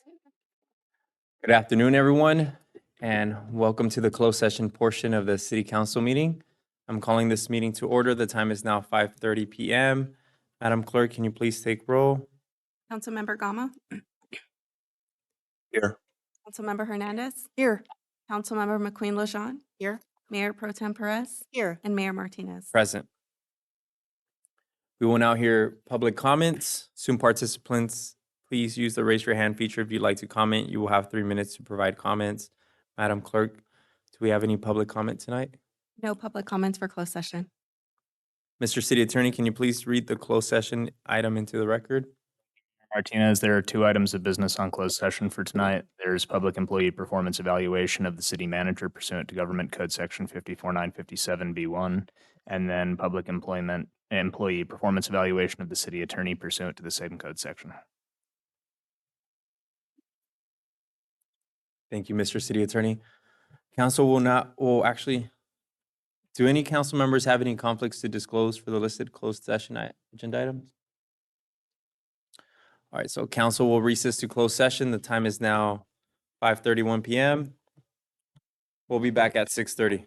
Good afternoon, everyone, and welcome to the closed session portion of the City Council meeting. I'm calling this meeting to order. The time is now 5:30 p.m. Madam Clerk, can you please take roll? Councilmember Gama, Here. Councilmember Hernandez, Here. Councilmember McQueen Lejean, Here. Mayor Pro Tem Perez, Here. and Mayor Martinez. Present. We will now hear public comments. Zoom participants, please use the raise your hand feature if you'd like to comment. You will have 3 minutes to provide comments. Madam Clerk, do we have any public comment tonight? No public comments for closed session. Mr. City Attorney, can you please read the closed session item into the record? Martinez, there are 2 items of business on closed session for tonight. There's public employee performance evaluation of the city manager pursuant to Government Code Section 54957B1, and then public employee performance evaluation of the city attorney pursuant to the same code section. Thank you, Mr. City Attorney. Council will actually, do any council members have any conflicts to disclose for the listed closed session agenda items? All right, so council will recess to closed session. The time is now 5:31 p.m. We'll be back at 6:30.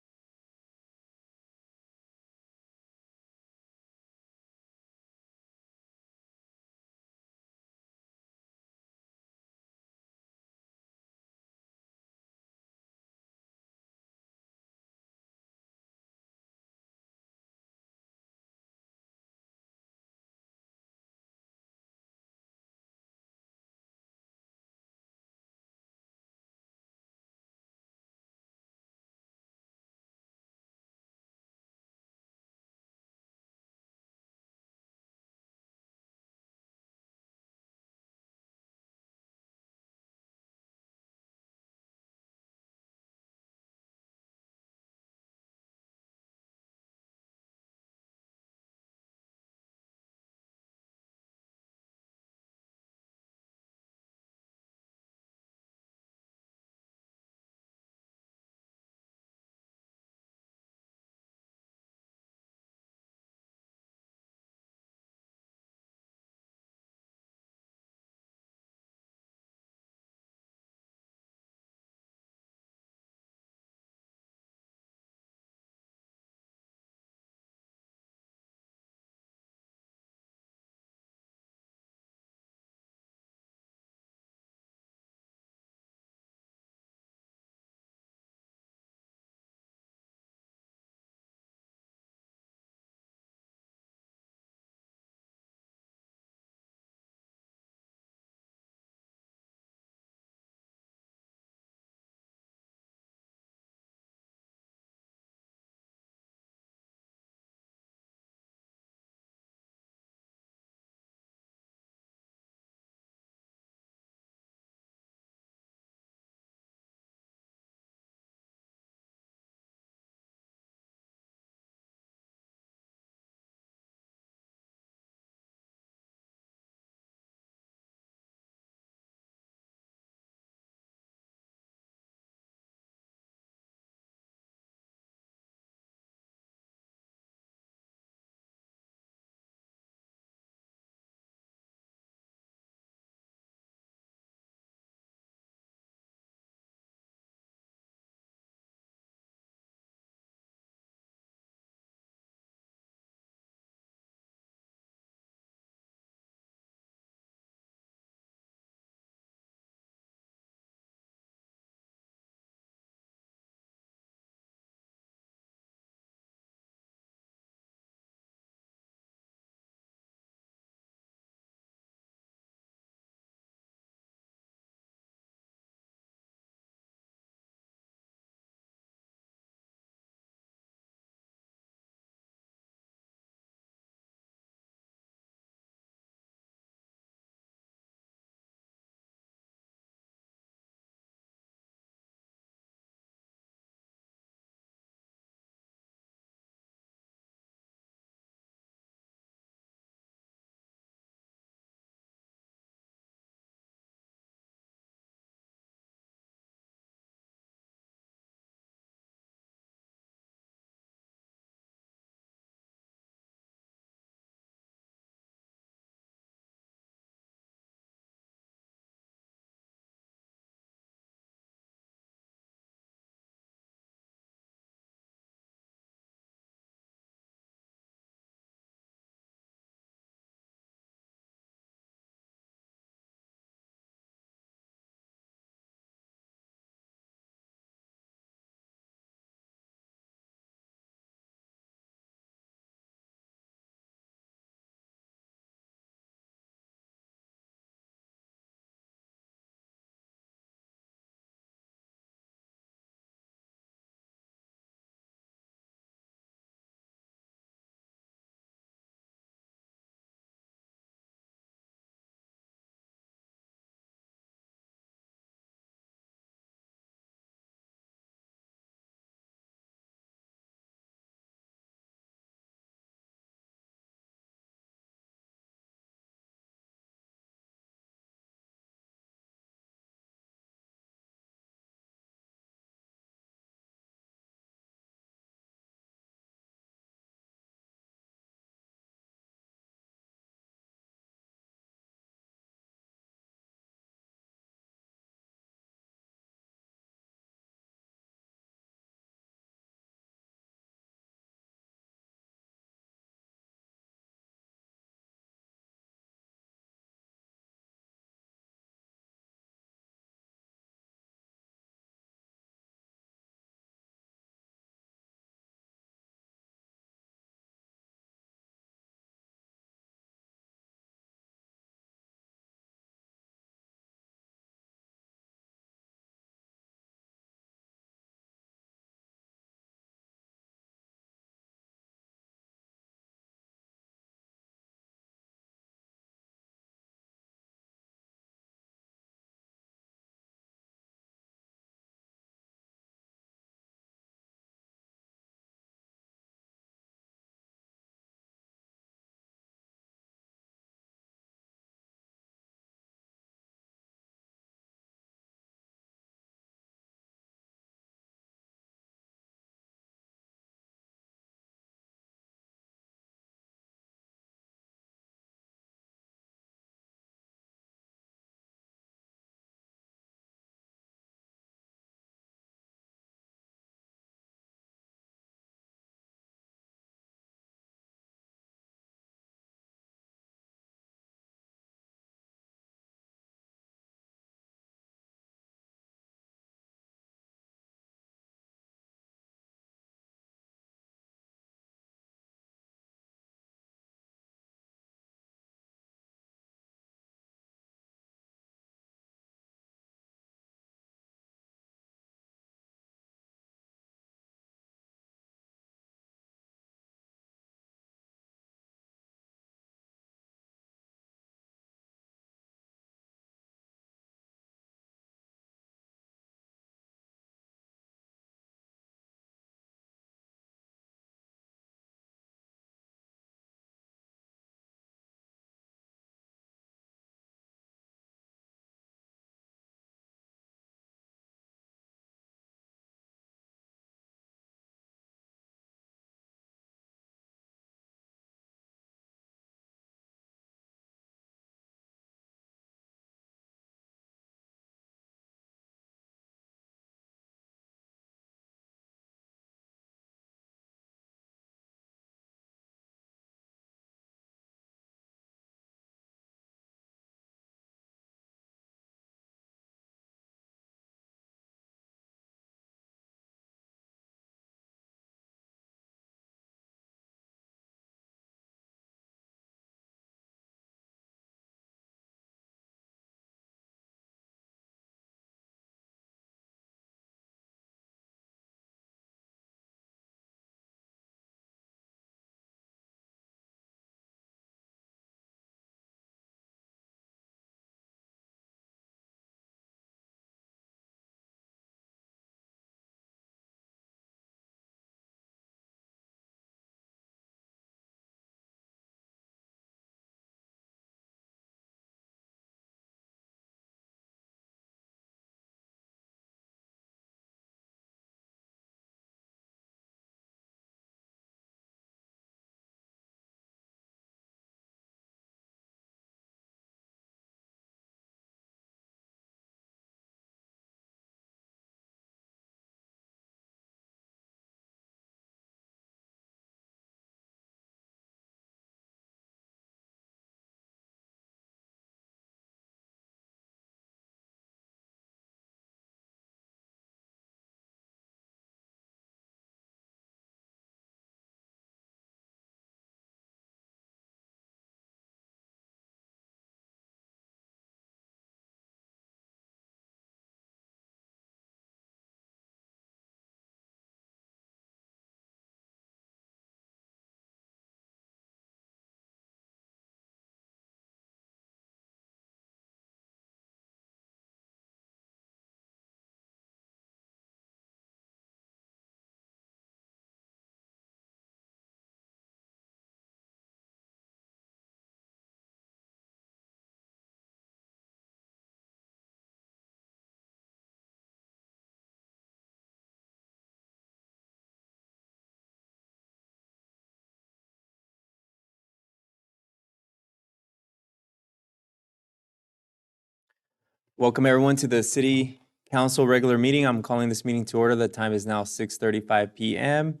Welcome everyone to the City Council regular meeting. I'm calling this meeting to order. The time is now 6:35 p.m.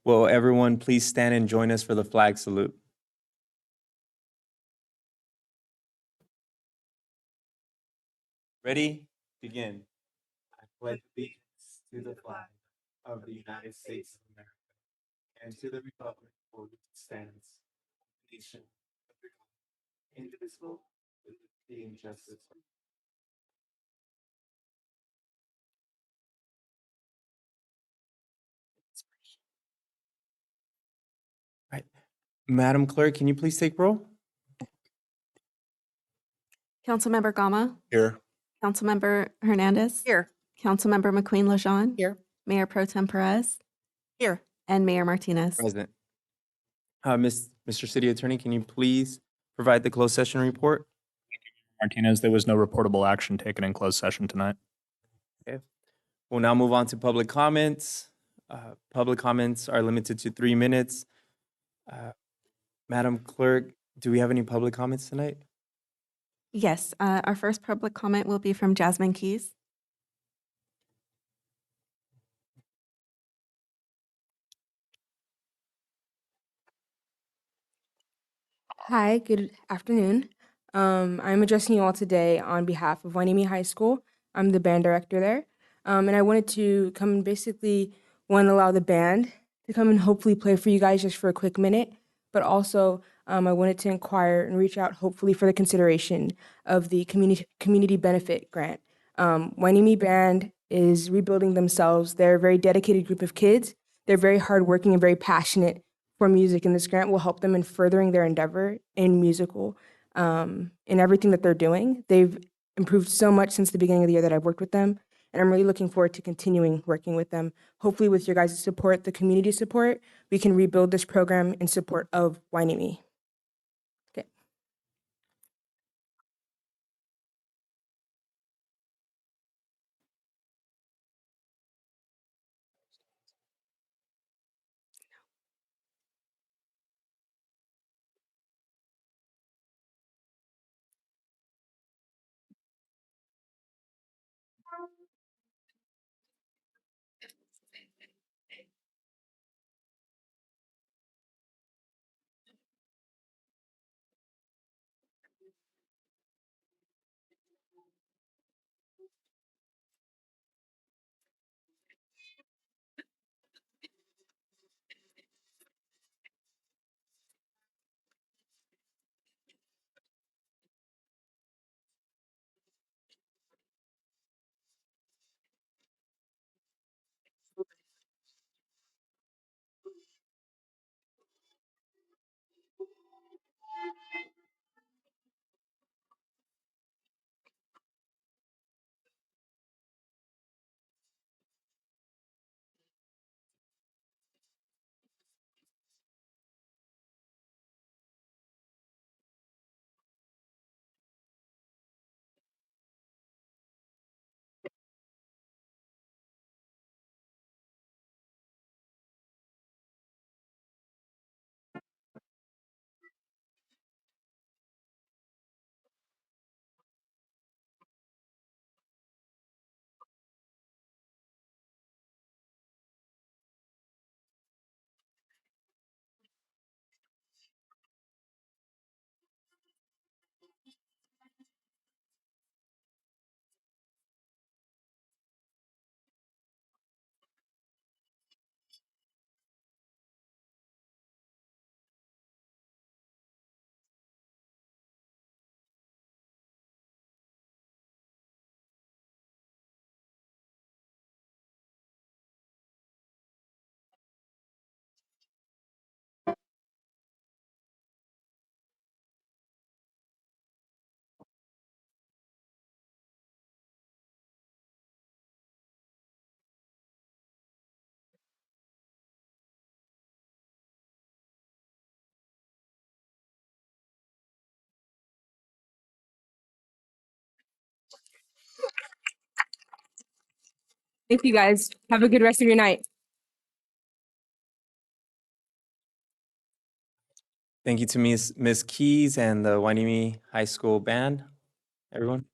Will everyone please stand and join us for the flag salute? Ready? Begin. I pledge allegiance to the flag of the United States of America and to the republic for which it stands, one nation, under God, indivisible, with liberty and justice. Right. Madam Clerk, can you please take roll? Councilmember Gama, Here. Councilmember Hernandez. Here. Councilmember McQueen Lejean. Here. Mayor Pro Tem Perez Here. and Mayor Martinez. Present. Mr. City Attorney, can you please provide the closed session report? Martinez, there was no reportable action taken in closed session tonight. We'll now move on to public comments. Public comments are limited to 3 minutes. Madam Clerk, do we have any public comments tonight? Yes, our first public comment will be from Jasmine Keys. Hi, good afternoon. I'm addressing you all today on behalf of Wainimi High School. I'm the band director there. And I wanted to come and basically allow the band to come and hopefully play for you guys just for a quick minute. But also, I wanted to inquire and reach out hopefully for the consideration of the community benefit grant. Wainimi Band is rebuilding themselves. They're a very dedicated group of kids. They're very hardworking and very passionate for music, and this grant will help them in furthering their endeavor in musical, in everything that they're doing. They've improved so much since the beginning of the year that I've worked with them, and I'm really looking forward to continuing working with them. Hopefully, with your guys' support, the community support, we can rebuild this program in support of Wainimi. Okay. Thank you guys. Have a good rest of your night. Thank you to Ms. Keys and the Wainimi High School Band. Everyone.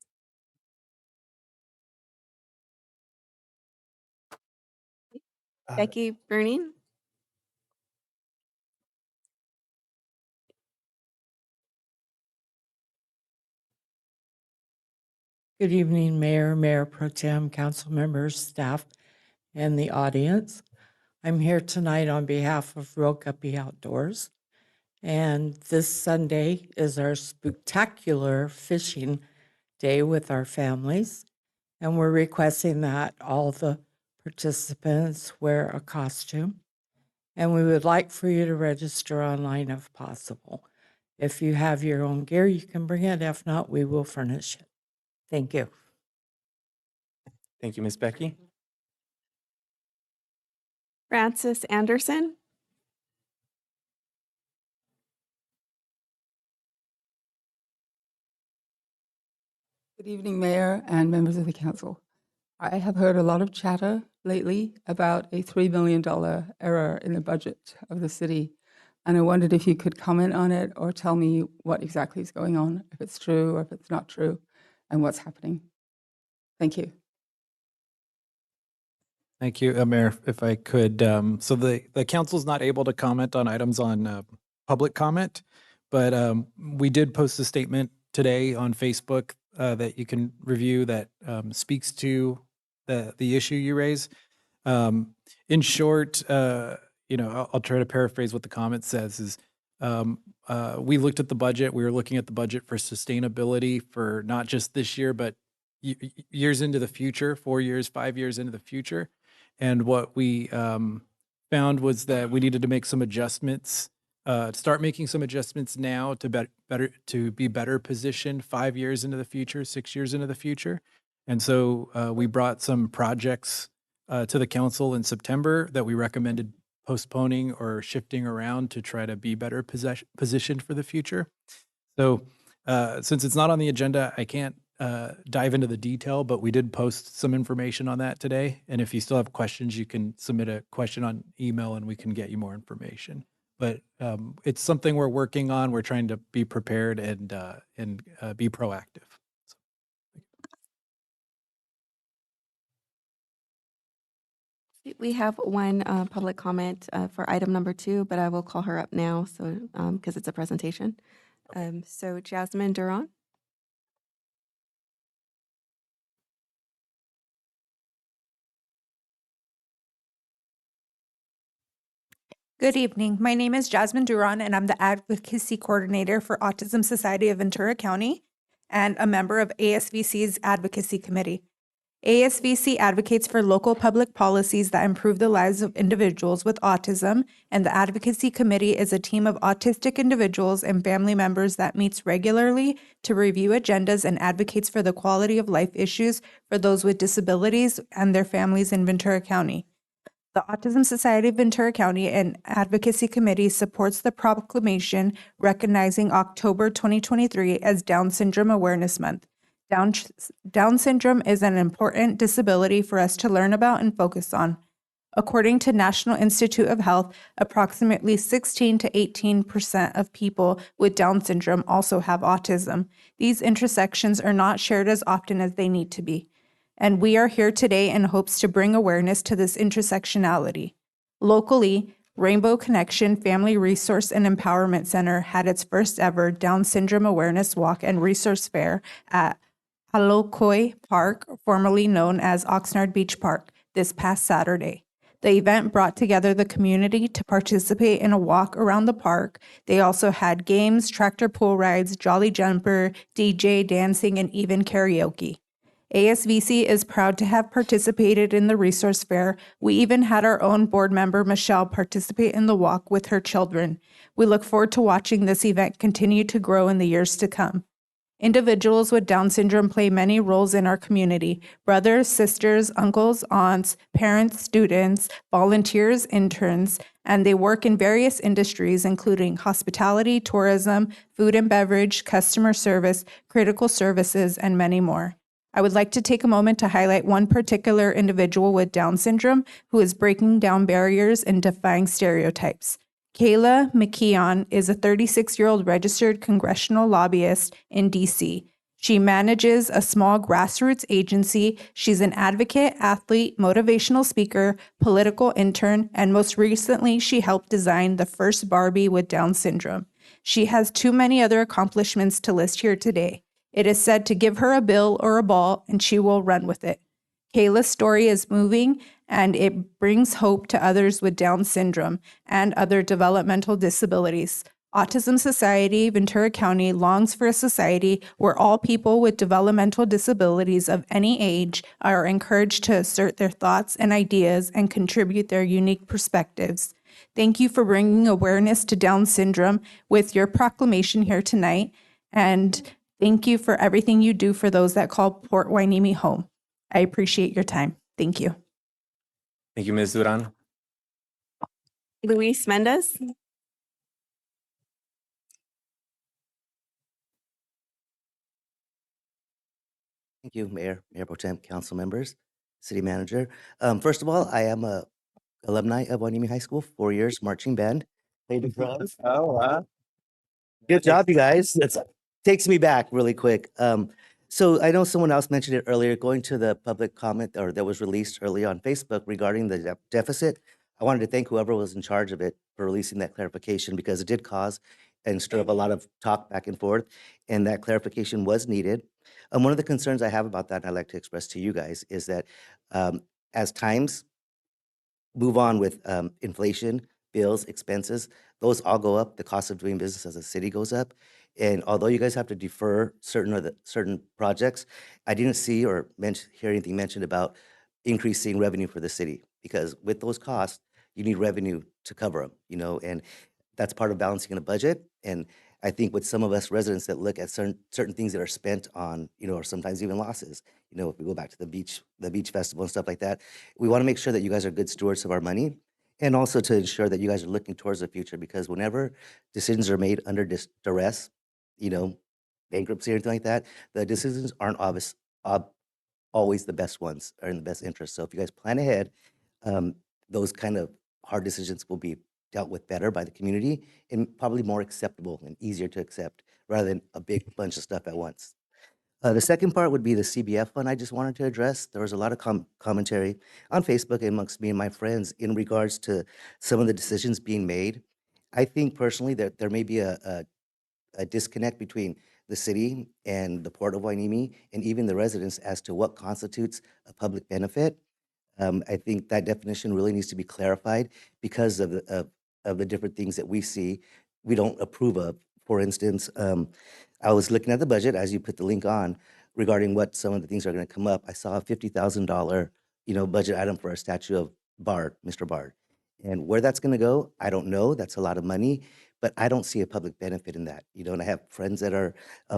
Becky Burning. Good evening, Mayor, Mayor Pro Tem, council members, staff, and the audience. I'm here tonight on behalf of Real Guppy Outdoors. And this Sunday is our spectacular fishing day with our families. And we're requesting that all the participants wear a costume. And we would like for you to register online if possible. If you have your own gear, you can bring it. If not, we will furnish it. Thank you. Thank you, Ms. Becky. Francis Anderson. Good evening, Mayor and members of the council. I have heard a lot of chatter lately about a $3 million error in the budget of the city, and I wondered if you could comment on it or tell me what exactly is going on, if it's true or if it's not true, and what's happening. Thank you. Thank you, Mayor. If I could, so the council's not able to comment on items on public comment, but we did post a statement today on Facebook that you can review that speaks to the issue you raise. In short, I'll try to paraphrase what the comment says is we looked at the budget. We were looking at the budget for sustainability for not just this year, but years into the future, 4 years, 5 years into the future. And what we found was that we needed to make some adjustments, start making some adjustments now to be better positioned 5 years into the future, 6 years into the future. And so we brought some projects to the council in September that we recommended postponing or shifting around to try to be better positioned for the future. So since it's not on the agenda, I can't dive into the detail, but we did post some information on that today. And if you still have questions, you can submit a question on email and we can get you more information. But it's something we're working on. We're trying to be prepared and be proactive. We have one public comment for item number 2, but I will call her up now so because it's a presentation. So Jasmine Duran. Good evening. My name is Jasmine Duran, and I'm the Advocacy Coordinator for Autism Society of Ventura County and a member of ASVC's Advocacy Committee. ASVC advocates for local public policies that improve the lives of individuals with autism, and the Advocacy Committee is a team of autistic individuals and family members that meets regularly to review agendas and advocates for the quality of life issues for those with disabilities and their families in Ventura County. The Autism Society of Ventura County and Advocacy Committee supports the proclamation recognizing October 2023 as Down Syndrome Awareness Month. Down syndrome is an important disability for us to learn about and focus on. According to National Institute of Health, approximately 16 to 18% of people with Down syndrome also have autism. These intersections are not shared as often as they need to be. And we are here today in hopes to bring awareness to this intersectionality. Locally, Rainbow Connection Family Resource and Empowerment Center had its first ever Down Syndrome Awareness Walk and Resource Fair at Alokoi Park, formerly known as Oxnard Beach Park, this past Saturday. The event brought together the community to participate in a walk around the park. They also had games, tractor pull rides, Jolly Jumper, DJ, dancing, and even karaoke. ASVC is proud to have participated in the resource fair. We even had our own board member, Michelle, participate in the walk with her children. We look forward to watching this event continue to grow in the years to come. Individuals with Down syndrome play many roles in our community: brothers, sisters, uncles, aunts, parents, students, volunteers, interns, and they work in various industries, including hospitality, tourism, food and beverage, customer service, critical services, and many more. I would like to take a moment to highlight one particular individual with Down syndrome who is breaking down barriers and defying stereotypes. Kayla McKeon is a 36-year-old registered congressional lobbyist in D.C. She manages a small grassroots agency. She's an advocate, athlete, motivational speaker, political intern, and most recently, she helped design the first Barbie with Down syndrome. She has too many other accomplishments to list here today. It is said to give her a bill or a ball, and she will run with it. Kayla's story is moving, and it brings hope to others with Down syndrome and other developmental disabilities. Autism Society Ventura County longs for a society where all people with developmental disabilities of any age are encouraged to assert their thoughts and ideas and contribute their unique perspectives. Thank you for bringing awareness to Down syndrome with your proclamation here tonight, and thank you for everything you do for those that call Port Hueneme home. I appreciate your time. Thank you. Thank you, Ms. Duran. Luis Mendez. Thank you, Mayor, Mayor Pro Tem, council members, city manager. First of all, I am a alumni of Hueneme High School, 4 years marching band. Played the drums. Oh, wow. Good job, you guys. That takes me back really quick. So I know someone else mentioned it earlier, going to the public comment or that was released early on Facebook regarding the deficit. I wanted to thank whoever was in charge of it for releasing that clarification because it did cause and stir up a lot of talk back and forth, and that clarification was needed. One of the concerns I have about that, and I'd like to express to you guys, is that as times move on with inflation, bills, expenses, those all go up. The cost of doing business as a city goes up. And although you guys have to defer certain projects, I didn't see or hear anything mentioned about increasing revenue for the city because with those costs, you need revenue to cover them, you know, and that's part of balancing in a budget. And I think with some of us residents that look at certain things that are spent on, you know, or sometimes even losses, you know, if we go back to the beach festival and stuff like that, we want to make sure that you guys are good stewards of our money and also to ensure that you guys are looking towards the future because whenever decisions are made under duress, you know, bankruptcy or anything like that, the decisions aren't always the best ones or in the best interest. So if you guys plan ahead, those kind of hard decisions will be dealt with better by the community and probably more acceptable and easier to accept rather than a big bunch of stuff at once. The second part would be the CBF fund I just wanted to address. There was a lot of commentary on Facebook amongst me and my friends in regards to some of the decisions being made. I think personally that there may be a disconnect between the city and the Port of Hueneme and even the residents as to what constitutes a public benefit. I think that definition really needs to be clarified because of the different things that we see we don't approve of. For instance, I was looking at the budget as you put the link on regarding what some of the things are going to come up. I saw a $50,000, you know, budget item for a statue of Bard, Mr. Bard. And where that's going to go, I don't know. That's a lot of money, but I don't see a public benefit in that. You know, and I have friends that are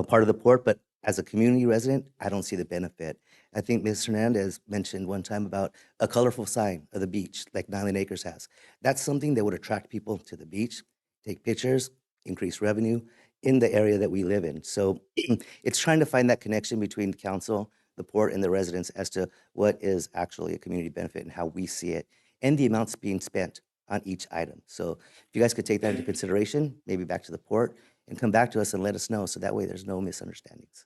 part of the port, but as a community resident, I don't see the benefit. I think Ms. Hernandez mentioned one time about a colorful sign of the beach, like Nyland Acres has. That's something that would attract people to the beach, take pictures, increase revenue in the area that we live in. So it's trying to find that connection between council, the port, and the residents as to what is actually a community benefit and how we see it, and the amounts being spent on each item. So if you guys could take that into consideration, maybe back to the port, and come back to us and let us know, so that way there's no misunderstandings.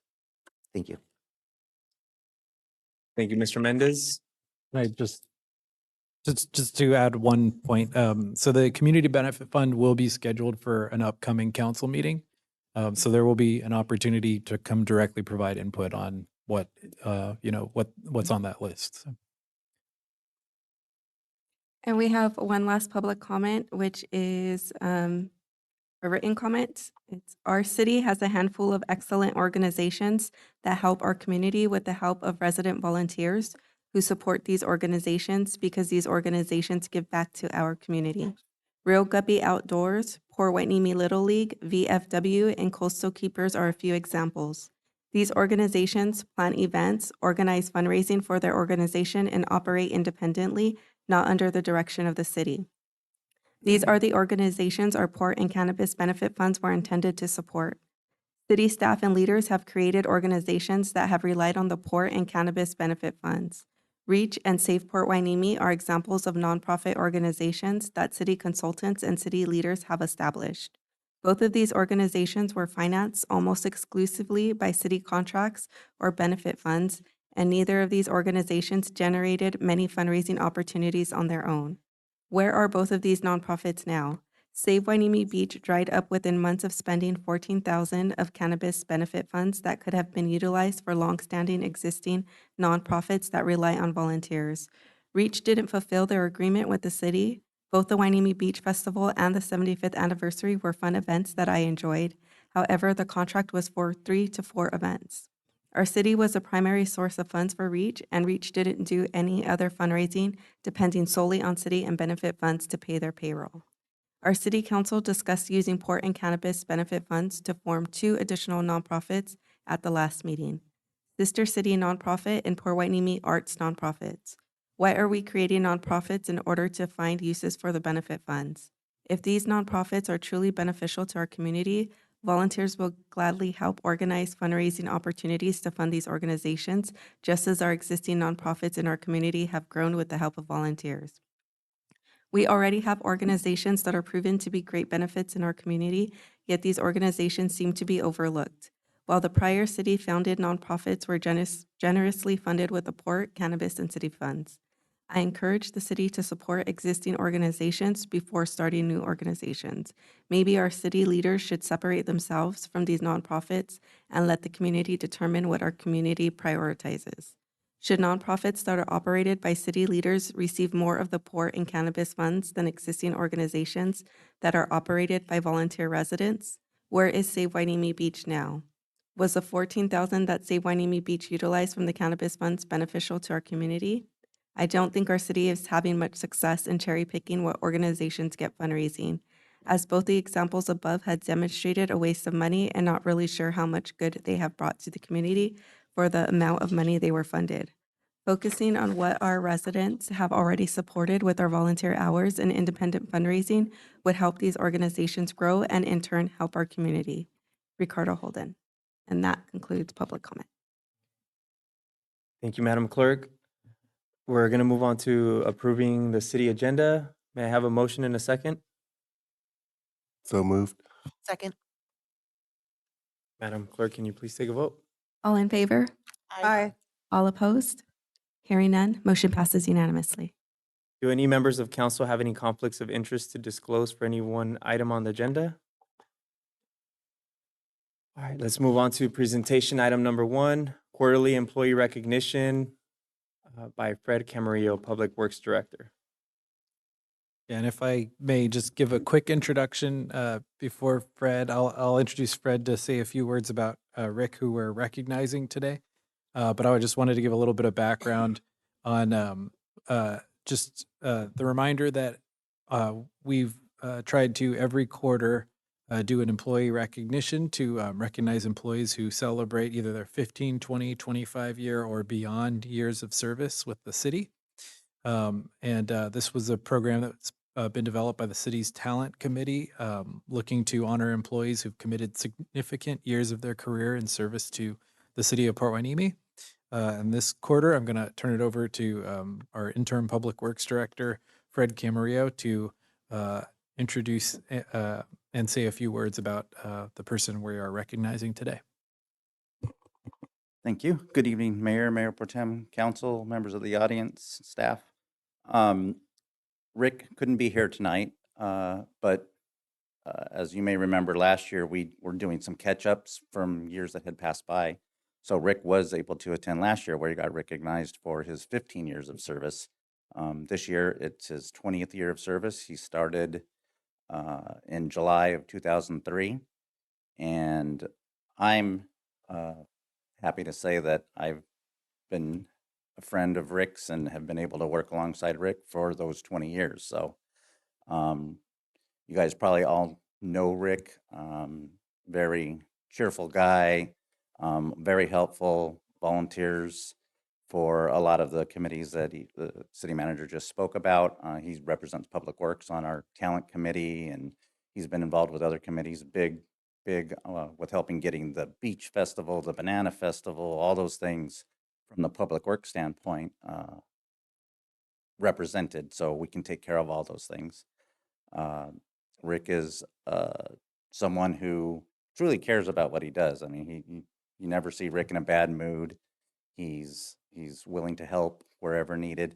Thank you. Thank you, Mr. Mendez. I just to add one point, so the Community Benefit Fund will be scheduled for an upcoming council meeting. So there will be an opportunity to come directly provide input on what, you know, what's on that list. So. And we have one last public comment, which is a written comment. It's our city has a handful of excellent organizations that help our community with the help of resident volunteers who support these organizations because these organizations give back to our community. Real Guppy Outdoors, Port Hueneme Little League, VFW, and Coastal Keepers are a few examples. These organizations plan events, organize fundraising for their organization, and operate independently, not under the direction of the city. These are the organizations our port and cannabis benefit funds were intended to support. City staff and leaders have created organizations that have relied on the port and cannabis benefit funds. REACH and Save Port Hueneme are examples of nonprofit organizations that city consultants and city leaders have established. Both of these organizations were financed almost exclusively by city contracts or benefit funds, and neither of these organizations generated many fundraising opportunities on their own. Where are both of these nonprofits now? Save Wainimi Beach dried up within months of spending $14,000 of cannabis benefit funds that could have been utilized for longstanding existing nonprofits that rely on volunteers. Reach didn't fulfill their agreement with the city. Both the Wainimi Beach Festival and the 75th anniversary were fun events that I enjoyed. However, the contract was for 3 to 4 events. Our city was a primary source of funds for Reach, and Reach didn't do any other fundraising, depending solely on city and benefit funds to pay their payroll. Our city council discussed using port and cannabis benefit funds to form 2 additional nonprofits at the last meeting. Sister City Nonprofit and Port Wainimi Arts Nonprofits. Why are we creating nonprofits in order to find uses for the benefit funds? If these nonprofits are truly beneficial to our community, volunteers will gladly help organize fundraising opportunities to fund these organizations, just as our existing nonprofits in our community have grown with the help of volunteers. We already have organizations that are proven to be great benefits in our community, yet these organizations seem to be overlooked. While the prior city-founded nonprofits were generously funded with the port, cannabis, and city funds. I encourage the city to support existing organizations before starting new organizations. Maybe our city leaders should separate themselves from these nonprofits and let the community determine what our community prioritizes. Should nonprofits that are operated by city leaders receive more of the port and cannabis funds than existing organizations that are operated by volunteer residents? Where is Save Wainimi Beach now? Was the $14,000 that Save Wainimi Beach utilized from the cannabis funds beneficial to our community? I don't think our city is having much success in cherry picking what organizations get fundraising, as both the examples above had demonstrated a waste of money and not really sure how much good they have brought to the community for the amount of money they were funded. Focusing on what our residents have already supported with our volunteer hours and independent fundraising would help these organizations grow and in turn help our community. Ricardo Holden. And that concludes public comment. Thank you, Madam Clerk. We're going to move on to approving the city agenda. May I have a motion in a second? So moved. Second. Madam Clerk, can you please take a vote? All in favor? Aye. All opposed? Hearing none, motion passes unanimously. Do any members of council have any conflicts of interest to disclose for any one item on the agenda? All right, let's move on to presentation item number 1, quarterly employee recognition by Fred Camarillo, Public Works Director. And if I may just give a quick introduction before Fred, I'll introduce Fred to say a few words about Rick, who we're recognizing today. But I just wanted to give a little bit of background on just the reminder that we've tried to every quarter do an employee recognition to recognize employees who celebrate either their 15, 20, 25 year or beyond years of service with the city. This was a program that's been developed by the city's talent committee, looking to honor employees who've committed significant years of their career in service to the city of Port Wainimi. And this quarter, I'm going to turn it over to our interim public works director, Fred Camarillo, to introduce and say a few words about the person we are recognizing today. Thank you. Good evening, Mayor, Mayor Pro Tem, Council, members of the audience, staff. Rick couldn't be here tonight, but as you may remember, last year we were doing some catch-ups from years that had passed by. So Rick was able to attend last year where he got recognized for his 15 years of service. This year, it's his 20th year of service. He started in July of 2003. And I'm happy to say that I've been a friend of Rick's and have been able to work alongside Rick for those 20 years. So you guys probably all know Rick, very cheerful guy, very helpful, volunteers for a lot of the committees that the city manager just spoke about. He represents Public Works on our talent committee, and he's been involved with other committees, big with helping getting the beach festival, the banana festival, all those things from the Public Works standpoint represented, so we can take care of all those things. Rick is someone who truly cares about what he does. I mean, you never see Rick in a bad mood. He's willing to help wherever needed.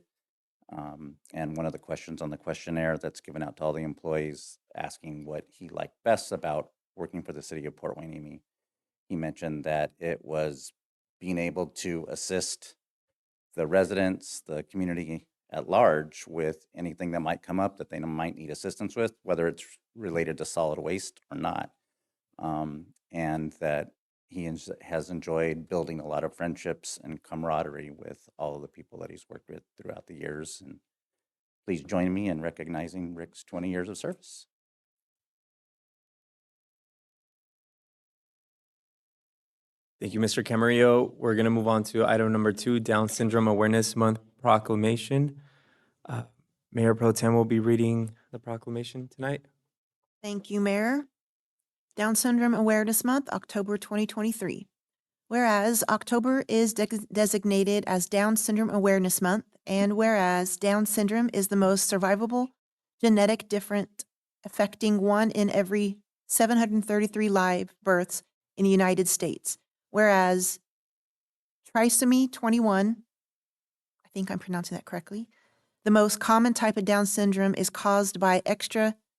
And one of the questions on the questionnaire that's given out to all the employees asking what he liked best about working for the city of Port Hueneme, he mentioned that it was being able to assist the residents, the community at large with anything that might come up that they might need assistance with, whether it's related to solid waste or not. And that he has enjoyed building a lot of friendships and camaraderie with all of the people that he's worked with throughout the years. And please join me in recognizing Rick's 20 years of service. Thank you, Mr. Camarillo. We're going to move on to item number 2, Down Syndrome Awareness Month proclamation. Mayor Pro Tem will be reading the proclamation tonight. Thank you, Mayor. Down Syndrome Awareness Month, October 2023. Whereas October is designated as Down Syndrome Awareness Month, and whereas Down syndrome is the most survivable genetic difference affecting 1 in every 733 live births in the United States. Whereas trisomy 21, I think I'm pronouncing that correctly, the most common type of Down syndrome is caused by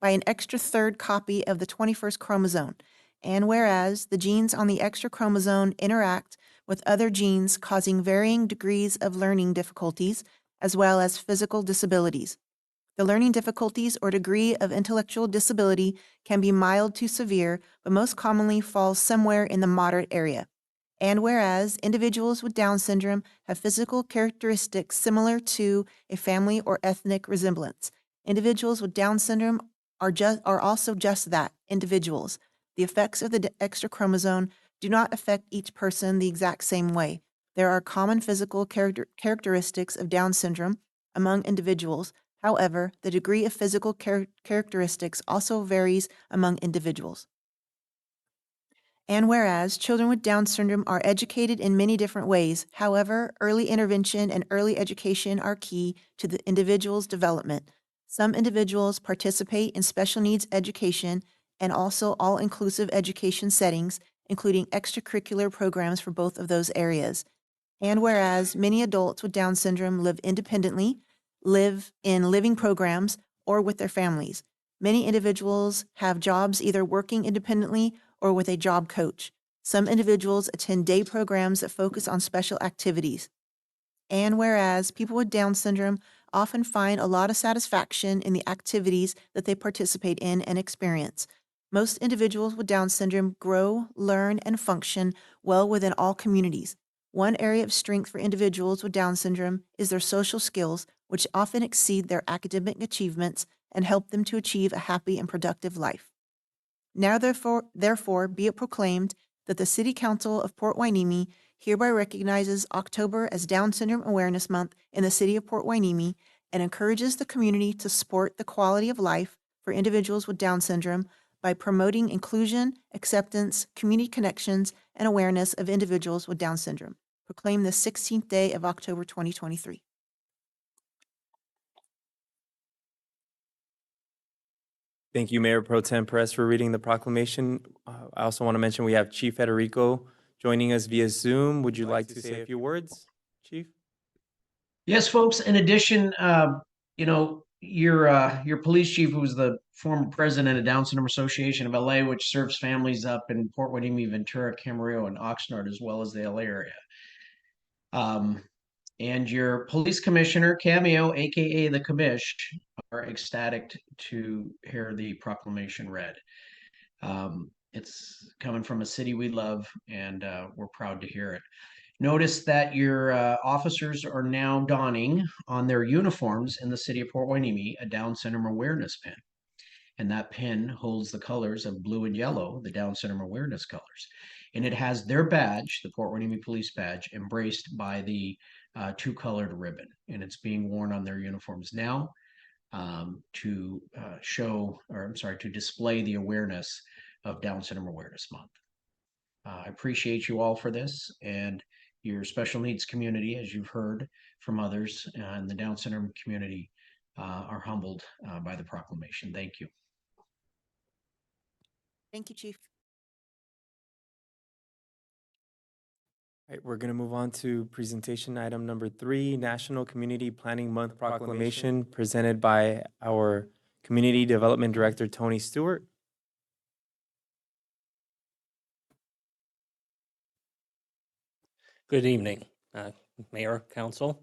an extra third copy of the 21st chromosome. And whereas the genes on the extra chromosome interact with other genes causing varying degrees of learning difficulties as well as physical disabilities. The learning difficulties or degree of intellectual disability can be mild to severe, but most commonly falls somewhere in the moderate area. And whereas individuals with Down syndrome have physical characteristics similar to a family or ethnic resemblance, individuals with Down syndrome are also just that, individuals. The effects of the extra chromosome do not affect each person the exact same way. There are common physical characteristics of Down syndrome among individuals. However, the degree of physical characteristics also varies among individuals. And whereas children with Down syndrome are educated in many different ways, however, early intervention and early education are key to the individual's development. Some individuals participate in special needs education and also all-inclusive education settings, including extracurricular programs for both of those areas. And whereas many adults with Down syndrome live independently, live in living programs, or with their families. Many individuals have jobs either working independently or with a job coach. Some individuals attend day programs that focus on special activities. And whereas people with Down syndrome often find a lot of satisfaction in the activities that they participate in and experience. Most individuals with Down syndrome grow, learn, and function well within all communities. One area of strength for individuals with Down syndrome is their social skills, which often exceed their academic achievements and help them to achieve a happy and productive life. Now, therefore, be it proclaimed that the City Council of Port Hueneme hereby recognizes October as Down Syndrome Awareness Month in the City of Port Hueneme and encourages the community to support the quality of life for individuals with Down syndrome by promoting inclusion, acceptance, community connections, and awareness of individuals with Down syndrome. Proclaim the 16th day of October 2023. Thank you, Mayor Pro Tem Perez, for reading the proclamation. I also want to mention we have Chief Federico joining us via Zoom. Would you like to say a few words, Chief? Yes, folks. In addition, your police chief, who was the former president of Down Syndrome Association of LA, which serves families up in Port Hueneme, Ventura, Camarillo, and Oxnard, as well as the LA area. And your police commissioner, Cameo, aka the Commish, are ecstatic to hear the proclamation read. It's coming from a city we love, and we're proud to hear it. Notice that your officers are now donning on their uniforms in the city of Port Hueneme a Down syndrome awareness pin. And that pin holds the colors of blue and yellow, the Down syndrome awareness colors. And it has their badge, the Port Hueneme police badge, embraced by the two-colored ribbon. And it's being worn on their uniforms now to display the awareness of Down Syndrome Awareness Month. I appreciate you all for this, and your special needs community, as you've heard from others, and the Down syndrome community are humbled by the proclamation. Thank you. Thank you, Chief. All right, we're going to move on to presentation item number 3, National Community Planning Month Proclamation, presented by our Community Development Director, Tony Stewart. Good evening, Mayor, Council,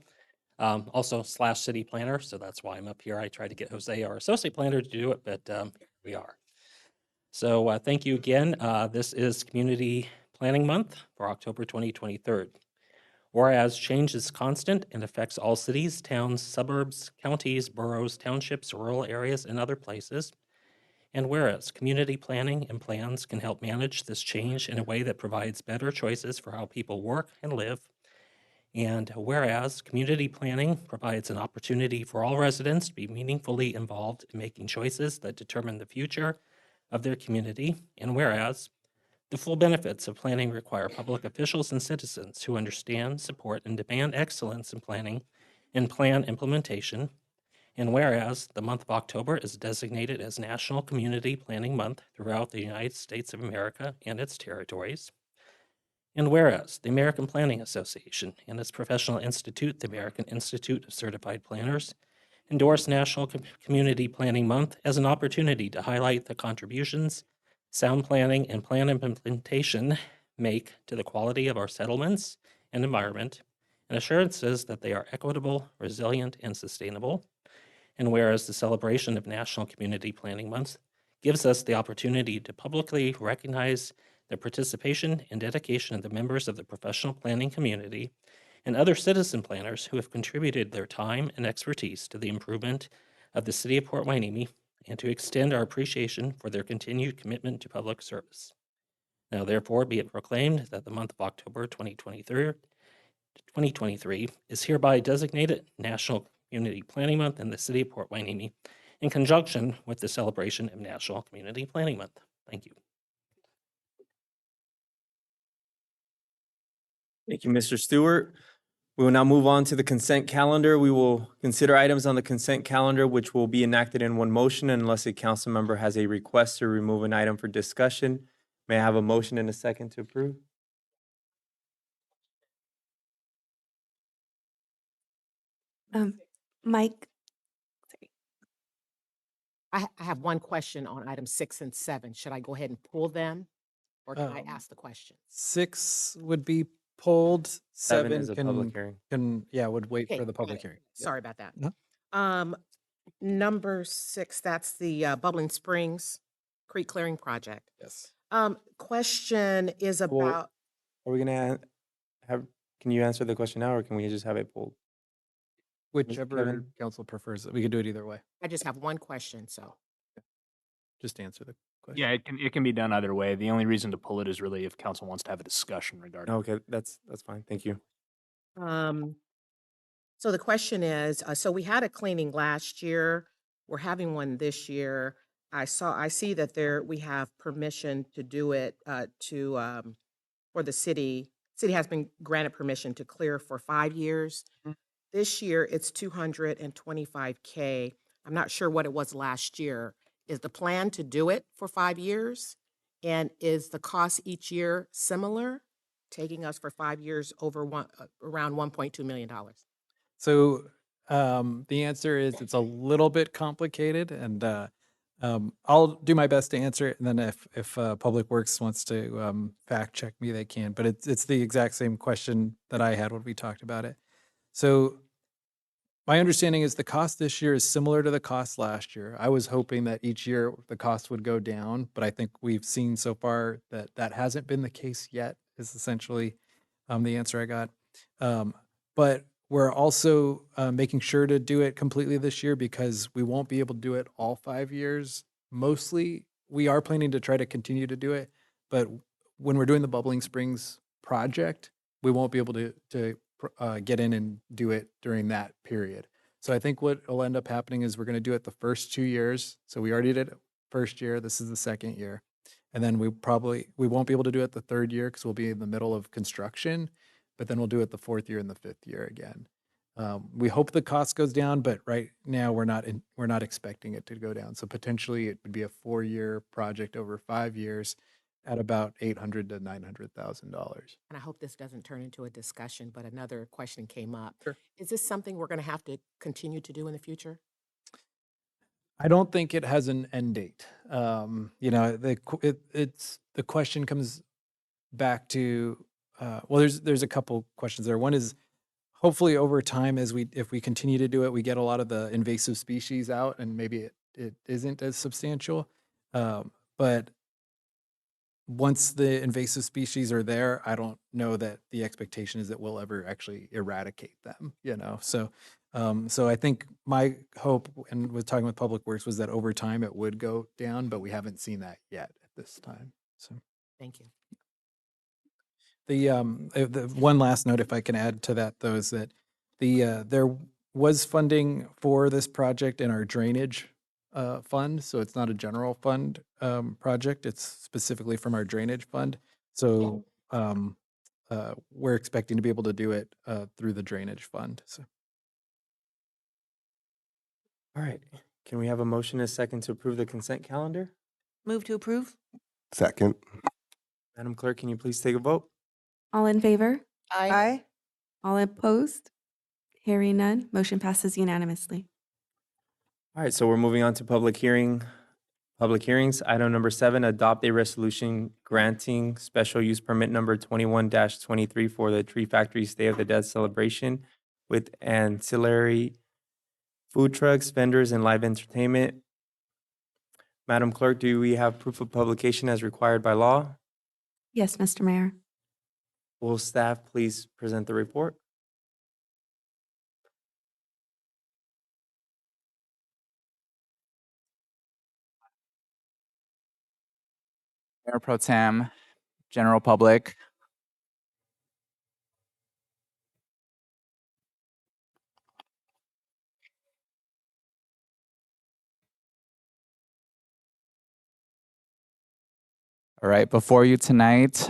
also / city planner, so that's why I'm up here. I tried to get Jose, our associate planner, to do it, but here we are. So thank you again. This is Community Planning Month for October 2023. Whereas change is constant and affects all cities, towns, suburbs, counties, boroughs, townships, rural areas, and other places. And whereas community planning and plans can help manage this change in a way that provides better choices for how people work and live. And whereas community planning provides an opportunity for all residents to be meaningfully involved in making choices that determine the future of their community. And whereas the full benefits of planning require public officials and citizens who understand, support, and demand excellence in planning and plan implementation. And whereas the month of October is designated as National Community Planning Month throughout the United States of America and its territories. And whereas the American Planning Association and its professional institute, the American Institute of Certified Planners, endorse National Community Planning Month as an opportunity to highlight the contributions sound planning and plan implementation make to the quality of our settlements and environment, and assurances that they are equitable, resilient, and sustainable. And whereas the celebration of National Community Planning Month gives us the opportunity to publicly recognize the participation and dedication of the members of the professional planning community and other citizen planners who have contributed their time and expertise to the improvement of the city of Port Hueneme, and to extend our appreciation for their continued commitment to public service. Now, therefore, be it proclaimed that the month of October 2023 is hereby designated National Community Planning Month in the city of Port Hueneme, in conjunction with the celebration of National Community Planning Month. Thank you. Thank you, Mr. Stewart. We will now move on to the consent calendar. We will consider items on the consent calendar, which will be enacted in one motion unless a council member has a request to remove an item for discussion. May I have a motion and a second to approve? Mike, I have one question on items 6 and 7. Should I go ahead and pull them, or can I ask the question? 6 would be pulled. 7 is a public hearing. would wait Okay, for the got public it. hearing. Yep. Sorry about that. No. Number 6, that's the Bubbling Springs Creek Clearing Project. Yes. Question is Well, about, Are we gonna have, can you answer the question now, or can we just have it pulled? Whichever Kevin? council prefers. We could do it either way. I just have one question, so. Just answer the question. Yeah, it can be done either way. The only reason to pull it is really if council wants to have a discussion regarding. Okay, that's fine. Thank you. So the question is, so we had a cleaning last year. We're having one this year. I see that we have permission to do it for the city. City has been granted permission to clear for 5 years. This year, it's $225K. I'm not sure what it was last year. Is the plan to do it for 5 years? And is the cost each year similar, taking us for 5 years over around $1.2 million? So the answer is it's a little bit complicated, and I'll do my best to answer it. And then if Public Works wants to fact check me, they can. But it's the exact same question that I had when we talked about it. So my understanding is the cost this year is similar to the cost last year. I was hoping that each year the cost would go down, but I think we've seen so far that that hasn't been the case yet, is essentially the answer I got. But we're also making sure to do it completely this year because we won't be able to do it all 5 years. Mostly, we are planning to try to continue to do it, but when we're doing the Bubbling Springs project, we won't be able to get in and do it during that period. So I think what will end up happening is we're going to do it the first 2 years. So we already did it first year. This is the second year. And then we won't be able to do it the third year because we'll be in the middle of construction, but then we'll do it the fourth year and the fifth year again. We hope the cost goes down, but right now we're not expecting it to go down. So potentially it would be a 4-year project over 5 years at about $800,000 to $900,000. And I hope this doesn't turn into a discussion, but another question came up. Sure. Is this something we're going to have to continue to do in the future? I don't think it has an end date. The question comes back to well, there's a couple questions there. One is hopefully over time, if we continue to do it, we get a lot of the invasive species out, and maybe it isn't as substantial. But once the invasive species are there, I don't know that the expectation is that we'll ever actually eradicate them. So I think my hope, and was talking with Public Works, was that over time it would go down, but we haven't seen that yet at this time. So Thank you. the one last note, if I can add to that, though, is that there was funding for this project in our drainage fund. So it's not a general fund project. It's specifically from our drainage fund. So we're expecting to be able to do it through the drainage fund. So. All right. Can we have a motion and a second to approve the consent calendar? Move to approve? Second. Madam Clerk, can you please take a vote? All in favor? Aye. All opposed? Hearing none, motion passes unanimously. All right, so we're moving on to public hearings. Item number 7, adopt a resolution granting special use permit number 21-23 for the Tree Factory's Day of the Dead celebration with ancillary food trucks, vendors, and live entertainment. Madam Clerk, do we have proof of publication as required by law? Yes, Mr. Mayor. Will staff please present the report? Mayor Pro Tem, general public. All right, before you tonight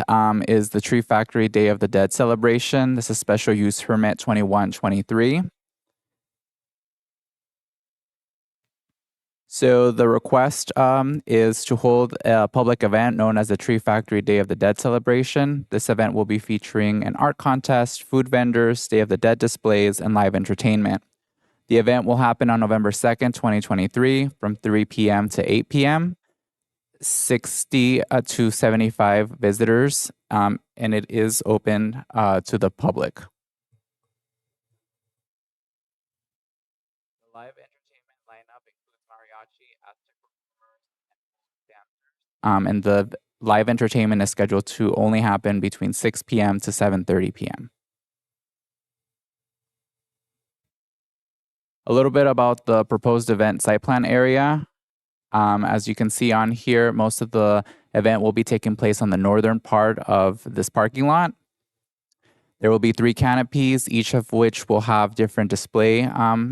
is the Tree Factory Day of the Dead celebration. This is special use permit 2123. So the request is to hold a public event known as the Tree Factory Day of the Dead celebration. This event will be featuring an art contest, food vendors, Day of the Dead displays, and live entertainment. The event will happen on November 2nd, 2023 from 3 p.m. to 8 p.m. 60 to 75 visitors, and it is open to the public. The live entertainment lineup includes mariachi, Aztec performers, and dancers. And the live entertainment is scheduled to only happen between 6 p.m. to 7:30 p.m. A little bit about the proposed event site plan area. As you can see on here, most of the event will be taking place on the northern part of this parking lot. There will be 3 canopies, each of which will have different display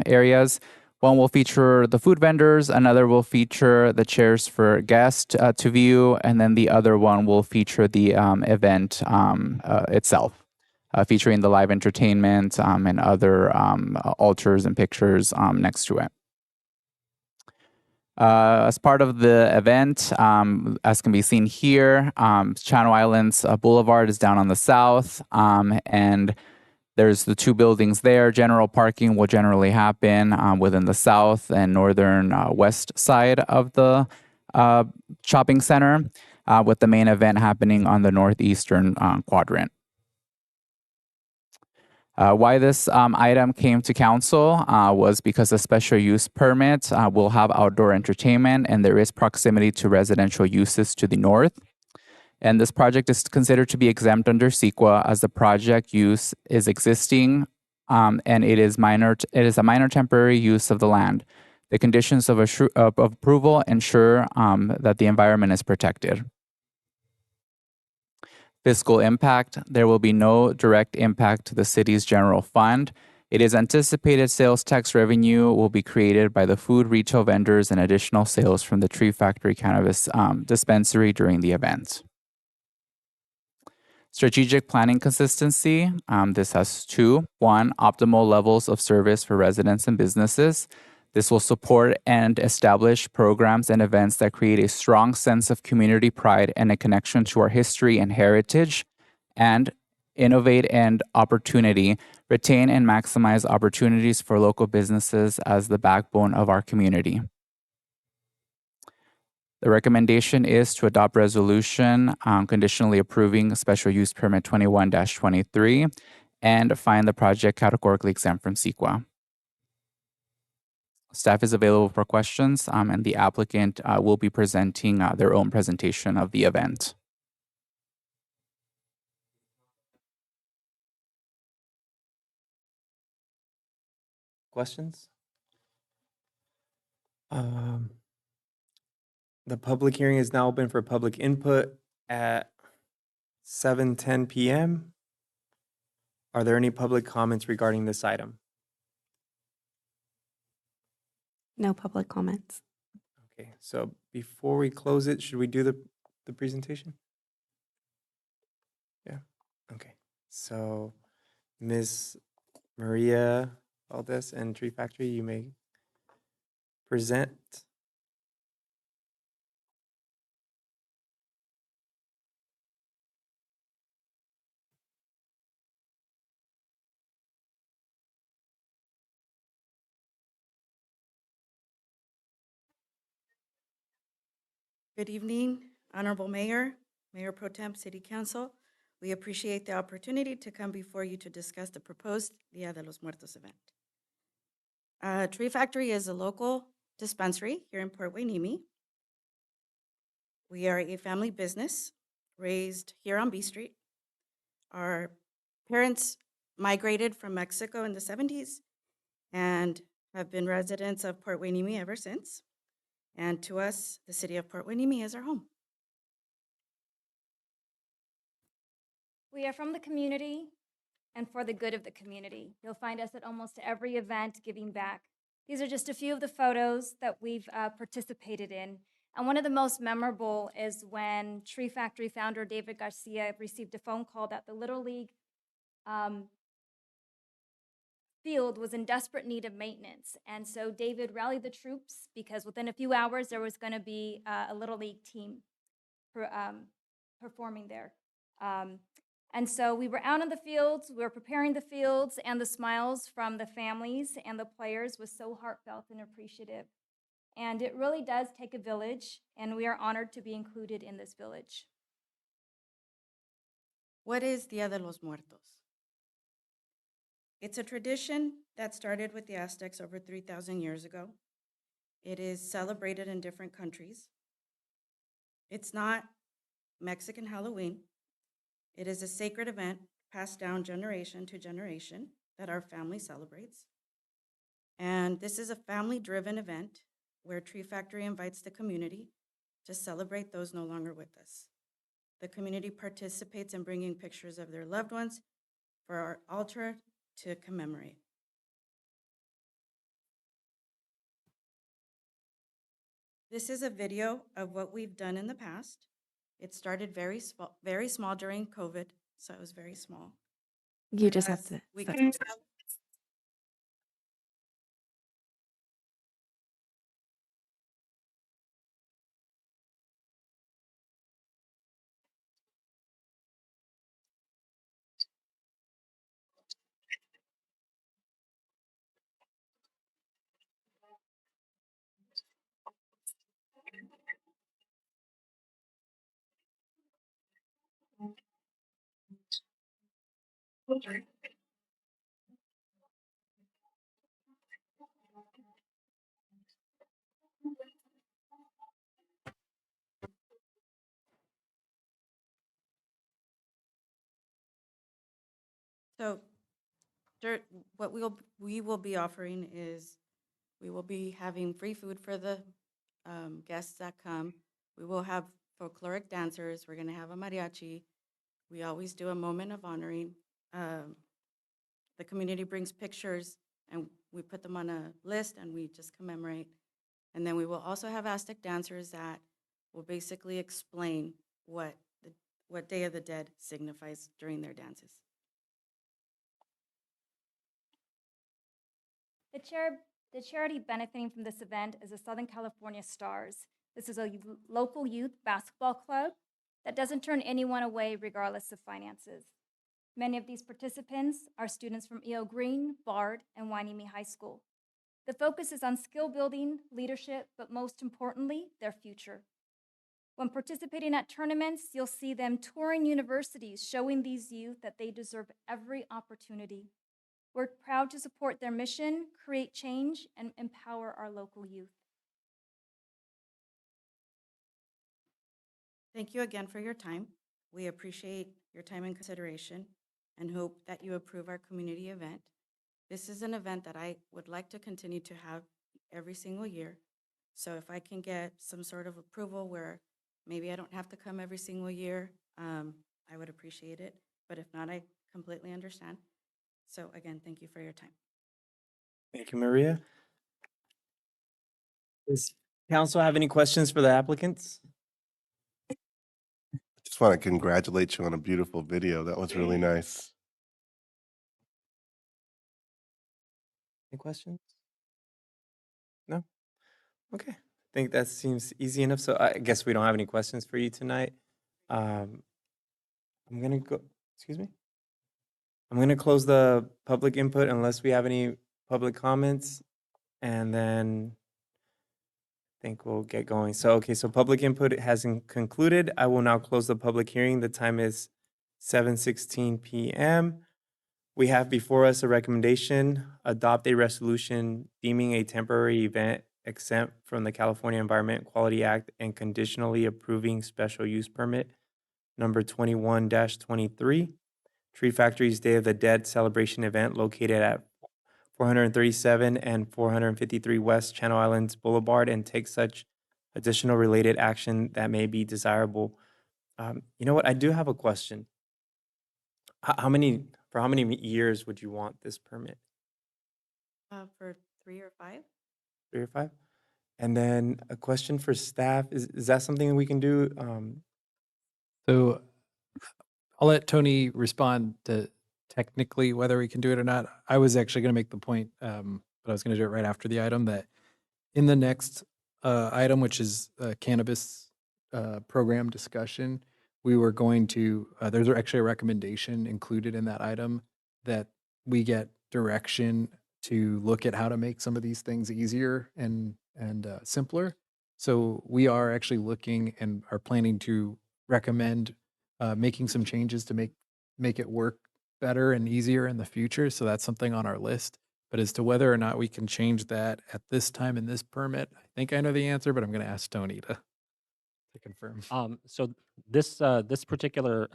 areas. One will feature the food vendors, another will feature the chairs for guests to view, and then the other one will feature the event itself, featuring the live entertainment and other altars and pictures next to it. As part of the event, as can be seen here, Channel Islands Boulevard is down on the south, and there's the 2 buildings there. General parking will generally happen within the south and northern west side of the shopping center, with the main event happening on the northeastern quadrant. Why this item came to council was because the special use permit will have outdoor entertainment, and there is proximity to residential uses to the north. And this project is considered to be exempt under CEQA as the project use is existing, and it is a minor temporary use of the land. The conditions of approval ensure that the environment is protected. Fiscal impact, there will be no direct impact to the city's general fund. It is anticipated sales tax revenue will be created by the food retail vendors and additional sales from the Tree Factory Cannabis dispensary during the event. Strategic planning consistency. This has two. One, optimal levels of service for residents and businesses. This will support and establish programs and events that create a strong sense of community pride and a connection to our history and heritage. And innovate and opportunity. Retain and maximize opportunities for local businesses as the backbone of our community. The recommendation is to adopt resolution conditionally approving special use permit 21-23 and find the project categorically exempt from CEQA. Staff is available for questions, and the applicant will be presenting their own presentation of the event. Questions? The public hearing is now open for public input at 7:10 p.m. Are there any public comments regarding this item? No public comments. Okay, so before we close it, should we do the presentation? Yeah, okay. So Ms. Maria Valdez and Tree Factory, you may present. Good evening, Honorable Mayor, Mayor Pro Tem, City Council. We appreciate the opportunity to come before you to discuss the proposed Dia de los Muertos event. Tree Factory is a local dispensary here in Port Hueneme. We are a family business raised here on B Street. Our parents migrated from Mexico in the 70s and have been residents of Port Hueneme ever since. And to us, the city of Port Hueneme is our home. We are from the community and for the good of the community. You'll find us at almost every event giving back. These are just a few of the photos that we've participated in. And one of the most memorable is when Tree Factory founder David Garcia received a phone call that the Little League field was in desperate need of maintenance. And so David rallied the troops because within a few hours there was going to be a Little League team performing there. And so we were out in the fields, we were preparing the fields, and the smiles from the families and the players was so heartfelt and appreciative. And it really does take a village, and we are honored to be included in this village. What is Dia de los Muertos? It's a tradition that started with the Aztecs over 3,000 years ago. It is celebrated in different countries. It's not Mexican Halloween. It is a sacred event passed down generation to generation that our family celebrates. And this is a family-driven event where Tree Factory invites the community to celebrate those no longer with us. The community participates in bringing pictures of their loved ones for our altar to commemorate. This is a video of what we've done in the past. It started very small during COVID, so it was very small. You just have to. We set- can So what we will be offering is we will be having free food for the guests that come. We will have folkloric dancers. We're going to have a mariachi. We always do a moment of honoring. The community brings pictures and we put them on a list and we just commemorate. And then we will also have Aztec dancers that will basically explain what what Day of the Dead signifies during their dances. The charity benefiting from this event is the Southern California Stars. This is a local youth basketball club that doesn't turn anyone away regardless of finances. Many of these participants are students from E.O. Green, Bard, and Hueneme High School. The focus is on skill building, leadership, but most importantly, their future. When participating at tournaments, you'll see them touring universities, showing these youth that they deserve every opportunity. We're proud to support their mission, create change, and empower our local youth. Thank you again for your time. We appreciate your time and consideration and hope that you approve our community event. This is an event that I would like to continue to have every single year. So if I can get some sort of approval where maybe I don't have to come every single year, I would appreciate it. But if not, I completely understand. So again, thank you for your time. Thank you, Maria. Does council have any questions for the applicants? Just want to congratulate you on a beautiful video. That was really nice. Any questions? No? Okay. I think that seems easy enough. So I guess we don't have any questions for you tonight. I'm gonna go, excuse me? I'm gonna close the public input unless we have any public comments, and then I think we'll get going. So, okay, so public input hasn't concluded. I will now close the public hearing. The time is 7:16 p.m. We have before us a recommendation, adopt a resolution deeming a temporary event exempt from the California Environment Quality Act and conditionally approving special use permit number 21-23, Tree Factory's Day of the Dead celebration event located at 437 and 453 West Channel Islands Boulevard, and take such additional related action that may be desirable. You know what? I do have a question. How many years would you want this permit? For 3 or 5? 3 or 5? And then a question for staff, is that something we can do? So I'll let Tony respond to technically whether we can do it or not. I was actually going to make the point, but I was going to do it right after the item, that in the next item, which is cannabis program discussion, we were going to, there's actually a recommendation included in that item that we get direction to look at how to make some of these things easier and simpler. So we are actually looking and are planning to recommend making some changes to make it work better and easier in the future. So that's something on our list. But as to whether or not we can change that at this time in this permit, I think I know the answer, but I'm going to ask Tony to confirm. So this particular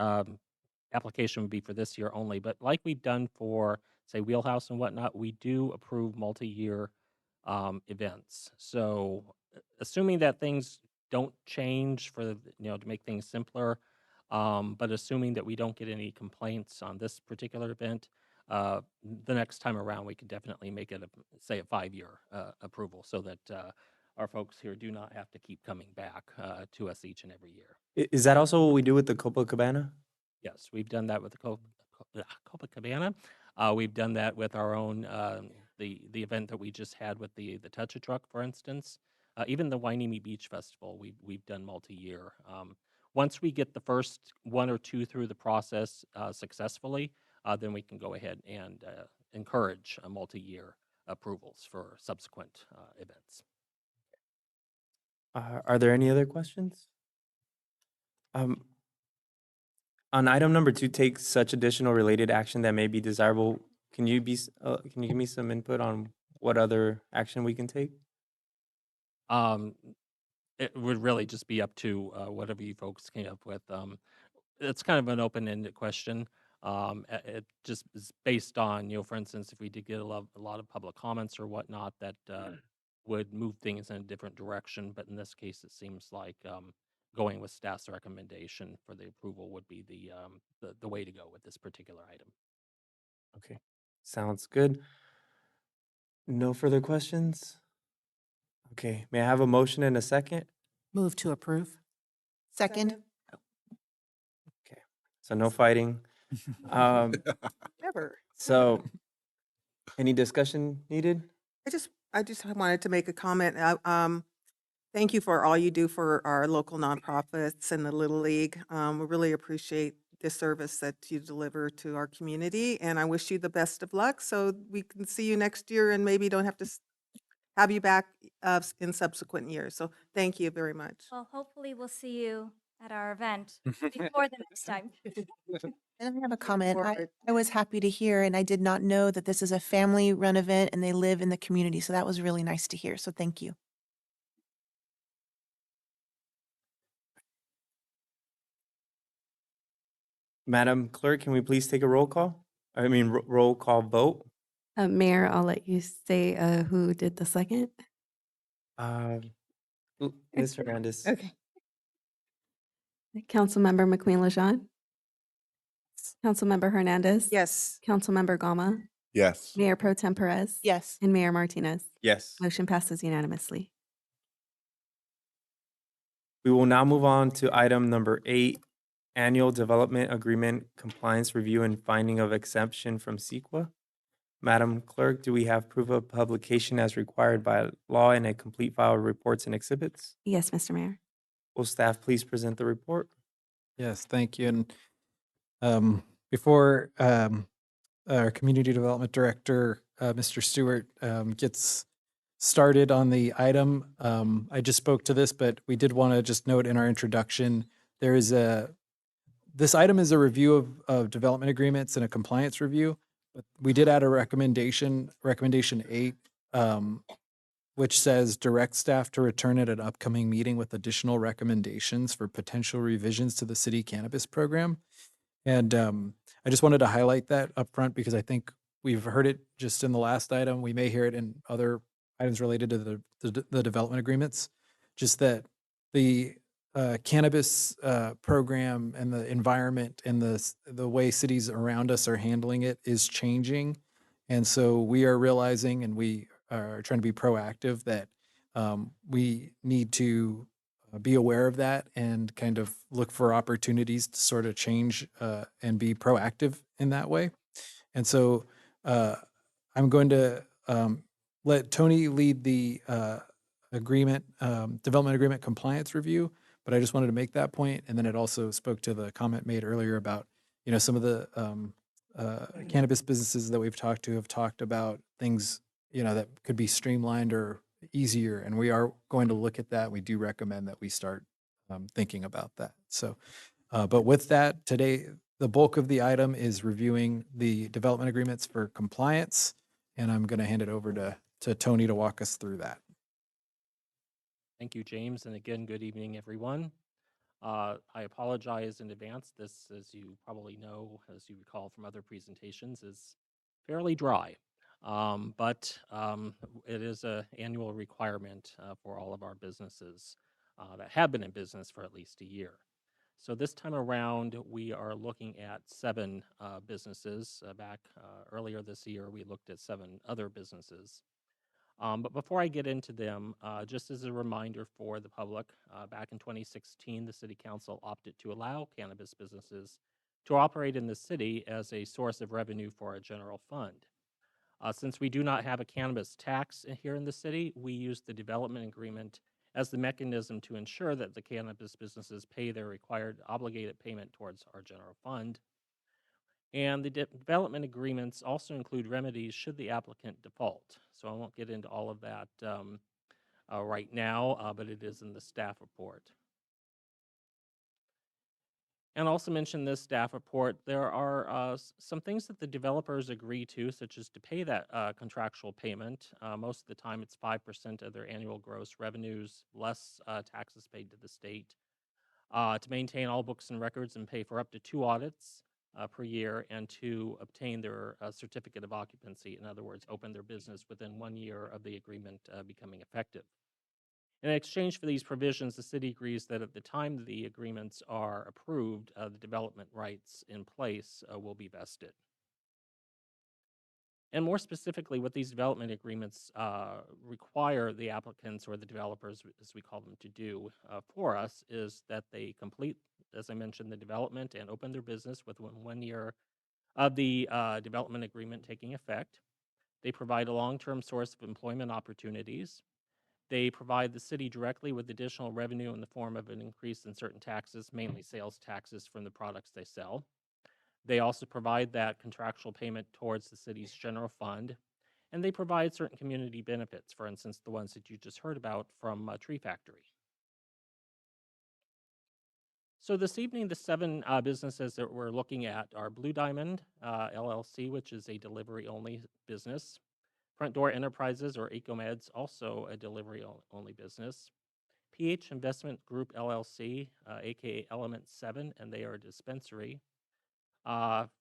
application would be for this year only, but like we've done for, say, Wheelhouse and whatnot, we do approve multi-year events. So assuming that things don't change for, to make things simpler, but assuming that we don't get any complaints on this particular event, the next time around, we could definitely make it, say, a 5-year approval so that our folks here do not have to keep coming back to us each and every year. Is that also what we do with the Copacabana? Yes, we've done that with the Copacabana. We've done that with our own, the event that we just had with the Touch a Truck, for instance. Even the Hueneme Beach Festival, we've done multi-year. Once we get the first 1 or 2 through the process successfully, then we can go ahead and encourage multi-year approvals for subsequent events. Are there any other questions? On item number 2, take such additional related action that may be desirable. Can you give me some input on what other action we can take? It would really just be up to whatever you folks came up with. It's kind of an open-ended question. It just is based on, for instance, if we did get a lot of public comments or whatnot, that would move things in a different direction. But in this case, it seems like going with staff's recommendation for the approval would be the way to go with this particular item. Okay, sounds good. No further questions? Okay, may I have a motion and a second? Move to approve. Second. Okay, so no fighting. Um, Never. so any discussion needed? I just wanted to make a comment. Thank you for all you do for our local nonprofits and the Little League. We really appreciate the service that you deliver to our community, and I wish you the best of luck so we can see you next year and maybe don't have to have you back in subsequent years. So thank you very much. Well, hopefully we'll see you at our event before the next time. And I have a comment. Forward. I was happy to hear, and I did not know that this is a family-run event and they live in the community. So that was really nice to hear. So thank you. Madam Clerk, can we please take a roll call? I mean, roll call vote. Mayor, I'll let you say who did the second. Ms. Hernandez. Okay. Councilmember McQueen Lejeune. Councilmember Hernandez. Yes. Councilmember Gama. Yes. Mayor Pro Tem Perez. Yes. And Mayor Martinez. Yes. Motion passes unanimously. We will now move on to item number 8, Annual Development Agreement Compliance Review and Finding of Exemption from CEQA. Madam Clerk, do we have proof of publication as required by law and a complete file of reports and exhibits? Yes, Mr. Mayor. Will staff please present the report? Yes, thank you. And before our Community Development Director, Mr. Stewart, gets started on the item, I just spoke to this, but we did want to just note in our introduction, this item is a review of development agreements and a compliance review. But we did add a recommendation 8, which says direct staff to return at an upcoming meeting with additional recommendations for potential revisions to the city cannabis program. And I just wanted to highlight that up front because I think we've heard it just in the last item. We may hear it in other items related to the development agreements. Just that the cannabis program and the environment and the way cities around us are handling it is changing. And so we are realizing and we are trying to be proactive that we need to be aware of that and kind of look for opportunities to sort of change and be proactive in that way. And so I'm going to let Tony lead the development agreement compliance review. But I just wanted to make that point, and then it also spoke to the comment made earlier about, some of the cannabis businesses that we've talked to have talked about things, that could be streamlined or easier, and we are going to look at that. We do recommend that we start thinking about that. So, but with that, today the bulk of the item is reviewing the development agreements for compliance, and I'm going to hand it over to Tony to walk us through that. Thank you, James. And again, good evening, everyone. I apologize in advance. This, as you probably know, as you recall from other presentations, is fairly dry. But it is an annual requirement for all of our businesses that have been in business for at least a year. So this time around, we are looking at 7 businesses. Back earlier this year, we looked at 7 other businesses. But before I get into them, just as a reminder for the public, back in 2016, the City Council opted to allow cannabis businesses to operate in the city as a source of revenue for a general fund. Since we do not have a cannabis tax here in the city, we use the development agreement as the mechanism to ensure that the cannabis businesses pay their required obligated payment towards our general fund. And the development agreements also include remedies should the applicant default. So I won't get into all of that right now, but it is in the staff report. And also mention this staff report, there are some things that the developers agree to, such as to pay that contractual payment. Most of the time it's 5% of their annual gross revenues, less taxes paid to the state. To maintain all books and records and pay for up to 2 audits per year, and to obtain their certificate of occupancy. In other words, open their business within 1 year of the agreement becoming effective. In exchange for these provisions, the city agrees that at the time the agreements are approved, the development rights in place will be vested. And more specifically, what these development agreements require the applicants or the developers, as we call them, to do for us is that they complete, as I mentioned, the development and open their business with 1 year of the development agreement taking effect. They provide a long-term source of employment opportunities. They provide the city directly with additional revenue in the form of an increase in certain taxes, mainly sales taxes from the products they sell. They also provide that contractual payment towards the city's general fund, and they provide certain community benefits, for instance, the ones that you just heard about from Tree Factory. So this evening, the 7 businesses that we're looking at are Blue Diamond LLC, which is a delivery-only business. Front Door Enterprises, or Ecomeds, also a delivery-only business. PH Investment Group LLC, aka Element 7, and they are a dispensary.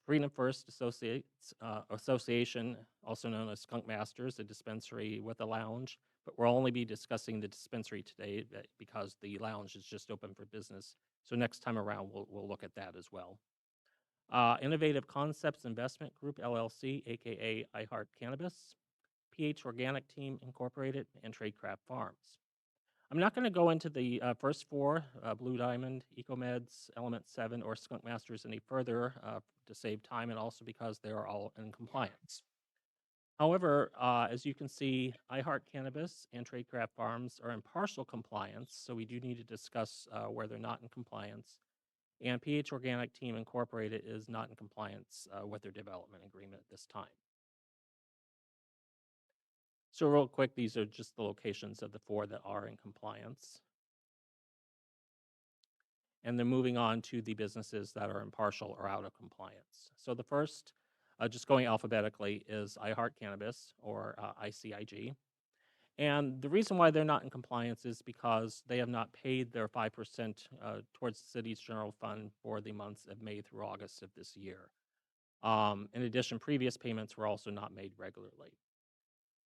Freedom First Association, also known as Skunk Masters, a dispensary with a lounge, but we'll only be discussing the dispensary today because the lounge is just open for business. So next time around, we'll look at that as well. Innovative Concepts Investment Group LLC, aka iHeart Cannabis, PH Organic Team Incorporated, and Tradecraft Farms. I'm not going to go into the first 4, Blue Diamond, Ecomeds, Element 7, or Skunk Masters any further to save time and also because they are all in compliance. However, as you can see, iHeart Cannabis and Tradecraft Farms are in partial compliance, so we do need to discuss where they're not in compliance. And PH Organic Team Incorporated is not in compliance with their development agreement at this time. So real quick, these are just the locations of the 4 that are in compliance. And then moving on to the businesses that are in partial or out of compliance. So the first, just going alphabetically, is iHeart Cannabis, or ICIG. And the reason why they're not in compliance is because they have not paid their 5% towards the city's general fund for the months of May through August of this year. In addition, previous payments were also not made regularly.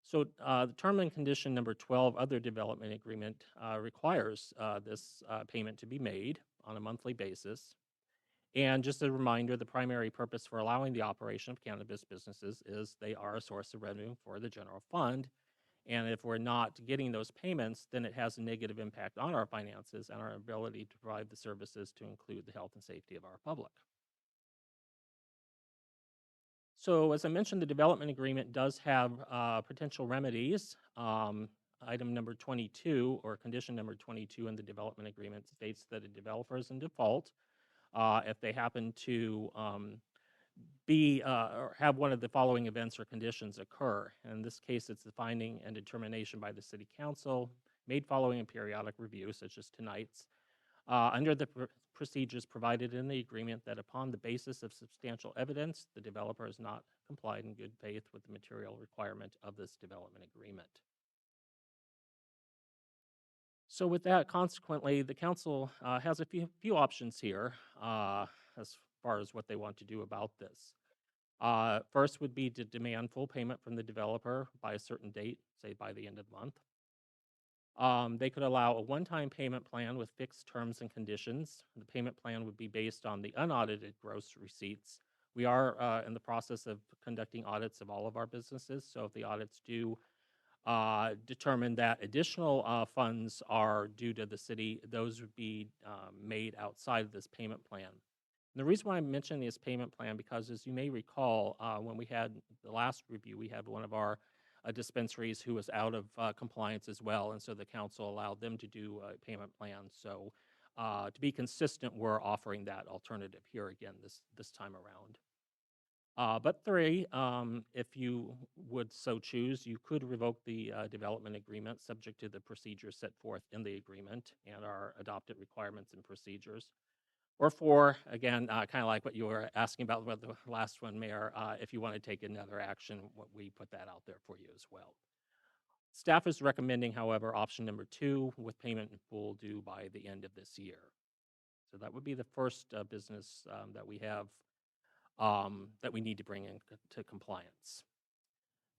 So the term and condition number 12, other development agreement, requires this payment to be made on a monthly basis. And just a reminder, the primary purpose for allowing the operation of cannabis businesses is they are a source of revenue for the general fund. And if we're not getting those payments, then it has a negative impact on our finances and our ability to provide the services to include the health and safety of our public. So as I mentioned, the development agreement does have potential remedies. Item number 22, or condition number 22 in the development agreement, states that a developer is in default if they happen to be or have one of the following events or conditions occur. In this case, it's the finding and determination by the city council made following a periodic review, such as tonight's, under the procedures provided in the agreement, that upon the basis of substantial evidence, the developer has not complied in good faith with the material requirement of this development agreement. So with that, consequently, the council has a few options here as far as what they want to do about this. First would be to demand full payment from the developer by a certain date, say by the end of the month. They could allow a one-time payment plan with fixed terms and conditions. The payment plan would be based on the unaudited gross receipts. We are in the process of conducting audits of all of our businesses, so if the audits do determine that additional funds are due to the city, those would be made outside of this payment plan. And the reason why I'm mentioning this payment plan, because as you may recall, when we had the last review, we had one of our dispensaries who was out of compliance as well, and so the council allowed them to do a payment plan. So to be consistent, we're offering that alternative here again this time around. But 3, if you would so choose, you could revoke the development agreement subject to the procedures set forth in the agreement and our adopted requirements and procedures. Or 4, again, kind of like what you were asking about with the last one, Mayor, if you want to take another action, we put that out there for you as well. Staff is recommending, however, option number 2 with payment in full due by the end of this year. So that would be the first business that we have that we need to bring into compliance.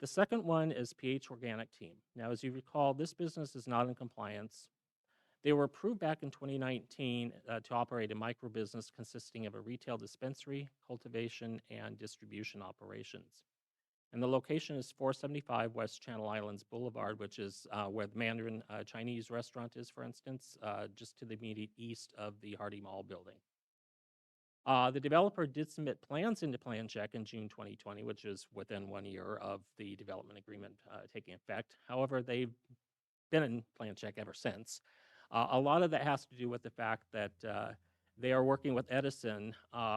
The second one is PH Organic Team. Now, as you recall, this business is not in compliance. They were approved back in 2019 to operate a micro business consisting of a retail dispensary, cultivation, and distribution operations. And the location is 475 West Channel Islands Boulevard, which is where the Mandarin Chinese restaurant is, for instance, just to the immediate east of the Hardy Mall building. The developer did submit plans into Plan Check in June 2020, which is within 1 year of the development agreement taking effect. However, they've been in Plan Check ever since. A lot of that has to do with the fact that they are working with Edison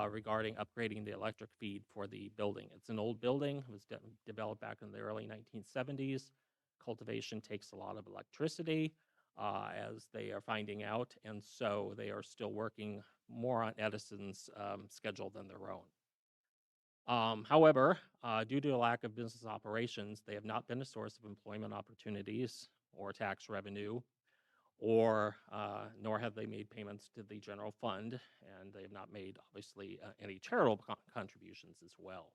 regarding upgrading the electric feed for the building. It's an old building. It was developed back in the early 1970s. Cultivation takes a lot of electricity, as they are finding out, and so they are still working more on Edison's schedule than their own. However, due to a lack of business operations, they have not been a source of employment opportunities or tax revenue, or nor have they made payments to the general fund, and they have not made, obviously, any charitable contributions as well.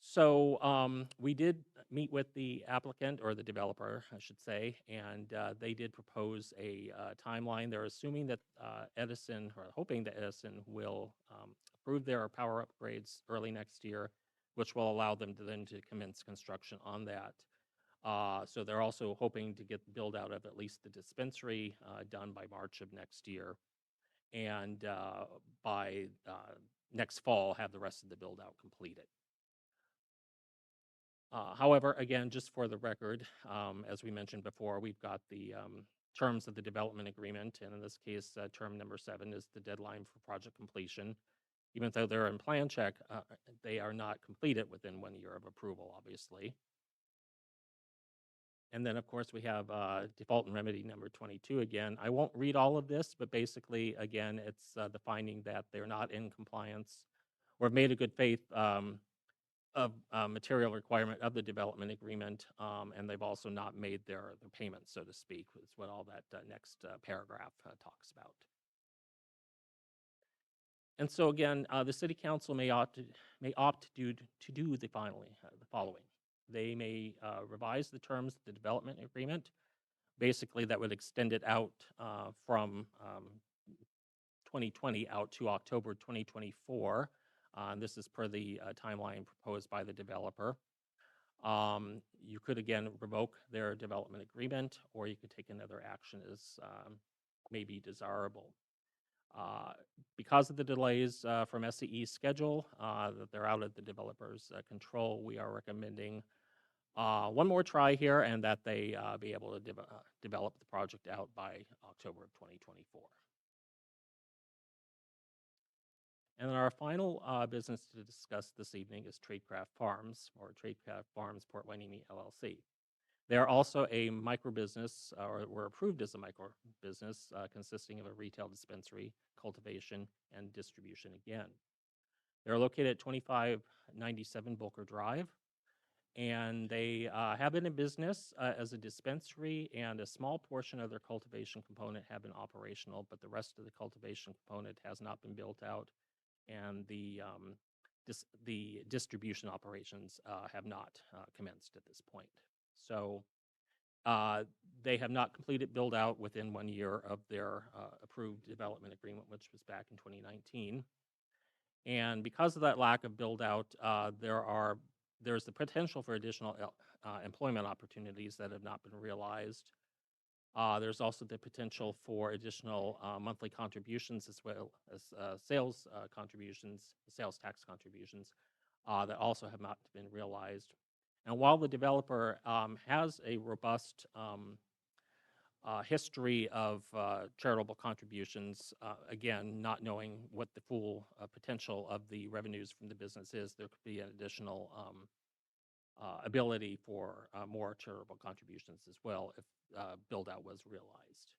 So we did meet with the applicant, or the developer, I should say, and they did propose a timeline. They're assuming that Edison, or hoping that Edison will approve their power upgrades early next year, which will allow them to then to commence construction on that. So they're also hoping to get the build out of at least the dispensary done by March of next year, and by next fall have the rest of the build out completed. However, again, just for the record, as we mentioned before, we've got the terms of the development agreement, and in this case, term number 7 is the deadline for project completion. Even though they're in Plan Check, they are not completed within 1 year of approval, obviously. And then, of course, we have default and remedy number 22 again. I won't read all of this, but basically, again, it's the finding that they're not in compliance or have made a good faith of material requirement of the development agreement, and they've also not made their payments, so to speak, is what all that next paragraph talks about. And so again, the city council may opt to do the following. They may revise the terms of the development agreement. Basically, that would extend it out from 2020 out to October 2024. This is per the timeline proposed by the developer. You could, again, revoke their development agreement, or you could take another action as may be desirable. Because of the delays from SCE's schedule, that they're out of the developer's control, we are recommending one more try here, and that they be able to develop the project out by October of 2024. And then our final business to discuss this evening is Tradecraft Farms, or Tradecraft Farms Port Hueneme LLC. They are also a microbusiness, or were approved as a microbusiness, consisting of a retail dispensary, cultivation, and distribution again. They're located at 2597 Volker Drive, and they have been in business as a dispensary, and a small portion of their cultivation component have been operational, but the rest of the cultivation component has not been built out, and the distribution operations have not commenced at this point. So they have not completed build out within 1 year of their approved development agreement, which was back in 2019. And because of that lack of build out, there's the potential for additional employment opportunities that have not been realized. There's also the potential for additional monthly contributions, as well as sales contributions, sales tax contributions, that also have not been realized. And while the developer has a robust history of charitable contributions, again, not knowing what the full potential of the revenues from the business is, there could be an additional ability for more charitable contributions as well if build out was realized.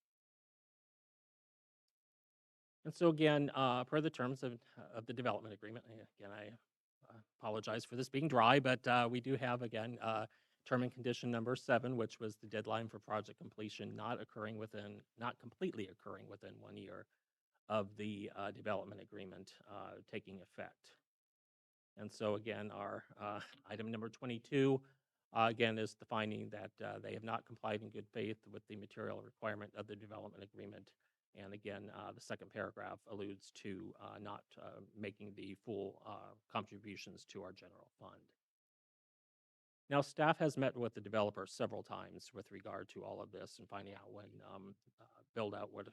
And so again, per the terms of the development agreement, again, I apologize for this being dry, but we do have, again, term and condition number 7, which was the deadline for project completion not completely occurring within 1 year of the development agreement taking effect. And so again, our item number 22, again, is the finding that they have not complied in good faith with the material requirement of the development agreement, And again, the second paragraph alludes to not making the full contributions to our general fund. Now, staff has met with the developer several times with regard to all of this and finding out when build out would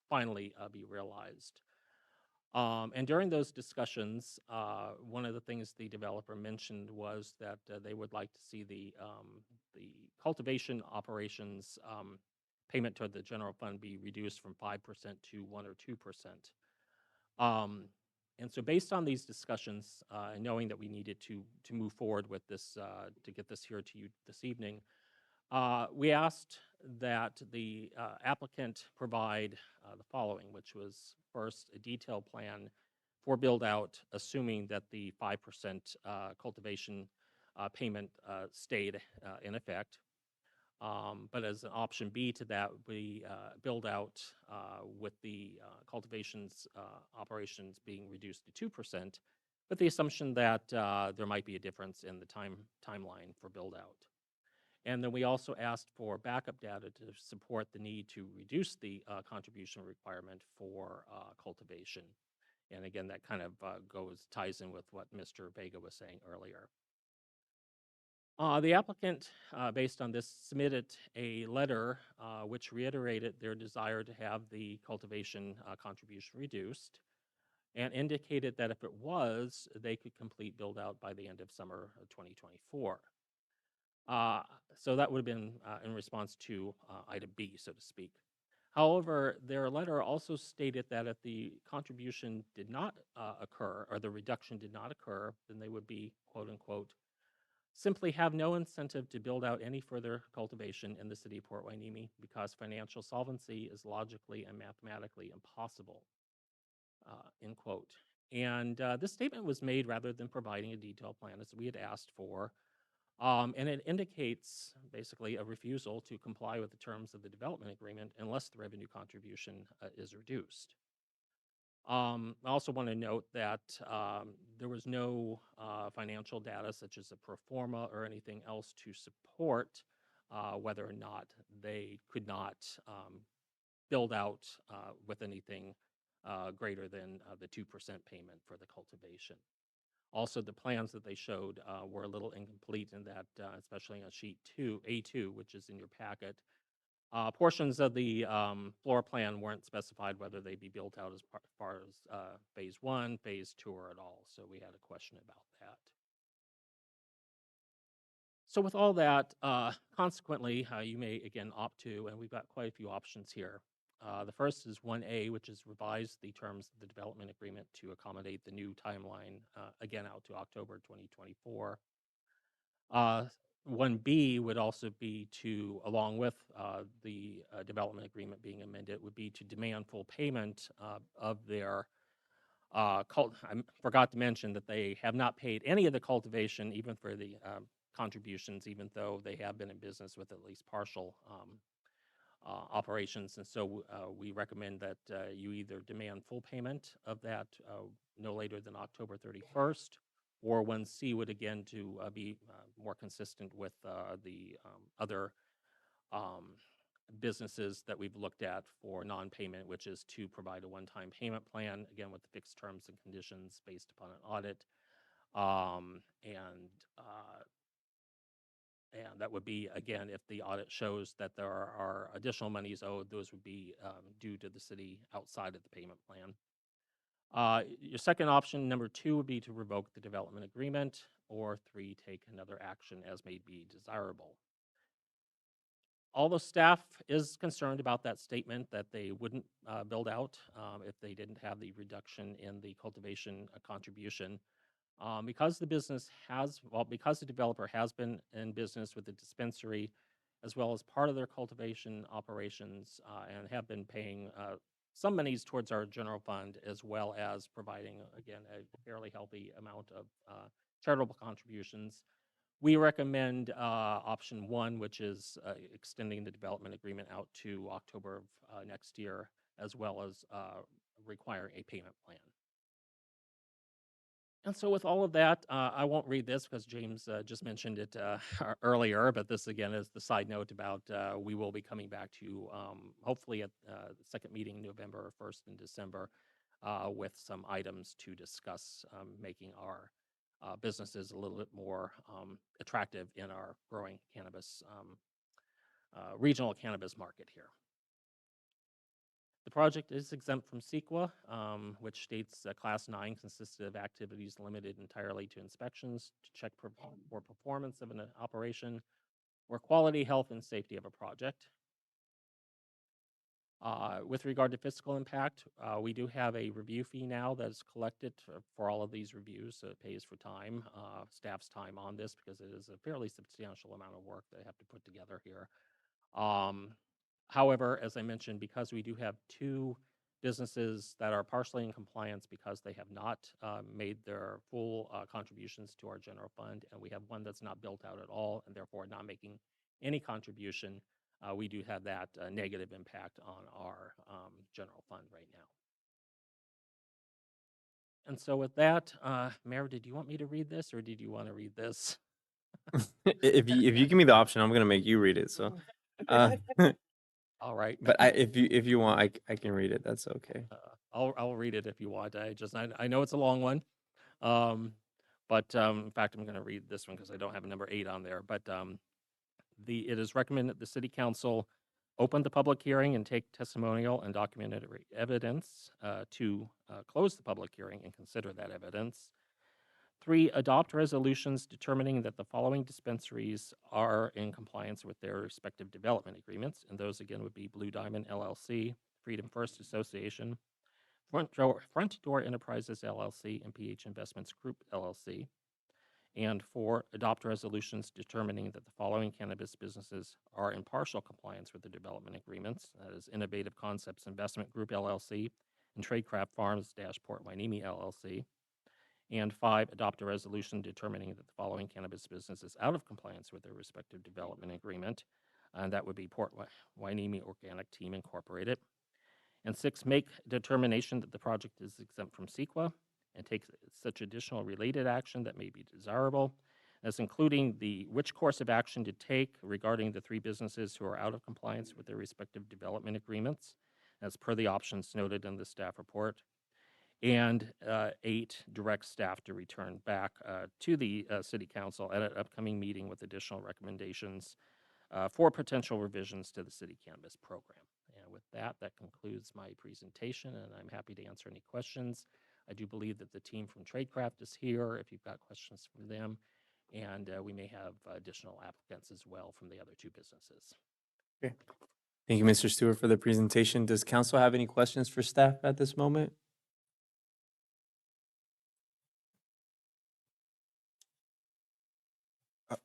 finally be realized. And during those discussions, one of the things the developer mentioned was that they would like to see the cultivation operations payment toward the general fund be reduced from 5% to 1 or 2%. And so based on these discussions, and knowing that we needed to move forward with this, to get this here to you this evening, we asked that the applicant provide the following, which was first a detailed plan for build out, assuming that the 5% cultivation payment stayed in effect. But as an option B to that, we build out with the cultivations operations being reduced to 2%, with the assumption that there might be a difference in the timeline for build out. And then we also asked for backup data to support the need to reduce the contribution requirement for cultivation. And again, that kind of ties in with what Mr. Vega was saying earlier. The applicant, based on this, submitted a letter which reiterated their desire to have the cultivation contribution reduced and indicated that if it was, they could complete build out by the end of summer of 2024. So that would have been in response to item B, so to speak. However, their letter also stated that if the contribution did not occur, or the reduction did not occur, then they would be, quote unquote, simply have no incentive to build out any further cultivation in the city of Port Hueneme because financial solvency is logically and mathematically impossible, end quote. And this statement was made rather than providing a detailed plan as we had asked for. And it indicates basically a refusal to comply with the terms of the development agreement unless the revenue contribution is reduced. I also want to note that there was no financial data such as a pro forma or anything else to support whether or not they could not build out with anything greater than the 2% payment for the cultivation. Also, the plans that they showed were a little incomplete in that, especially on sheet A2, which is in your packet, portions of the floor plan weren't specified whether they be built out as far as phase 1, phase 2, or at all. So we had a question about that. So with all that, consequently, you may again opt to, and we've got quite a few options here. The first is 1A, which is revise the terms of the development agreement to accommodate the new timeline, again out to October 2024. 1B would also be to, along with the development agreement being amended, would be to demand full payment of their I forgot to mention that they have not paid any of the cultivation, even for the contributions, even though they have been in business with at least partial operations. And so we recommend that you either demand full payment of that no later than October 31st, or 1C would again to be more consistent with the other businesses that we've looked at for non-payment, which is to provide a one-time payment plan, again with the fixed terms and conditions based upon an audit. And that would be, again, if the audit shows that there are additional monies owed, those would be due to the city outside of the payment plan. Your second option, number 2, would be to revoke the development agreement, or 3, take another action as may be desirable. Although staff is concerned about that statement that they wouldn't build out if they didn't have the reduction in the cultivation contribution, because the developer has been in business with the dispensary as well as part of their cultivation operations and have been paying some monies towards our general fund, as well as providing, again, a fairly healthy amount of charitable contributions, we recommend option 1, which is extending the development agreement out to October of next year, as well as requiring a payment plan. And so with all of that, I won't read this because James just mentioned it earlier, but this again is the side note about we will be coming back to hopefully at the second meeting November 1st in December with some items to discuss making our businesses a little bit more attractive in our growing cannabis, regional cannabis market here. The project is exempt from CEQA, which states Class 9 consisted of activities limited entirely to inspections to check for performance of an operation or quality, health, and safety of a project. With regard to fiscal impact, we do have a review fee now that is collected for all of these reviews, so it pays for time, staff's time on this because it is a fairly substantial amount of work they have to put together here. However, as I mentioned, because we do have two businesses that are partially in compliance because they have not made their full contributions to our general fund, and we have one that's not built out at all and therefore not making any contribution, we do have that negative impact on our general fund right now. And so with that, Mayor, did you want me to read this or did you want to read this? If you give me the option, I'm gonna make you read it. So, All right. but if you want, I can read it. That's okay. I'll read it if you want. I know it's a long one, but in fact I'm going to read this one because I don't have a number 8 on there. But it is recommended that the City Council open the public hearing and take testimonial and documentary evidence to close the public hearing and consider that evidence. 3, adopt resolutions determining that the following dispensaries are in compliance with their respective development agreements. And those again would be Blue Diamond LLC, Freedom First Association, Front Door Enterprises LLC, and PH Investments Group LLC. And 4, adopt resolutions determining that the following cannabis businesses are in partial compliance with the development agreements. That is Innovative Concepts Investment Group LLC and Tradecraft Farms - Port Hueneme LLC. And 5, adopt a resolution determining that the following cannabis business is out of compliance with their respective development agreement. And that would be Port Hueneme Organic Team Incorporated. And 6, make determination that the project is exempt from CEQA and take such additional related action that may be desirable, as including which course of action to take regarding the 3 businesses who are out of compliance with their respective development agreements, as per the options noted in the staff report. And 8, direct staff to return back to the City Council at an upcoming meeting with additional recommendations for potential revisions to the city cannabis program. And with that, that concludes my presentation, and I'm happy to answer any questions. I do believe that the team from Tradecraft is here if you've got questions from them, and we may have additional applicants as well from the other 2 businesses. Okay. Thank you, Mr. Stewart, for the presentation. Does council have any questions for staff at this moment?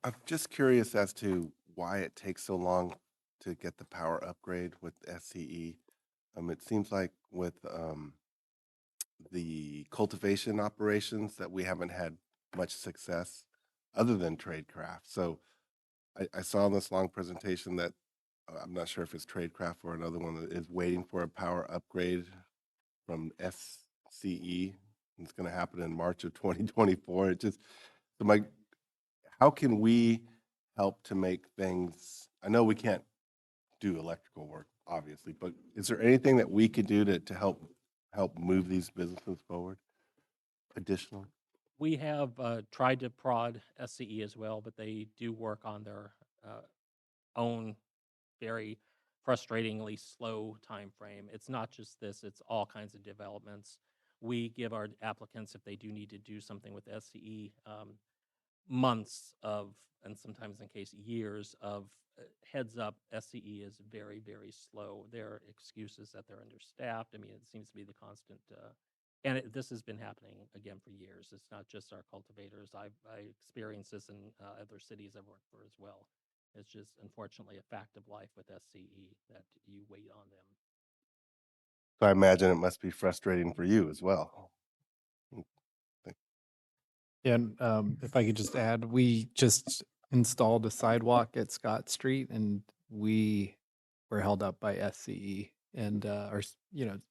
I'm just curious as to why it takes so long to get the power upgrade with SCE. It seems like with the cultivation operations that we haven't had much success other than Tradecraft. So I saw in this long presentation that I'm not sure if it's Tradecraft or another one that is waiting for a power upgrade from SCE. It's going to happen in March of 2024. How can we help to make things? I know we can't do electrical work, obviously, but is there anything that we could do to help move these businesses forward additionally? We have tried to prod SCE as well, but they do work on their own very frustratingly slow time frame. It's not just this, it's all kinds of developments. We give our applicants, if they do need to do something with SCE, months of, and sometimes in case years of heads up. SCE is very, very slow. Their excuse is that they're understaffed. I mean, it seems to be the constant, this has been happening again for years. It's not just our cultivators. I experienced this in other cities I've worked for as well. It's just unfortunately a fact of life with SCE that you wait on them. So I imagine it must be frustrating for you as well. Yeah, and if I could just add, we just installed a sidewalk at Scott Street, and we were held up by SCE, and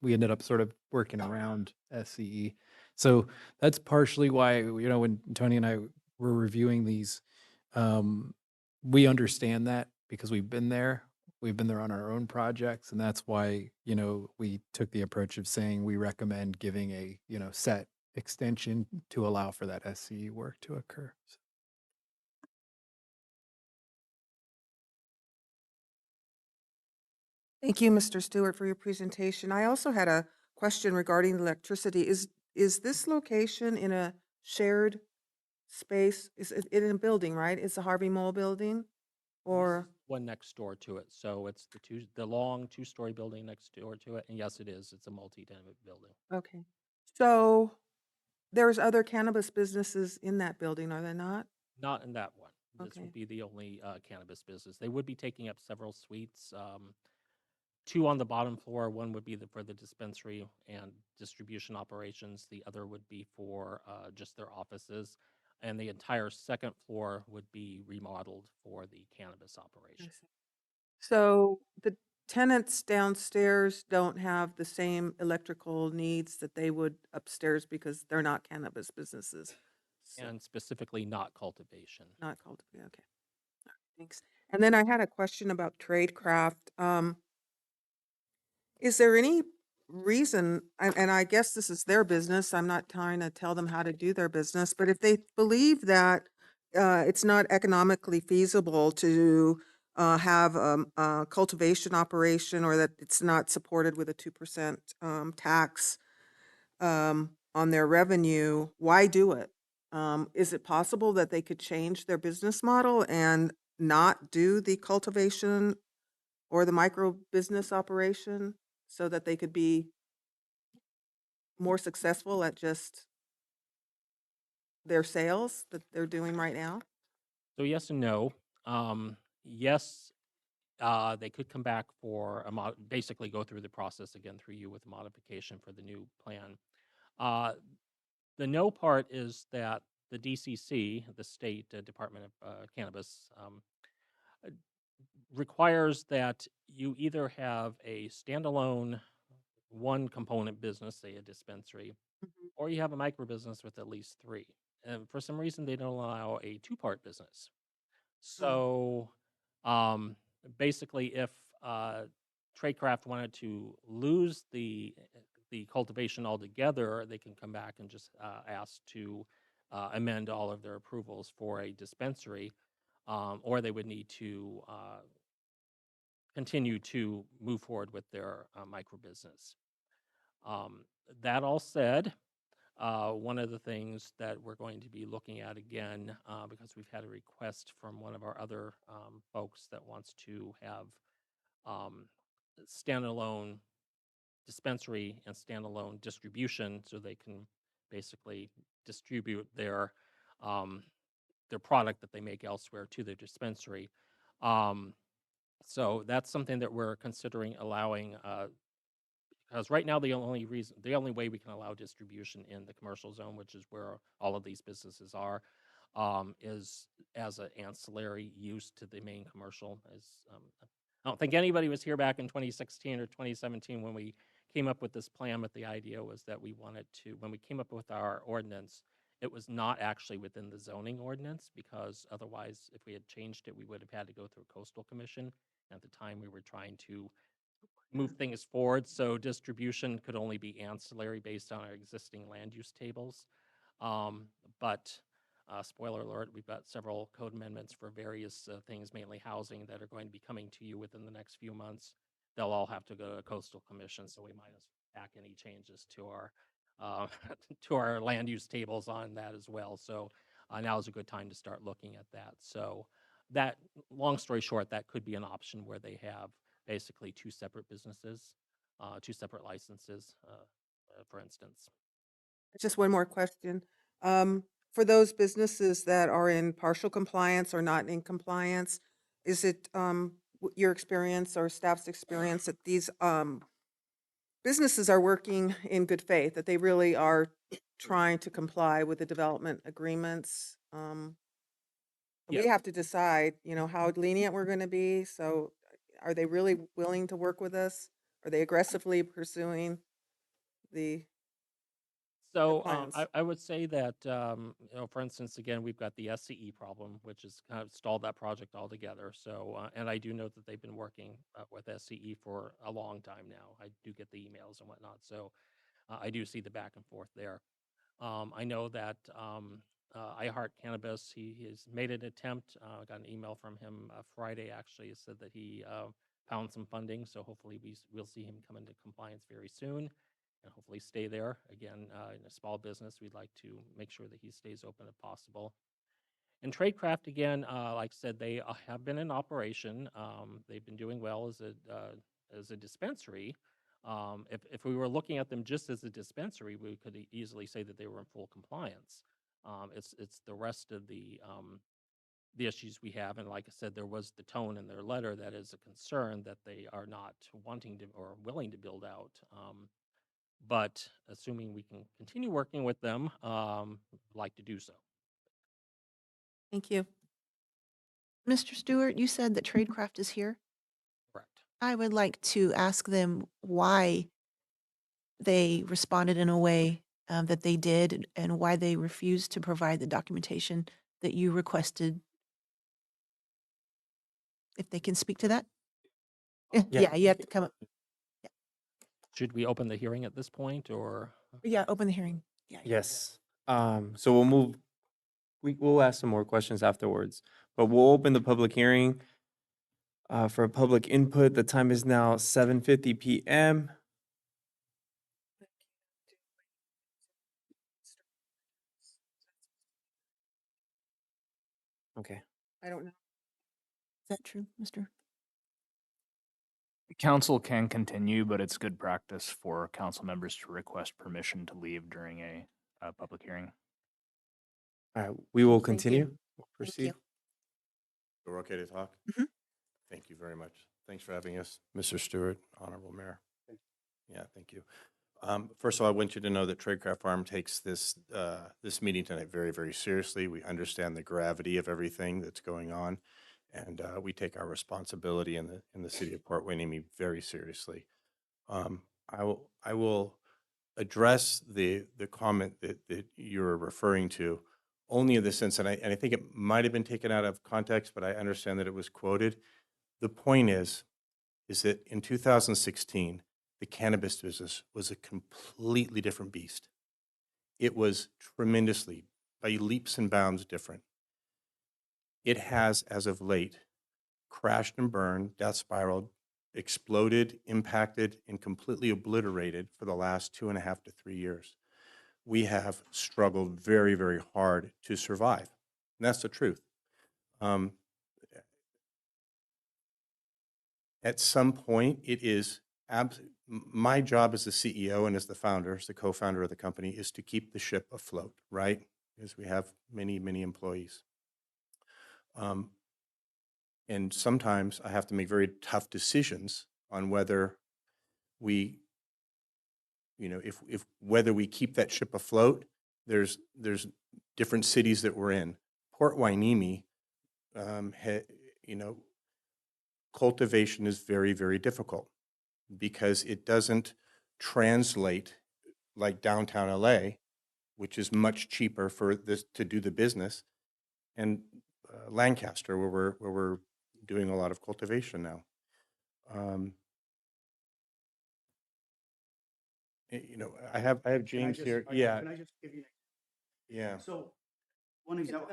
we ended up sort of working around SCE. So that's partially why, when Tony and I were reviewing these, we understand that because we've been there. We've been there on our own projects, and that's why, we took the approach of saying we recommend giving a, set extension to allow for that SCE work to occur. So- Thank you, Mr. Stewart, for your presentation. I also had a question regarding electricity. Is this location in a shared space? Is it in a building, right? It's the Harvey Mole building? Or, One next door to it. So it's the long two-story building next door to it. And yes, it is. It's a multi-tenant building. okay. So there's other cannabis businesses in that building, are there not? Not in that one. This Okay. would be the only cannabis business. They would be taking up several suites. Two on the bottom floor. One would be for the dispensary and distribution operations. The other would be for just their offices. And the entire second floor would be remodeled for the cannabis operation. So the tenants downstairs don't have the same electrical needs that they would upstairs because they're not cannabis businesses. So And specifically not cultivation. not cultivated, okay. All right, thanks. And then I had a question about tradecraft. Is there any reason, and I guess this is their business, I'm not trying to tell them how to do their business, but if they believe that it's not economically feasible to have a cultivation operation, or that it's not supported with a 2% tax on their revenue, why do it? Is it possible that they could change their business model and not do the cultivation or the micro business operation so that they could be more successful at just their sales that they're doing right now? So yes and no. Yes, they could come back for basically go through the process again through you with a modification for the new plan. Uh, the no part is that the DCC, the state Department of Cannabis, uh, requires that you either have a standalone one component business, say a dispensary, or you have a micro business with at least three. And for some reason, they don't allow a two-part business. So um, basically, if Tradecraft wanted to lose the cultivation altogether, they can come back and just ask to amend all of their approvals for a dispensary, or they would need to continue to move forward with their micro business. That all said, one of the things that we're going to be looking at again, because we've had a request from one of our other folks that wants to have um, standalone dispensary and standalone distribution, so they can basically distribute um, their product that they make elsewhere to their dispensary. Um, so that's something that we're considering allowing. Because right now the only way we can allow distribution in the commercial zone, which is where all of these businesses are, is as an ancillary use to the main commercial. I don't think anybody was here back in 2016 or 2017 when we came up with this plan, but the idea was that we wanted to, when we came up with our ordinance, it was not actually within the zoning ordinance, because otherwise, if we had changed it, we would have had to go through a coastal commission. At the time, we were trying to move things forward, so distribution could only be ancillary based on our existing land use tables. But spoiler alert, we've got several code amendments for various things, mainly housing, that are going to be coming to you within the next few months. They'll all have to go to a coastal commission, so we might as well back any changes to our to our land use tables on that as well. So now is a good time to start looking at that. So that, long story short, that could be an option where they have basically two separate businesses, two separate licenses, for instance. Just one more question. For those businesses that are in partial compliance or not in compliance, is it your experience or staff's experience that these businesses are working in good faith, that they really are trying to comply with the development agreements? We Yeah. have to decide, how lenient we're going to be. So are they really willing to work with us? Are they aggressively pursuing the So plans? I would say that, for instance, again, we've got the SCE problem, which has kind of stalled that project altogether. So, and I do know that they've been working with SCE for a long time now. I do get the emails and whatnot. So I do see the back and forth there. I know that I Heart Cannabis, he has made an attempt. I got an email from him Friday, actually. It said that he found some funding. So hopefully we'll see him come into compliance very soon and hopefully stay there. Again, in a small business, we'd like to make sure that he stays open if possible. And Tradecraft, again, like I said, they have been in operation. They've been doing well as a dispensary. If we were looking at them just as a dispensary, we could easily say that they were in full compliance. It's the rest of the issues we have, and like I said, there was the tone in their letter that is a concern that they are not wanting to or willing to build out. But assuming we can continue working with them, like to do so. Thank you. Mr. Stewart, you said that Tradecraft is here. Correct. I would like to ask them why they responded in a way that they did and why they refused to provide the documentation that you requested. If they can speak to that? Yeah, you have to come up. Should we open the hearing at this point, or? Yeah, open the hearing. Yeah. Yes. So we'll move, we'll ask some more questions afterwards, but we'll open the public hearing for public input. The time is now 7:50 p.m. Okay. I don't know. Is that true, Mr.? Council can continue, but it's good practice for council members to request permission to leave during a public hearing. All right, we will Thank you. continue. We'll Thank proceed. you. We're okay to talk? Mhm. Thank you very much. Thanks for having us, Mr. Stewart, Honorable Mayor. Yeah, thank you. First of all, I want you to know that Tradecraft Farm takes this meeting tonight very, very seriously. We understand the gravity of everything that's going on, and we take our responsibility in the city of Port Hueneme very seriously. I will address the comment that you're referring to only in the sense, and I think it might have been taken out of context, but I understand that it was quoted. The point is that in 2016, the cannabis business was a completely different beast. It was tremendously, by leaps and bounds, different. It has, as of late, crashed and burned, death spiraled, exploded, impacted, and completely obliterated for the last 2.5 to 3 years. We have struggled very, very hard to survive. And that's the truth. At some point, it is my job as the CEO and as the founder, as the co-founder of the company, is to keep the ship afloat, right? Because we have many, many employees. And sometimes I have to make very tough decisions on whether we, if whether we keep that ship afloat. There's different cities that we're in. Port Hueneme, cultivation is very, very difficult because it doesn't translate like downtown LA, which is much cheaper for this to do the business, and Lancaster, where we're doing a lot of cultivation now. I have James here. Yeah. Can I just give you? Yeah. So, one example.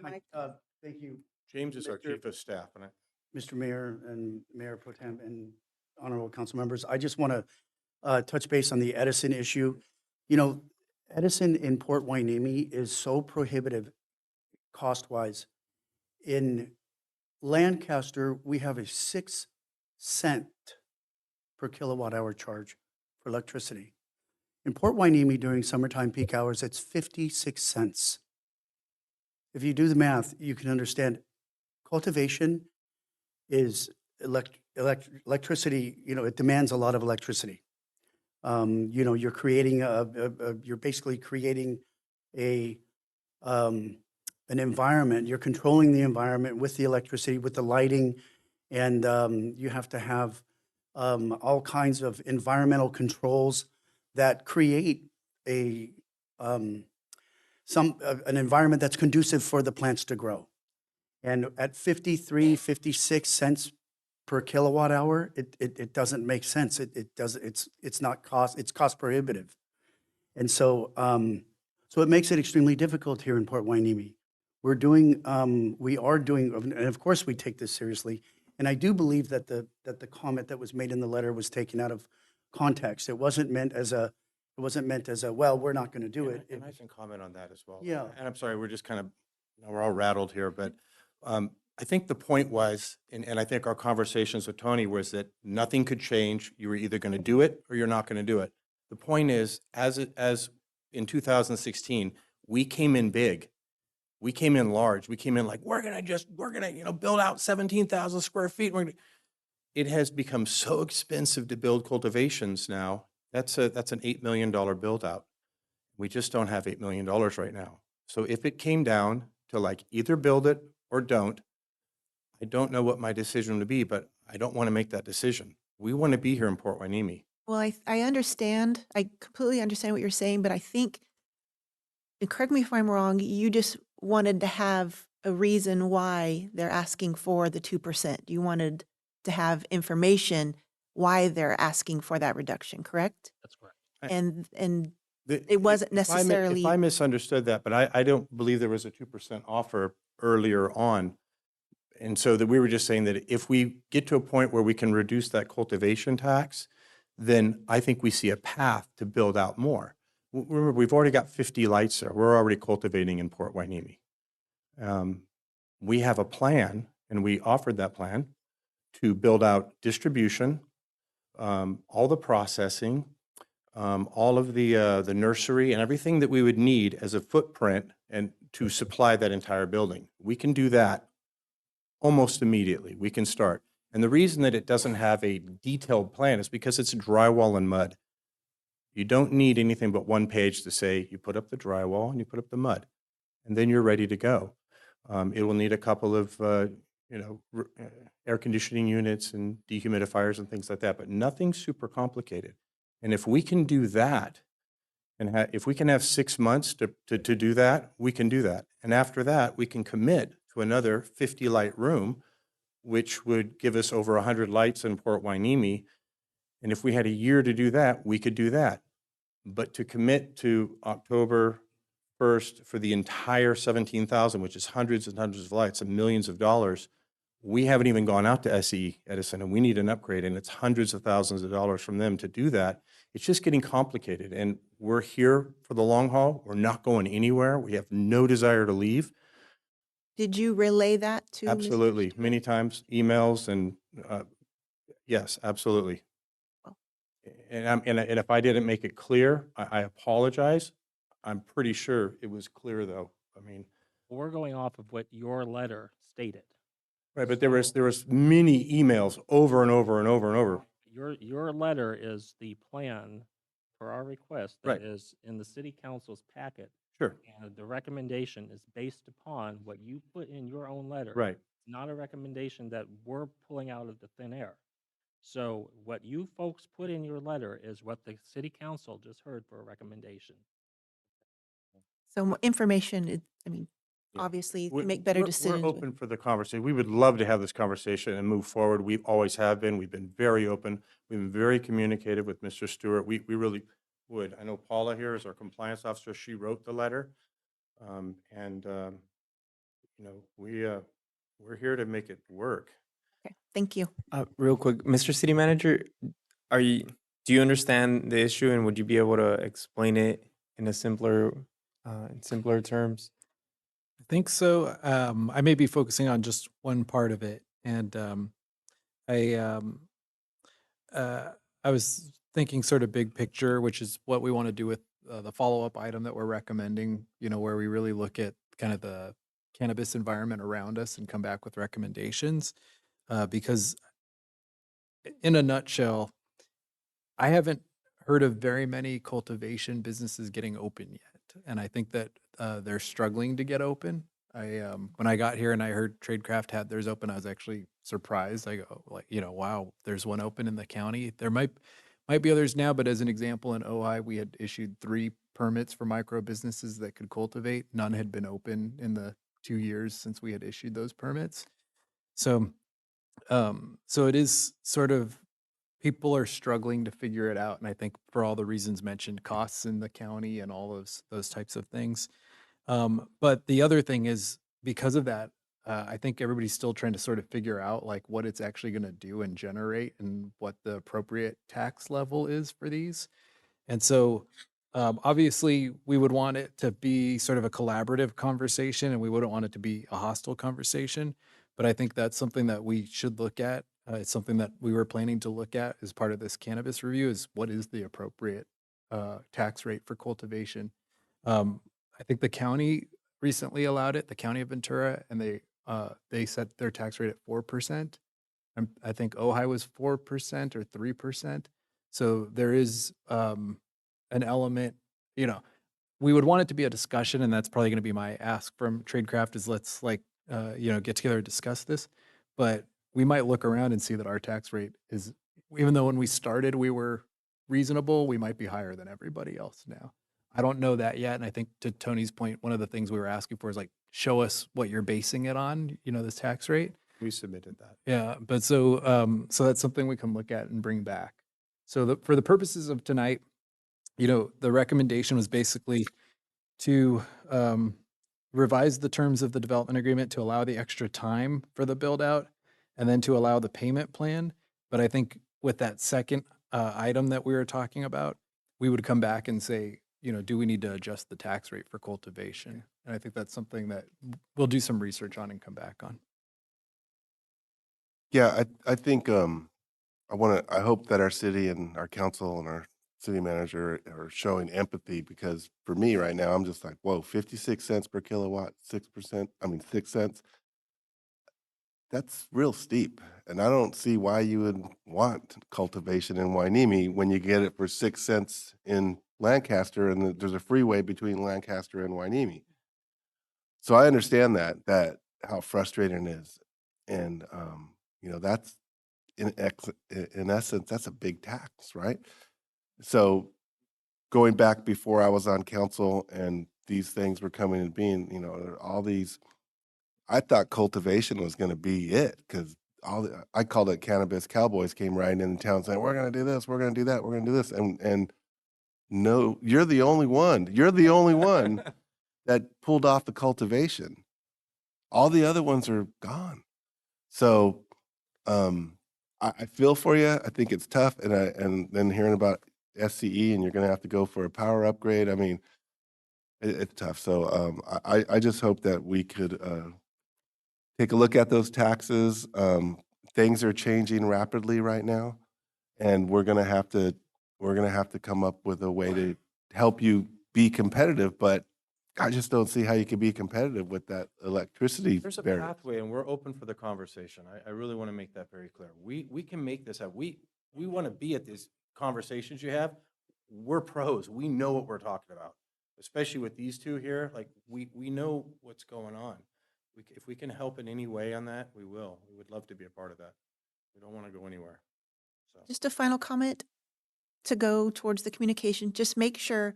Thank you. James is our Mr. chief of staff, and Mr. Mayor and Mayor Pro Tem and honorable council members. I just want to touch base on the Edison issue. Edison in Port Hueneme is so prohibitive cost-wise. In Lancaster, we have a 6 cent per kilowatt hour charge for electricity. In Port Hueneme during summertime peak hours, it's 56 cents. If you do the math, you can understand cultivation is electricity, it demands a lot of electricity. You're creating you're basically creating an environment. You're controlling the environment with the electricity, with the lighting, and you have to have all kinds of environmental controls that create a an environment that's conducive for the plants to grow. And at 53, 56 cents per kilowatt hour, it doesn't make sense. It's not cost, it's cost prohibitive. And so, so it makes it extremely difficult here in Port Hueneme. We are doing, and of course we take this seriously. And I do believe that the comment that was made in the letter was taken out of context. It wasn't meant as a, well, we're not going to do it. And I can comment on that as well. Yeah. And I'm sorry, we're just kind of, we're all rattled here, but I think the point was, and I think our conversations with Tony was that nothing could change. You were either going to do it or you're not going to do it. The point is, as in 2016, we came in big. We came in large. We came in like, we're going to, build out 17,000 square feet. It has become so expensive to build cultivations now. That's an $8 million build out. We just don't have $8 million right now. So if it came down to like either build it or don't, I don't know what my decision would be, but I don't want to make that decision. We want to be here in Port Hueneme. Well, I understand. I completely understand what you're saying, but I think, and correct me if I'm wrong, you just wanted to have a reason why they're asking for the 2%. You wanted to have information why they're asking for that reduction, correct? That's correct. And it wasn't necessarily. If I misunderstood that, but I don't believe there was a 2% offer earlier on. And so that we were just saying that if we get to a point where we can reduce that cultivation tax, then I think we see a path to build out more. Remember, we've already got 50 lights there. We're already cultivating in Port Hueneme. We have a plan, and we offered that plan to build out distribution, all the processing, all of the nursery and everything that we would need as a footprint and to supply that entire building. We can do that almost immediately. We can start. And the reason that it doesn't have a detailed plan is because it's drywall and mud. You don't need anything but one page to say you put up the drywall and you put up the mud, and then you're ready to go. It will need a couple of air conditioning units and dehumidifiers and things like that, but nothing super complicated. And if we can do that, and if we can have 6 months to do that, we can do that. And after that, we can commit to another 50 light room, which would give us over 100 lights in Port Hueneme. And if we had a year to do that, we could do that. But to commit to October 1st for the entire 17,000, which is hundreds and hundreds of lights and millions of dollars, we haven't even gone out to SE Edison, and we need an upgrade, and it's hundreds of thousands of dollars from them to do that. It's just getting complicated, and we're here for the long haul. We're not going anywhere. We have no desire to leave. Did you relay that to? Mr. Absolutely, many times, emails, and yes, absolutely. Well. And if I didn't make it clear, I apologize. I'm pretty sure it was clear, though. I mean, We're going off of what your letter stated. right, but there was many emails over and over and over and over. Your letter is the plan for our request that Right. is in the city council's packet. Sure. And the recommendation is based upon what you put in your own letter. Right. It's not a recommendation that we're pulling out of the thin air. So what you folks put in your letter is what the city council just heard for a recommendation. So information, Yeah. obviously, We- to make better decisions. We're with- open for the conversation. We would love to have this conversation and move forward. We always have been. We've been very open. We've been very communicative with Mr. Stewart. We really would. I know Paula here is our compliance officer. She wrote the letter. We're here to make it work. Okay, thank you. Real quick, Mr. City Manager, do you understand the issue, and would you be able to explain it in simpler terms? I think so. I may be focusing on just one part of it, and I was thinking sort of big picture, which is what we want to do with the follow-up item that we're recommending. Where we really look at kind of the cannabis environment around us and come back with recommendations. Because, in a nutshell, I haven't heard of very many cultivation businesses getting open yet, and I think that they're struggling to get open. When I got here and I heard Tradecraft had theirs open, I was actually surprised. I go, wow, there's one open in the county. There might might be others now, but as an example, in Ojai, we had issued 3 permits for micro businesses that could cultivate. None had been open in the 2 years since we had issued those permits. So, so it is sort of, people are struggling to figure it out. And I think for all the reasons mentioned, costs in the county and all those types of things. But the other thing is, because of that, I think everybody's still trying to sort of figure out like what it's actually going to do and generate and what the appropriate tax level is for these. And so, obviously, we would want it to be sort of a collaborative conversation, and we wouldn't want it to be a hostile conversation. But I think that's something that we should look at. It's something that we were planning to look at as part of this cannabis review, is what is the appropriate tax rate for cultivation. I think the county recently allowed it, the county of Ventura, and they set their tax rate at 4%. I think Ojai was 4% or 3%. So there is an element, you know, we would want it to be a discussion, and that's probably going to be my ask from Tradecraft is let's get together and discuss this. But we might look around and see that our tax rate is, even though when we started we were reasonable, we might be higher than everybody else now. I don't know that yet. And I think to Tony's point, one of the things we were asking for is like, show us what you're basing it on, this tax rate. We submitted that. Yeah, but so that's something we can look at and bring back. So for the purposes of tonight, the recommendation was basically to revise the terms of the development agreement to allow the extra time for the build out, and then to allow the payment plan. But I think with that second item that we were talking about, we would come back and say, do we need to adjust the tax rate for cultivation? And I think that's something that we'll do some research on and come back on. Yeah, I think I hope that our city and our council and our city manager are showing empathy, because for me right now, I'm just like, whoa, 56 cents per kilowatt, 6 cents. That's real steep. And I don't see why you would want cultivation in Hueneme when you get it for 6 cents in Lancaster, and there's a freeway between Lancaster and Hueneme. So I understand that how frustrating it is. And, that's in essence, that's a big tax, right? So going back before I was on council and these things were coming and being, all these, I thought cultivation was going to be it, because I called it cannabis cowboys came riding into town saying, we're going to do this, we're going to do that, we're going to do this. And no, you're the only one. You're the only one that pulled off the cultivation. All the other ones are gone. So I feel for you. I think it's tough. And then hearing about SCE and you're going to have to go for a power upgrade. I mean, it's tough. So I just hope that we could take a look at those taxes. Things are changing rapidly right now, and we're going to have to come up with a way to help you be competitive. But I just don't see how you can be competitive with that electricity. There's a variance. pathway, and we're open for the conversation. I really want to make that very clear. We can make this up. We want to be at these conversations you have. We're pros. We know what we're talking about, especially with these two here. Like we know what's going on. If we can help in any way on that, we will. We would love to be a part of that. We don't want to go anywhere. So Just a final comment to go towards the communication. Just make sure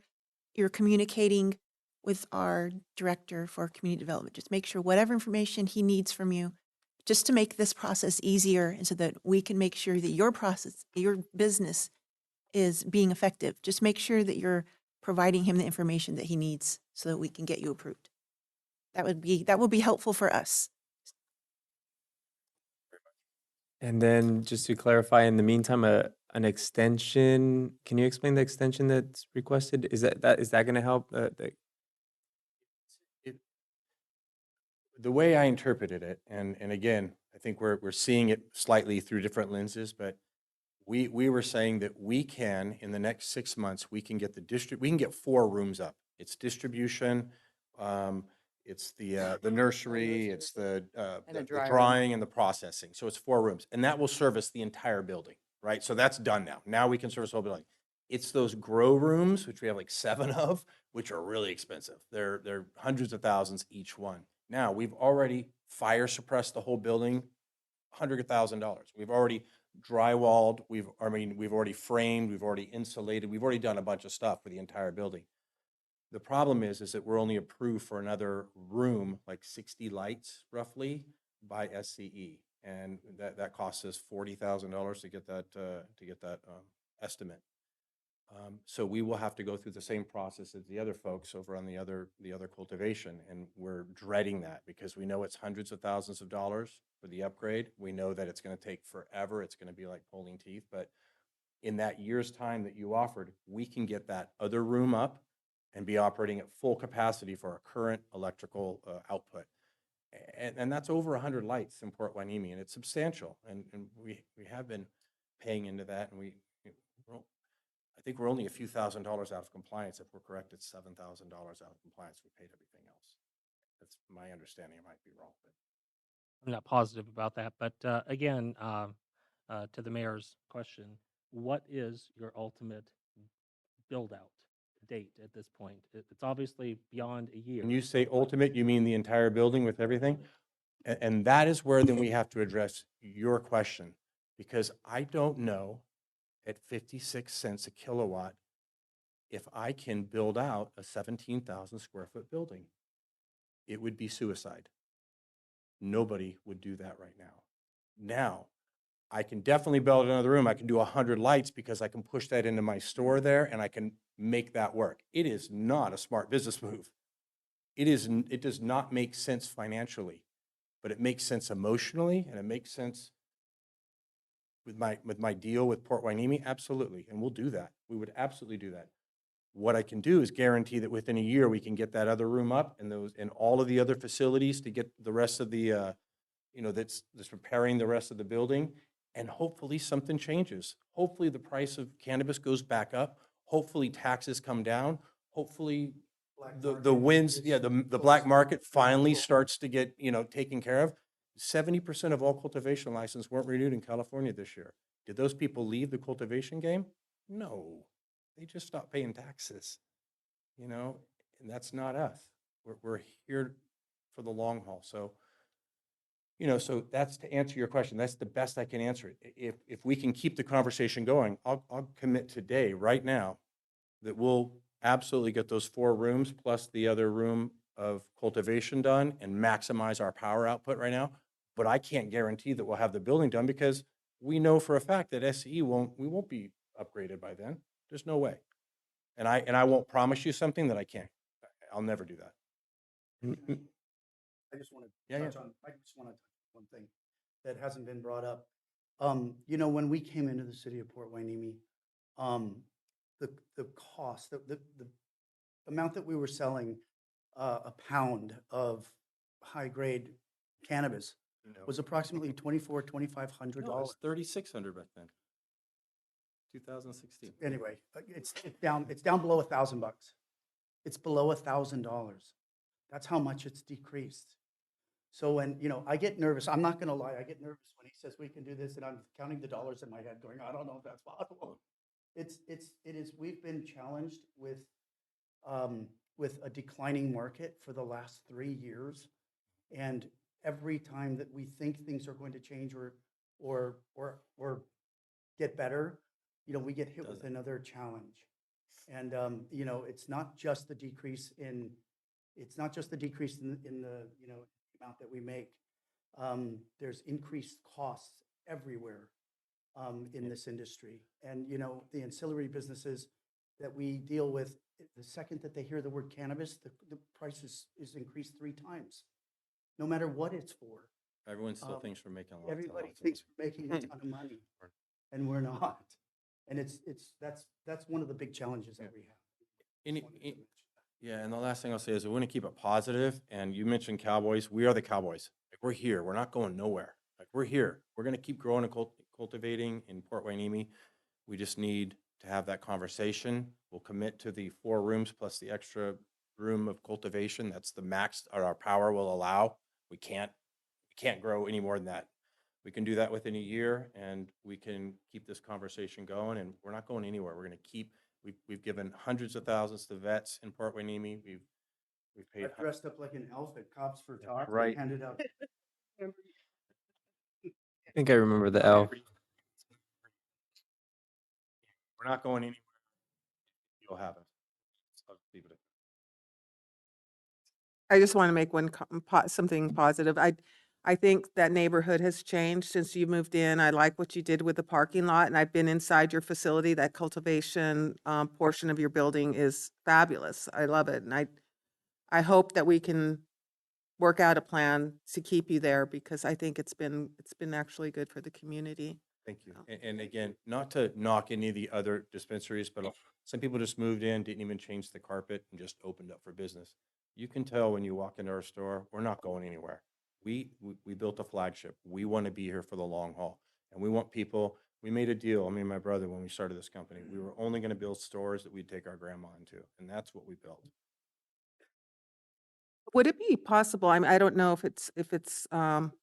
you're communicating with our director for community development. Just make sure whatever information he needs from you, just to make this process easier and so that we can make sure that your process, your business is being effective. Just make sure that you're providing him the information that he needs so that we can get you approved. That will be helpful for us. And then just to clarify, in the meantime, an extension, can you explain the extension that's requested? Is that going to help? the way I interpreted it, and again, I think we're seeing it slightly through different lenses, but we were saying that we can, in the next 6 months, we can get we can get 4 rooms up. It's distribution, it's the nursery, it's the drying and the processing. So it's 4 rooms, and that will service the entire building, right? So that's done now. Now we can service the whole building. It's those grow rooms, which we have like 7 of, which are really expensive. They're hundreds of thousands each one. Now we've already fire suppressed the whole building, $100,000. We've already drywalled, we've already framed, we've already insulated, we've already done a bunch of stuff for the entire building. The problem is that we're only approved for another room, like 60 lights roughly, by SCE. And that costs us $40,000 to get that estimate. So we will have to go through the same process as the other folks over on the other cultivation, and we're dreading that because we know it's hundreds of thousands of dollars for the upgrade. We know that it's going to take forever. It's going to be like pulling teeth, but in that year's time that you offered, we can get that other room up and be operating at full capacity for our current electrical output. And that's over 100 lights in Port Hueneme, and it's substantial. And we have been paying into that, and I think we're only a few $1,000s out of compliance. If we're correct, it's $7,000 out of compliance. We paid everything else. That's my understanding. I might be wrong, but I'm not positive about that, but again, to the mayor's question, what is your ultimate build out date at this point? It's obviously beyond a year. when you say ultimate, you mean the entire building with everything? And that is where then we have to address your question, because I don't know at 56 cents a kilowatt if I can build out a 17,000 square foot building. It would be suicide. Nobody would do that right now. Now, I can definitely build another room. I can do 100 lights because I can push that into my store there and I can make that work. It is not a smart business move. It does not make sense financially, but it makes sense emotionally, and it makes sense with my deal with Port Hueneme. Absolutely, and we'll do that. We would absolutely do that. What I can do is guarantee that within a year we can get that other room up and all of the other facilities to get the rest of the that's preparing the rest of the building, and hopefully something changes. Hopefully the price of cannabis goes back up. Hopefully taxes come down. Hopefully the winds, the black market finally starts to get, taken care of. 70% of all cultivation licenses weren't renewed in California this year. Did those people leave the cultivation game? No, they just stopped paying taxes, and that's not us. We're here for the long haul. So, so that's to answer your question. That's the best I can answer it. If we can keep the conversation going, I'll commit today, right now, that we'll absolutely get those 4 rooms plus the other room of cultivation done and maximize our power output right now. But I can't guarantee that we'll have the building done because we know for a fact that SCE won't be upgraded by then. There's no way. And I won't promise you something that I can't. I'll never do that. I just want to Yeah, touch on one thing that hasn't been brought up. When we came into the city of Port Hueneme, the cost, the amount that we were selling a pound of high-grade cannabis was approximately $2,400-$2,500. No, it was $3,600 back then. 2016. Anyway, it's down below $1,000. It's below $1,000. That's how much it's decreased. So when, I get nervous, I'm not going to lie, I get nervous when he says we can do this, and I'm counting the dollars in my head going, I don't know if that's possible. It is, we've been challenged with a declining market for the last 3 years. And every time that we think things are going to change or get better, we get hit with another challenge. And, it's not just the decrease in the amount that we make. There's increased costs everywhere in this industry. And, the ancillary businesses that we deal with, the second that they hear the word cannabis, the price is increased 3 times, no matter what it's for. Everyone still thinks we're making a lot. Everybody thinks we're making a ton of money, and we're not. And that's one of the big challenges that we have. Yeah, and the last thing I'll say is we want to keep it positive. And you mentioned Cowboys. We are the Cowboys. Like, we're here. We're not going nowhere. Like, we're here. We're going to keep growing and cultivating in Port Hueneme. We just need to have that conversation. We'll commit to the 4 rooms plus the extra room of cultivation. That's the max our power will allow. We can't grow any more than that. We can do that within a year, and we can keep this conversation going, and we're not going anywhere. We're going to keep, we've given hundreds of thousands to vets in Port Hueneme. We've paid. I've dressed up like an elf at Cops for Tots. Right. And handed out. I think I remember the elf. We're not going anywhere. You'll have it. So I'll leave it at I just want to make something positive. I think that neighborhood has changed since you moved in. I like what you did with the parking lot, and I've been inside your facility. That cultivation portion of your building is fabulous. I love it, and I hope that we can work out a plan to keep you there because I think it's been actually good for the community. Thank you. And again, not to knock any of the other dispensaries, but some people just moved in, didn't even change the carpet and just opened up for business. You can tell when you walk into our store, we're not going anywhere. We built a flagship. We want to be here for the long haul. And we want people, we made a deal, me and my brother, when we started this company. We were only going to build stores that we'd take our grandma into. And that's what we built. Would it be possible, I mean, I don't know if it's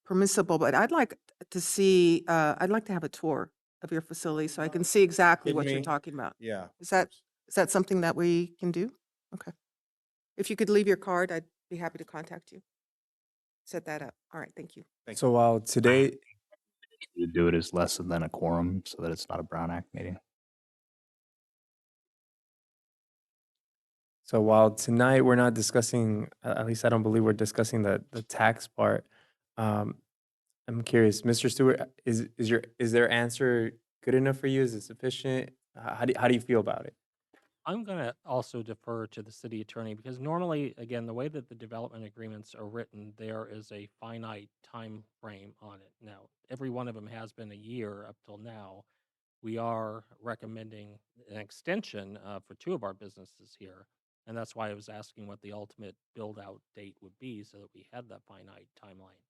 permissible, but I'd like to see, I'd like to have a tour of your facility so I can see exactly Kidding what you're me? talking about. Yeah. Is that something that we can do? Okay. If you could leave your card, I'd be happy to contact you. Set that up. All right, thank you. Thank So while today, You do it as less than a quorum so that it's not a Brown Act meeting. so while tonight we're not discussing, at least I don't believe we're discussing the tax part. I'm curious, Mr. Stewart, is their answer good enough for you? Is it sufficient? How do you feel about it? I'm going to also defer to the city attorney because normally, again, the way that the development agreements are written, there is a finite time frame on it. Now, every one of them has been a year up till now. We are recommending an extension for two of our businesses here. And that's why I was asking what the ultimate build out date would be so that we had that finite timeline.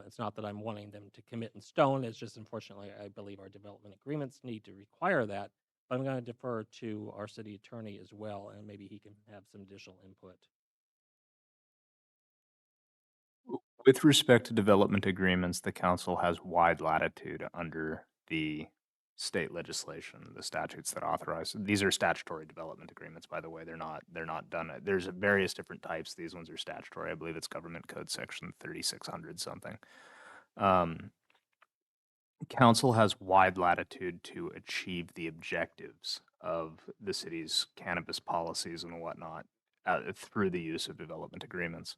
It's not that I'm wanting them to commit in stone. It's just unfortunately, I believe our development agreements need to require that. But I'm going to defer to our city attorney as well, and maybe he can have some additional input. With respect to development agreements, the council has wide latitude under the state legislation, the statutes that authorize. These are statutory development agreements, by the way. They're not done. There's various different types. These ones are statutory. I believe it's Government Code Section 3600 something. Council has wide latitude to achieve the objectives of the city's cannabis policies and whatnot through the use of development agreements.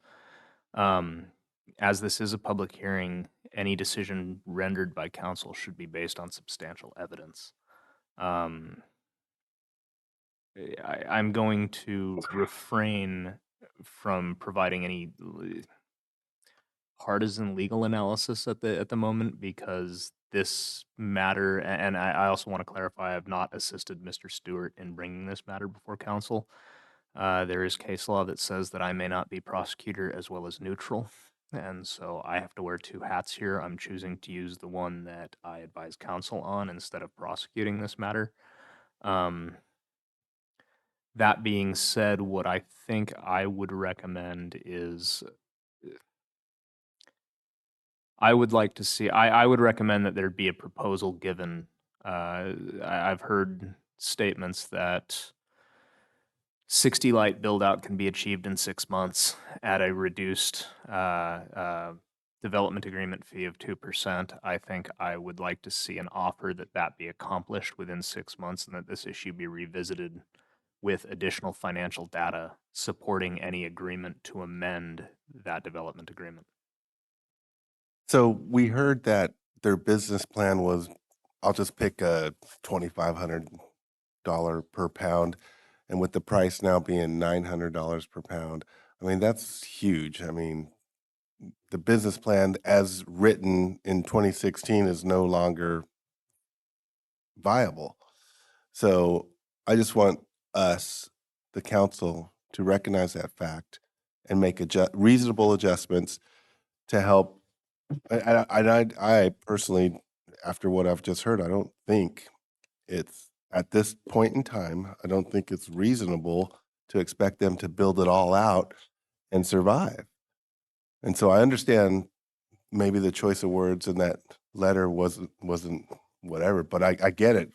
As this is a public hearing, any decision rendered by council should be based on substantial evidence. I'm going to refrain from providing any partisan legal analysis at the moment because this matter, and I also want to clarify, I have not assisted Mr. Stewart in bringing this matter before council. There is case law that says that I may not be prosecutor as well as neutral. And so I have to wear two hats here. I'm choosing to use the one that I advise counsel on instead of prosecuting this matter. That being said, what I think I would recommend is I would like to see, I would recommend that there be a proposal given. I've heard statements that 60 light build out can be achieved in 6 months at a reduced development agreement fee of 2%. I think I would like to see an offer that be accomplished within 6 months and that this issue be revisited with additional financial data supporting any agreement to amend that development agreement. So we heard that their business plan was, I'll just pick a $2,500 per pound. And with the price now being $900 per pound, I mean, that's huge. I mean, the business plan as written in 2016 is no longer viable. So I just want us, the council, to recognize that fact and make reasonable adjustments to help. I personally, after what I've just heard, I don't think it's at this point in time, I don't think it's reasonable to expect them to build it all out and survive. And so I understand maybe the choice of words in that letter wasn't whatever, but I get it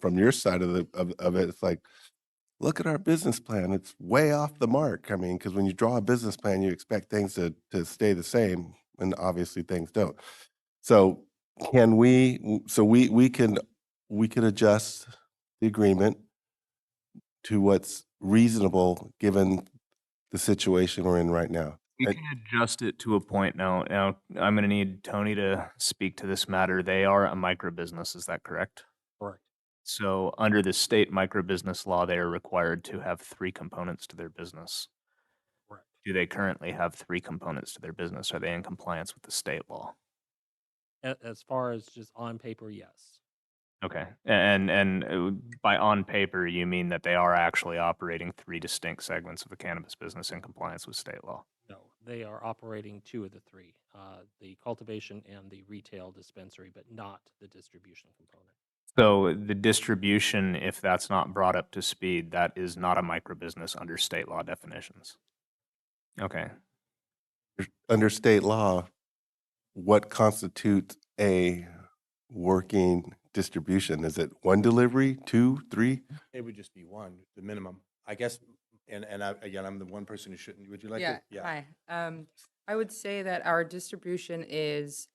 from your side of it. It's like, look at our business plan. It's way off the mark. I mean, because when you draw a business plan, you expect things to stay the same, and obviously things don't. So we can adjust the agreement to what's reasonable given the situation we're in right now. We And- can adjust it to a point now. Now, I'm gonna need Tony to speak to this matter. They are a micro business, is that correct? Correct. So under the state micro business law, they are required to have 3 components to their business. Correct. Do they currently have 3 components to their business? Are they in compliance with the state law? As far as just on paper, yes. Okay, and by on paper, you mean that they are actually operating 3 distinct segments of a cannabis business in compliance with state law? No, they are operating 2 of the 3, the cultivation and the retail dispensary, but not the distribution component. So the distribution, if that's not brought up to speed, that is not a micro business under state law definitions. Okay, Under state law, what constitutes a working distribution? Is it 1 delivery, 2, 3? It would just be 1, the minimum. I guess, and again, I'm the one person who shouldn't, would you like Yeah, to? hi. I would say that our distribution is,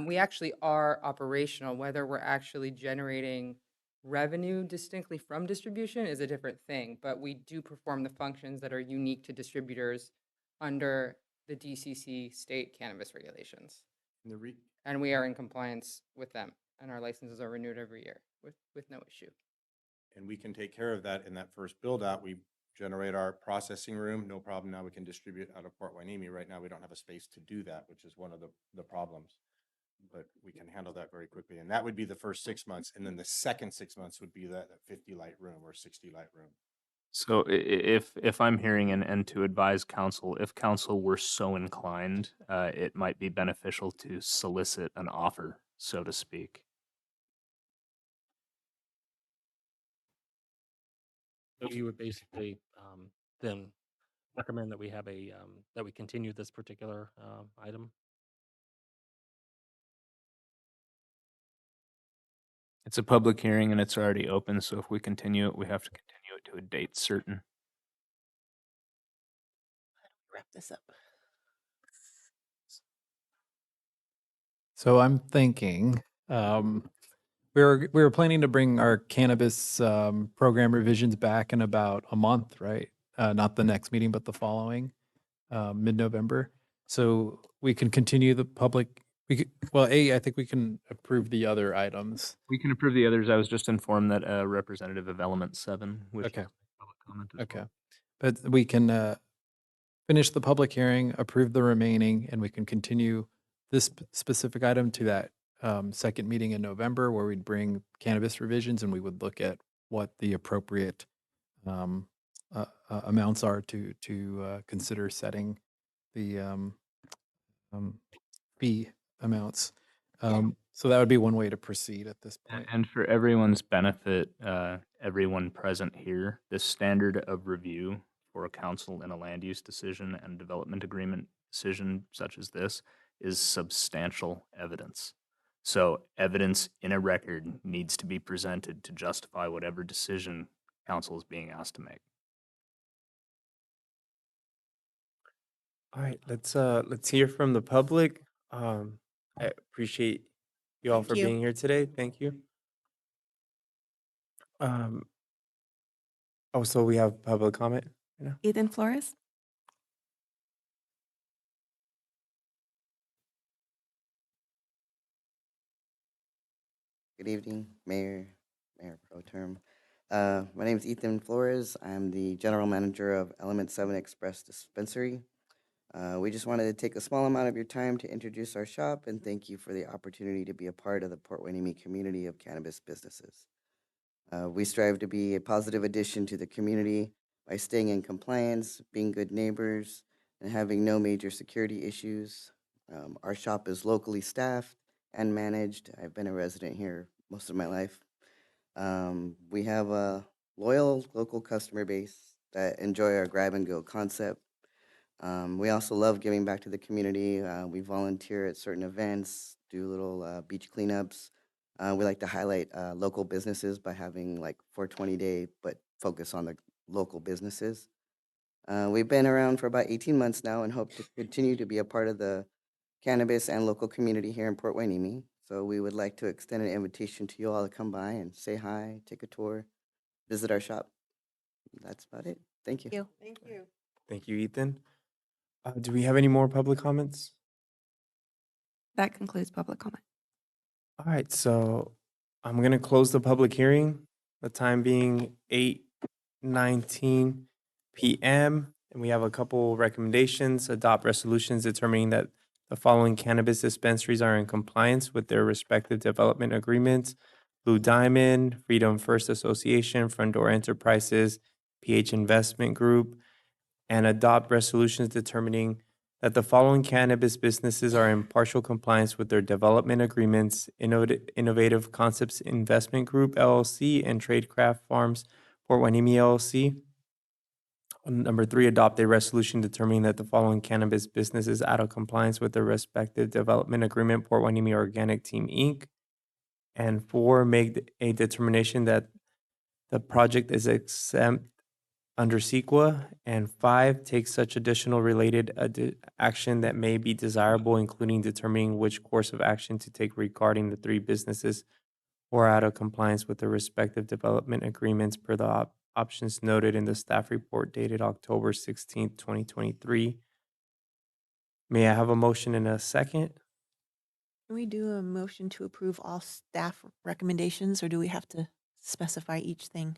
we actually are operational. Whether we're actually generating revenue distinctly from distribution is a different thing, but we do perform the functions that are unique to distributors under the DCC state cannabis regulations. And we are in compliance with them, and our licenses are renewed every year with no issue. And we can take care of that in that first build out. We generate our processing room, no problem. Now we can distribute out of Port Hueneme. Right now, we don't have a space to do that, which is one of the problems. But we can handle that very quickly. And that would be the first 6 months. And then the second 6 months would be that 50 light room or 60 light room. so if I'm hearing and to advise council, if council were so inclined, it might be beneficial to solicit an offer, so to speak. So you would basically then recommend that we have that we continue this particular item? It's a public hearing and it's already open, so if we continue it, we have to continue it to a date certain. Wrap this up. So I'm thinking, we were planning to bring our cannabis program revisions back in about a month, right? Not the next meeting, but the following, mid-November. So we can continue the public. I think we can approve the other items. We can approve the others. I was just informed that a representative of Element 7 wishes to Okay. make public comment as Okay, well. but we can finish the public hearing, approve the remaining, and we can continue this specific item to that second meeting in November where we'd bring cannabis revisions and we would look at what the appropriate amounts are to consider setting the fee amounts. So that would be one way to proceed at this point. And for everyone's benefit, everyone present here, the standard of review for a council in a land use decision and development agreement decision such as this is substantial evidence. So evidence in a record needs to be presented to justify whatever decision council is being asked to make. All right, let's hear from the public. I appreciate you all Thank for you. being here today. Thank you. So we have public comment right now. Ethan Flores? Good evening, Mayor Pro Tem. My name is Ethan Flores. I'm the General Manager of Element 7 Express Dispensary. We just wanted to take a small amount of your time to introduce our shop and thank you for the opportunity to be a part of the Port Hueneme community of cannabis businesses. We strive to be a positive addition to the community by staying in compliance, being good neighbors, and having no major security issues. Our shop is locally staffed and managed. I've been a resident here most of my life. We have a loyal local customer base that enjoy our grab and go concept. We also love giving back to the community. We volunteer at certain events, do little beach cleanups. We like to highlight local businesses by having like 420 day, but focus on the local businesses. We've been around for about 18 months now and hope to continue to be a part of the cannabis and local community here in Port Hueneme. So we would like to extend an invitation to you all to come by and say hi, take a tour, visit our shop. That's about it. Thank you. Thank you. Thank you, Ethan. Do we have any more public comments? That concludes public comment. All right, so I'm gonna close the public hearing, the time being 8:19 PM. And we have a couple recommendations. Adopt resolutions determining that the following cannabis dispensaries are in compliance with their respective development agreements: Blue Diamond, Freedom First Association, Front Door Enterprises, PH Investment Group. And adopt resolutions determining that the following cannabis businesses are in partial compliance with their development agreements: Innovative Concepts Investment Group LLC and Tradecraft Farms Port Hueneme LLC. Number 3, adopt a resolution determining that the following cannabis businesses out of compliance with their respective development agreement: Port Hueneme Organic Team Inc. And 4, make a determination that the project is exempt under CEQA. And 5, take such additional related action that may be desirable, including determining which course of action to take regarding the 3 businesses who are out of compliance with their respective development agreements per the options noted in the staff report dated October 16th, 2023. May I have a motion and a second? Can we do a motion to approve all staff recommendations, or do we have to specify each thing?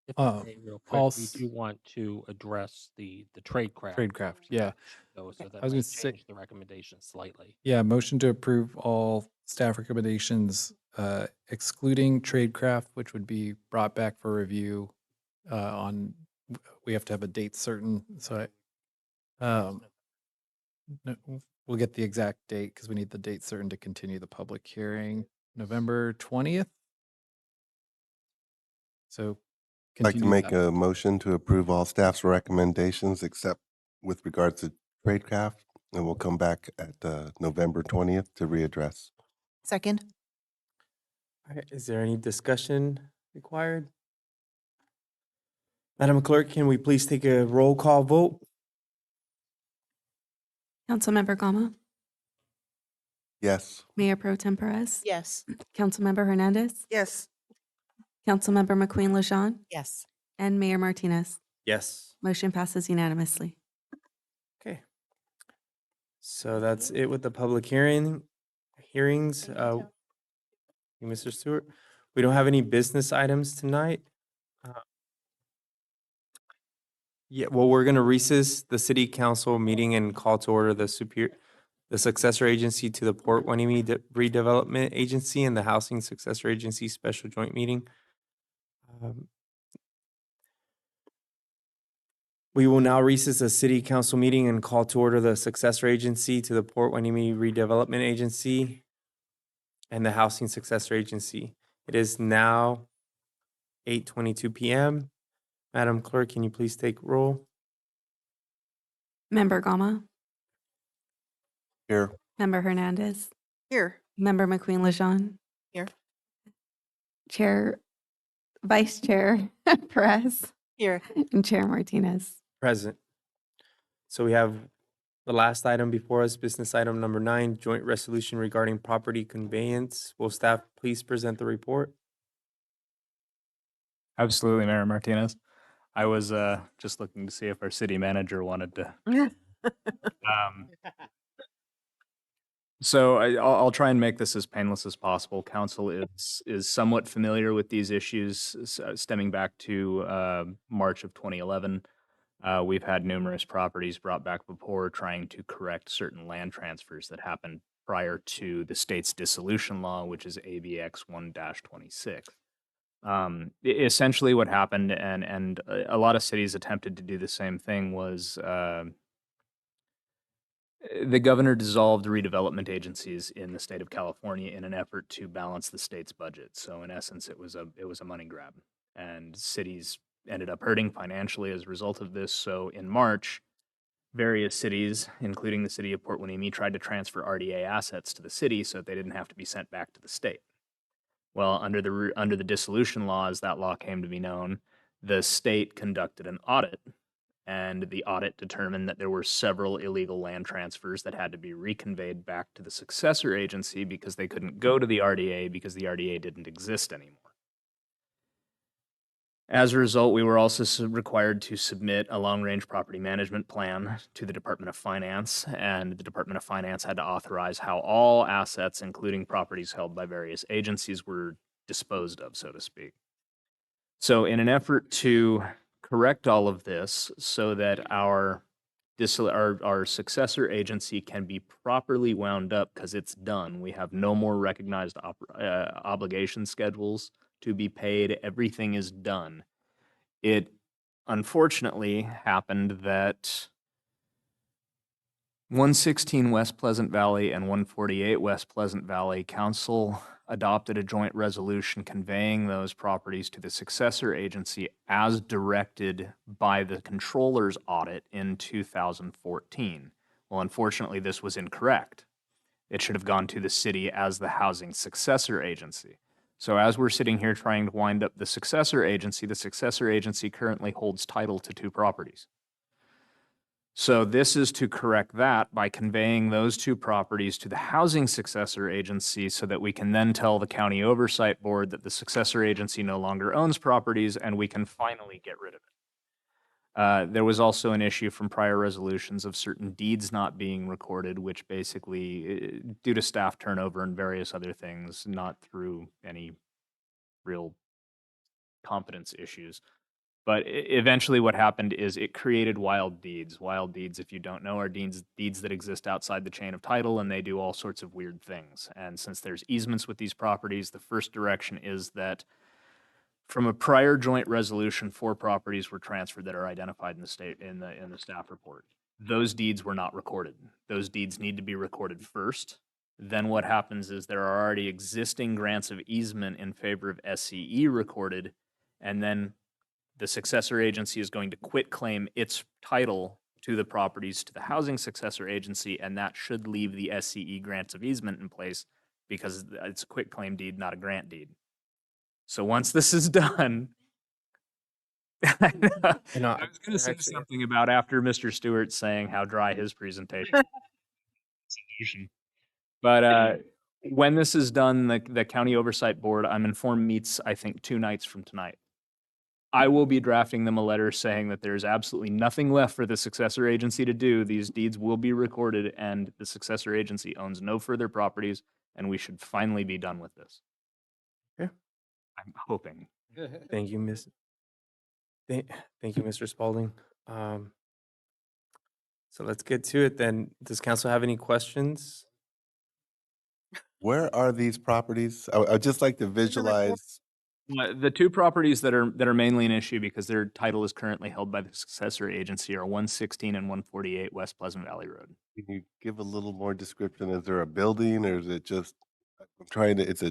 If I Uh, may, real I'll quick, we s- do want to address the tradecraft. Tradecraft, yeah. So I that was gonna might say, change the recommendation slightly. yeah, motion to approve all staff recommendations, excluding Tradecraft, which would be brought back for review on, we have to have a date certain, so no, we'll get the exact date because we need the date certain to continue the public hearing, November 20th. So I'd like to continue make that. a motion to approve all staff's recommendations except with regards to Tradecraft, and we'll come back at November 20th to readdress. Second? All right, is there any discussion required? Madam Clerk, can we please take a roll call vote? Councilmember Gama, Yes. Mayor Pro Tem Perez, Yes. Councilmember Hernandez, Yes. Councilmember McQueen Lejeune, Yes. and Mayor Martinez. Yes. Motion passes unanimously. Okay. So that's it with the public hearings. Thank you, Mr. Stewart. We don't have any business items tonight. Yeah, well, we're gonna recess the city council meeting and call to order the successor agency to the Port Hueneme Redevelopment Agency and the Housing Successor Agency Special Joint Meeting. We will now recess the city council meeting and call to order the successor agency to the Port Hueneme Redevelopment Agency and the Housing Successor Agency. It is now 8:22 PM. Madam Clerk, can you please take roll? Member Gama, Here. Member Hernandez, Here. Member McQueen Lejeune, Here. Vice Chair Perez, Here. and Chair Martinez. Present. So we have the last item before us, business item number 9, joint resolution regarding property conveyance. Will staff please present the report? Absolutely, Mayor Martinez. I was just looking to see if our city manager wanted to. So I'll try and make this as painless as possible. Council is somewhat familiar with these issues stemming back to March of 2011. We've had numerous properties brought back before trying to correct certain land transfers that happened prior to the state's dissolution law, which is ABX 1-26. Essentially what happened, and a lot of cities attempted to do the same thing, was the governor dissolved redevelopment agencies in the state of California in an effort to balance the state's budget. So in essence, it was a money grab, and cities ended up hurting financially as a result of this. So in March, various cities, including the city of Port Hueneme, tried to transfer RDA assets to the city so that they didn't have to be sent back to the state. Well, under the dissolution law, as that law came to be known, the state conducted an audit, and the audit determined that there were several illegal land transfers that had to be reconveyed back to the successor agency because they couldn't go to the RDA because the RDA didn't exist anymore. As a result, we were also required to submit a long-range property management plan to the Department of Finance, and the Department of Finance had to authorize how all assets, including properties held by various agencies, were disposed of, so to speak. So in an effort to correct all of this so that our successor agency can be properly wound up because it's done, we have no more recognized obligation schedules to be paid. Everything is done. It unfortunately happened that 116 West Pleasant Valley and 148 West Pleasant Valley Council adopted a joint resolution conveying those properties to the successor agency as directed by the controller's audit in 2014. Well, unfortunately, this was incorrect. It should have gone to the city as the housing successor agency. So as we're sitting here trying to wind up the successor agency currently holds title to 2 properties. So this is to correct that by conveying those 2 properties to the housing successor agency so that we can then tell the county oversight board that the successor agency no longer owns properties and we can finally get rid of it. There was also an issue from prior resolutions of certain deeds not being recorded, which basically, due to staff turnover and various other things, not through any real competence issues. But eventually what happened is it created wild deeds. Wild deeds, if you don't know, are deeds that exist outside the chain of title, and they do all sorts of weird things. And since there's easements with these properties, the first direction is that from a prior joint resolution, 4 properties were transferred that are identified in the staff report. Those deeds were not recorded. Those deeds need to be recorded first. Then what happens is there are already existing grants of easement in favor of SCE recorded, and then the successor agency is going to quit claim its title to the properties to the housing successor agency, and that should leave the SCE grants of easement in place because it's a quit claim deed, not a grant deed. So once this is done, I was going to say something about after Mr. Stewart saying how dry his presentation. But when this is done, the county oversight board, I'm informed, meets, I think, 2 nights from tonight. I will be drafting them a letter saying that there's absolutely nothing left for the successor agency to do. These deeds will be recorded and the successor agency owns no further properties, and we should finally be done with this. Okay. I'm hoping. Thank you, Thank you, Mr. Spalding. So let's get to it then. Does council have any questions? Where are these properties? I'd just like to visualize. The 2 properties that are mainly an issue because their title is currently held by the successor agency are 116 and 148 West Pleasant Valley Road. Can you give a little more description? Is there a building or is it just, I'm trying to, is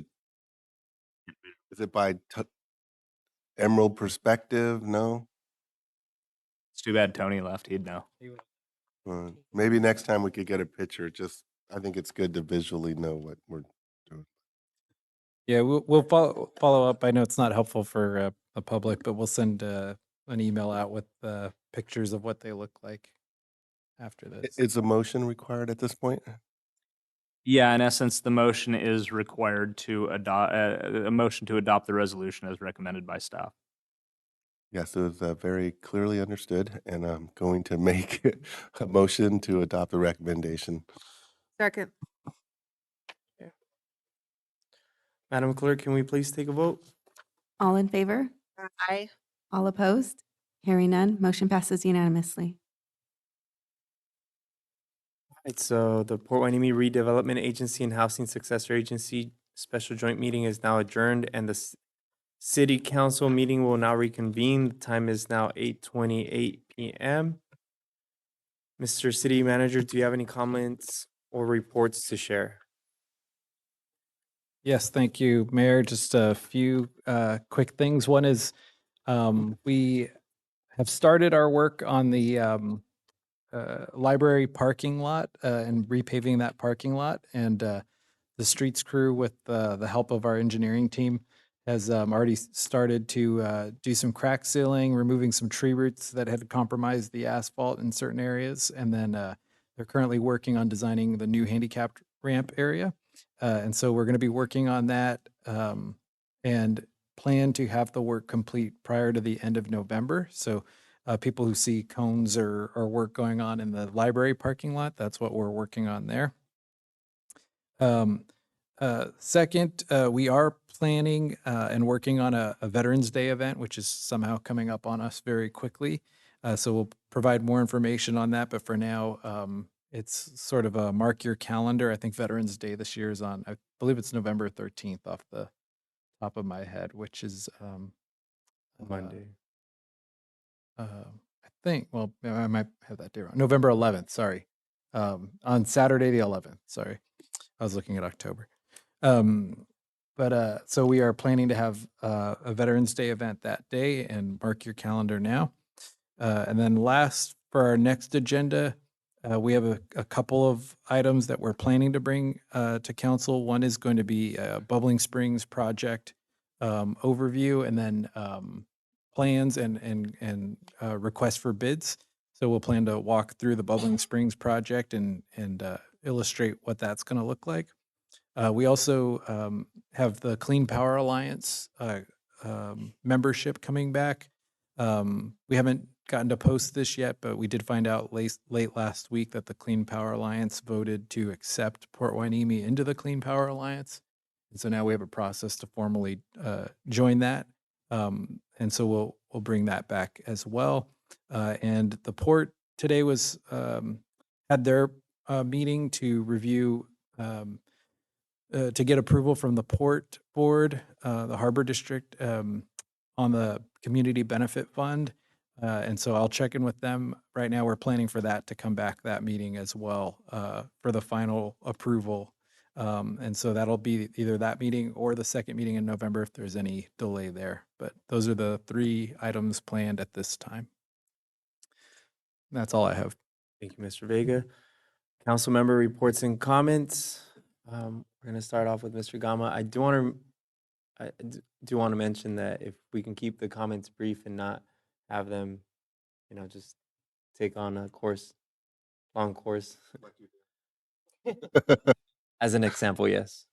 it by Emerald Perspective? No? It's too bad Tony left. He'd know. Maybe next time we could get a picture. Just, I think it's good to visually know what we're doing. Yeah, we'll follow up. I know it's not helpful for the public, but we'll send an email out with pictures of what they look like after this. Is a motion required at this point? Yeah, in essence, the motion is required to adopt a motion to adopt the resolution as recommended by staff. Yes, it was very clearly understood, and I'm going to make a motion to adopt the recommendation. Second. Madam Clerk, can we please take a vote? All in favor? Aye. All opposed? Hearing none, motion passes unanimously. Right, so the Port Hueneme Redevelopment Agency and Housing Successor Agency special joint meeting is now adjourned, and the City Council meeting will now reconvene. The time is now 8:28 p.m. Mr. City Manager, do you have any comments or reports to share? Yes, thank you, Mayor. Just a few quick things. One is we have started our work on the library parking lot and repaving that parking lot. And the streets crew, with the help of our engineering team, has already started to do some crack sealing, removing some tree roots that had compromised the asphalt in certain areas. And then they're currently working on designing the new handicapped ramp area. And so we're going to be working on that and plan to have the work complete prior to the end of November. So people who see cones or work going on in the library parking lot, that's what we're working on there. Second, we are planning and working on a Veterans Day event, which is somehow coming up on us very quickly. So we'll provide more information on that. But for now, it's sort of a mark your calendar. I think Veterans Day this year is on, I believe it's November 13th off the top of my head, which is Monday. I think, well, I might have that day wrong. November 11th, sorry. On Saturday the 11th, sorry. I was looking at October. So we are planning to have a Veterans Day event that day, and mark your calendar now. And then last, for our next agenda, we have a couple of items that we're planning to bring to council. One is going to be a Bubbling Springs project overview, and then plans and requests for bids. So we'll plan to walk through the Bubbling Springs project and illustrate what that's going to look like. We also have the Clean Power Alliance membership coming back. We haven't gotten to post this yet, but we did find out late last week that the Clean Power Alliance voted to accept Port Hueneme into the Clean Power Alliance. And so now we have a process to formally join that. And so we'll bring that back as well. And the port today was had their meeting to review to get approval from the port board, the harbor district, on the community benefit fund. And so I'll check in with them. Right now, we're planning for that to come back that meeting as well for the final approval. And so that'll be either that meeting or the second meeting in November if there's any delay there. But those are the 3 items planned at this time. That's all I have. Thank you, Mr. Vega. Council member reports and comments. We're going to start off with Mr. Gama. I do want to mention that if we can keep the comments brief and not have them, just take on a long course. As an example, yes.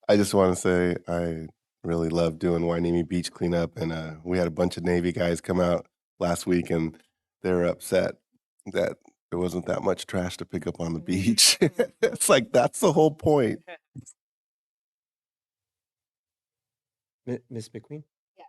I just want to say I really love doing Hueneme Beach cleanup, and we had a bunch of Navy guys come out last week, and they were upset that there wasn't that much trash to pick up on the beach. It's like, that's the whole point. Ms. McQueen? Yes.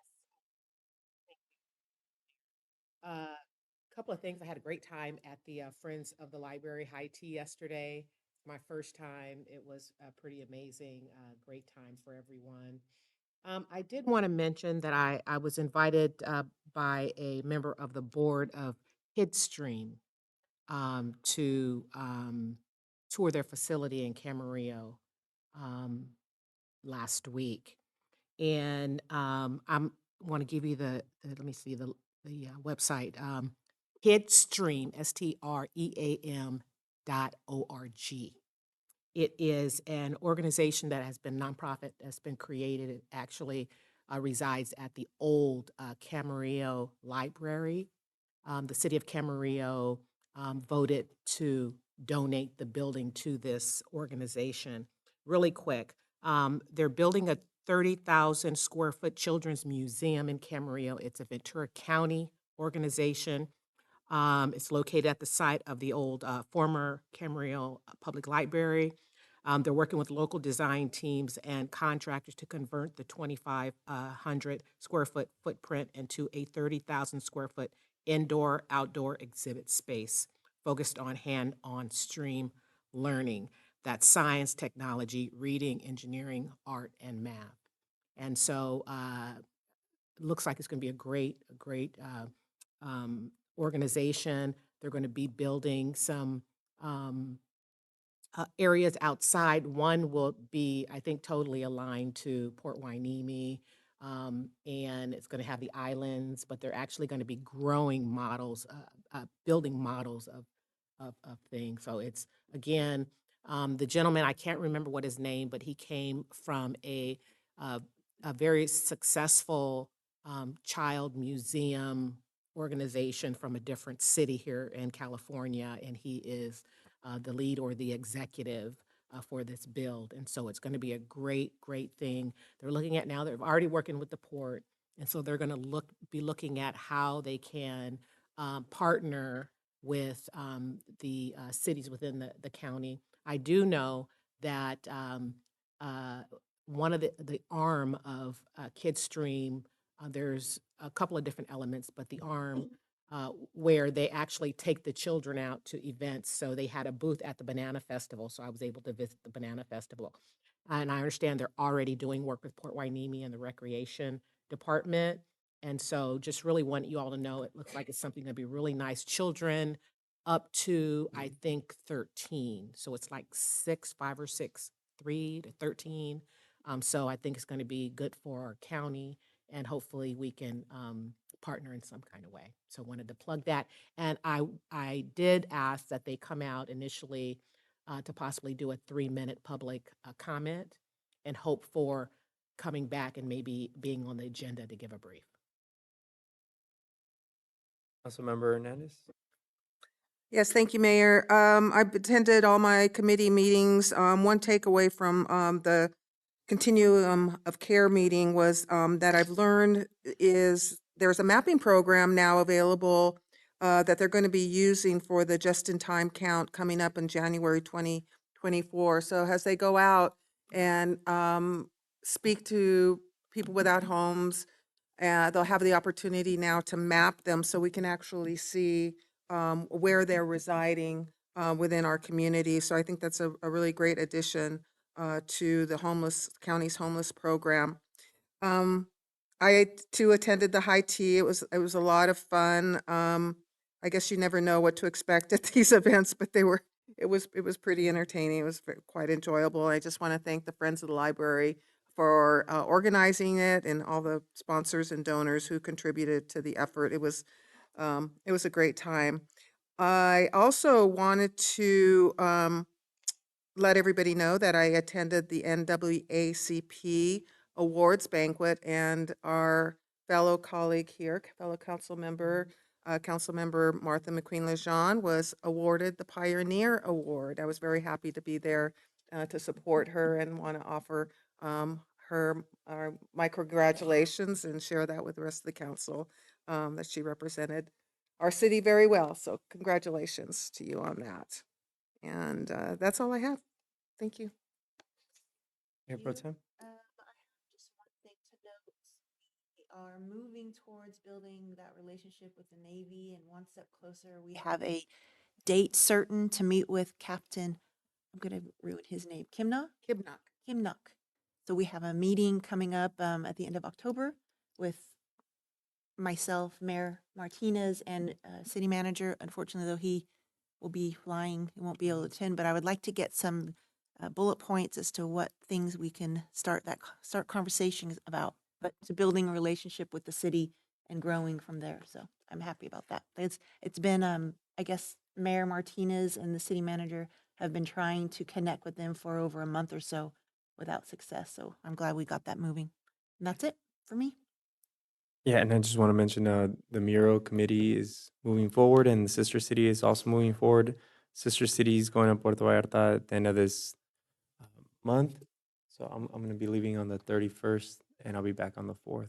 Couple of things. I had a great time at the Friends of the Library high tea yesterday. My first time. It was pretty amazing. Great time for everyone. I did want to mention that I was invited by a member of the board of Kidstream to tour their facility in Camarillo last week. And I want to give you the let me see the website, Kidstream, STREAM.org. It is an organization that has been nonprofit, that's been created. It actually resides at the old Camarillo Library. The city of Camarillo voted to donate the building to this organization. Really quick, they're building a 30,000 square foot children's museum in Camarillo. It's a Ventura County organization. It's located at the site of the old former Camarillo Public Library. They're working with local design teams and contractors to convert the 2,500 square foot footprint into a 30,000 square foot indoor-outdoor exhibit space focused on hand-on stream learning. That's science, technology, reading, engineering, art, and math. And so it looks like it's going to be a great organization. They're going to be building some areas outside. One will be, I think, totally aligned to Port Hueneme, and it's going to have the islands, but they're actually going to be growing models, building models of things. So it's, again, the gentleman, I can't remember what his name, but he came from a very successful child museum organization from a different city here in California, and he is the lead or the executive for this build. And so it's going to be a great, great thing. They're looking at now, they're already working with the port. And so they're going to be looking at how they can partner with the cities within the county. I do know that one of the arm of Kidstream, there's a couple of different elements, but the arm where they actually take the children out to events. So they had a booth at the Banana Festival, so I was able to visit the Banana Festival. And I understand they're already doing work with Port Hueneme and the Recreation Department. And so just really want you all to know, it looks like it's something that'd be really nice. Children up to, I think, 13. So it's like 5 or 6, 3 to 13. So I think it's going to be good for our county, and hopefully we can partner in some kind of way. So wanted to plug that. And I did ask that they come out initially to possibly do a 3-minute public comment, and hope for coming back and maybe being on the agenda to give a brief. Councilmember Hernandez. Yes, thank you, Mayor. I've attended all my committee meetings. One takeaway from the continuum of care meeting was that I've learned is there's a mapping program now available that they're going to be using for the just-in-time count coming up in January 2024. So as they go out and speak to people without homes, they'll have the opportunity now to map them so we can actually see where they're residing within our community. So I think that's a really great addition to the county's homeless program. I too attended the high tea. It was a lot of fun. I guess you never know what to expect at these events, but it was pretty entertaining. It was quite enjoyable. I just want to thank the Friends of the Library for organizing it, and all the sponsors and donors who contributed to the effort. It was a great time. I also wanted to let everybody know that I attended the NAACP Awards Banquet, and our fellow colleague here, fellow council member, Councilmember Martha McQueen Lejeune, was awarded the Pioneer Award. I was very happy to be there to support her, and want to offer her my congratulations and share that with the rest of the council, that she represented our city very well. So congratulations to you on that. And that's all I have. Thank you. Mayor Pro Tem. I have just one thing to note. We are moving towards building that relationship with the Navy, and one step closer, we have a date certain to meet with Captain, I'm going to ruin his name, Kimnock. So we have a meeting coming up at the end of October with myself, Mayor Martinez, and City Manager. Unfortunately, though, he will be flying, he won't be able to attend, but I would like to get some bullet points as to what things we can start conversations about, but to building a relationship with the city and growing from there. So I'm happy about that. It's been, I guess, Mayor Martinez and the city manager have been trying to connect with them for over a month or so without success. So I'm glad we got that moving. And that's it for me. Yeah, and I just want to mention the mural committee is moving forward, and the sister city is also moving forward. Sister city is going to Puerto Vallarta at the end of this month, so I'm going to be leaving on the 31st, and I'll be back on the 4th.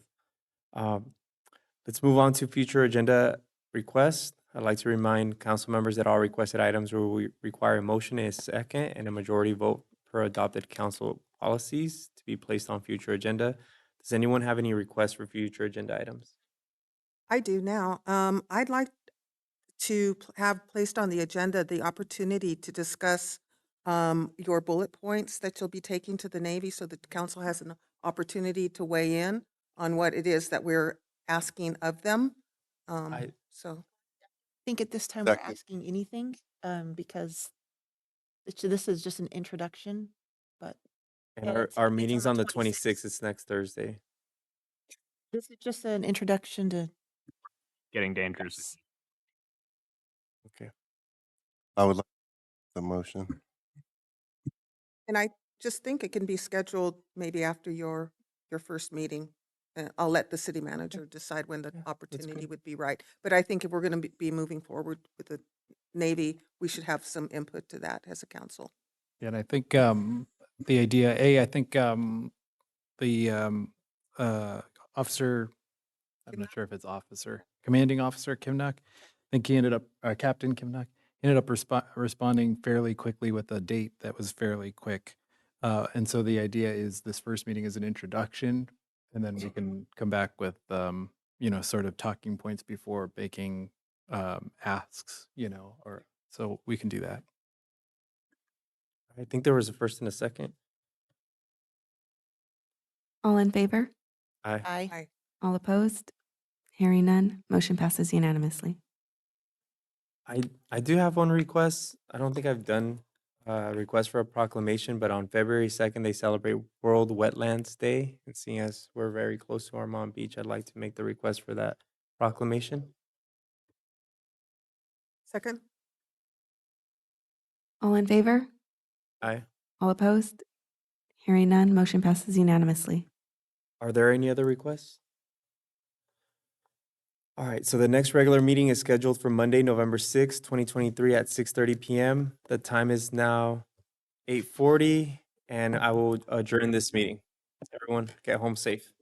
Let's move on to future agenda requests. I'd like to remind council members that all requested items will require a motion and a second and a majority vote per adopted council policies to be placed on future agenda. Does anyone have any requests for future agenda items? I do now. I'd like to have placed on the agenda the opportunity to discuss your bullet points that you'll be taking to the Navy, so that the council has an opportunity to weigh in on what it is that we're asking of them. So I think at this time we're asking anything because this is just an introduction, but And our meeting's on the 26th. It's next Thursday. this is just an introduction to. Getting dangerous. Okay. I would like the motion. And I just think it can be scheduled maybe after your first meeting. I'll let the city manager decide when the opportunity would be right. But I think if we're going to be moving forward with the Navy, we should have some input to that as a council. Yeah, and I think the idea, I think the officer, I'm not sure if it's officer, commanding officer Kimnock, I think he ended up, Captain Kimnock, ended up responding fairly quickly with a date that was fairly quick. And so the idea is this first meeting is an introduction, and then we can come back with, sort of talking points before making asks, or so we can do that. I think there was a first and a second. All in favor? Aye. Aye. All opposed? Hearing none, motion passes unanimously. I do have one request. I don't think I've done a request for a proclamation, but on February 2nd, they celebrate World Wetlands Day. And seeing as we're very close to Armand Beach, I'd like to make the request for that proclamation. Second? All in favor? Aye. All opposed? Hearing none, motion passes unanimously. Are there any other requests? All right, so the next regular meeting is scheduled for Monday, November 6th, 2023 at 6:30 p.m. The time is now 8:40, and I will adjourn this meeting. Everyone, get home safe.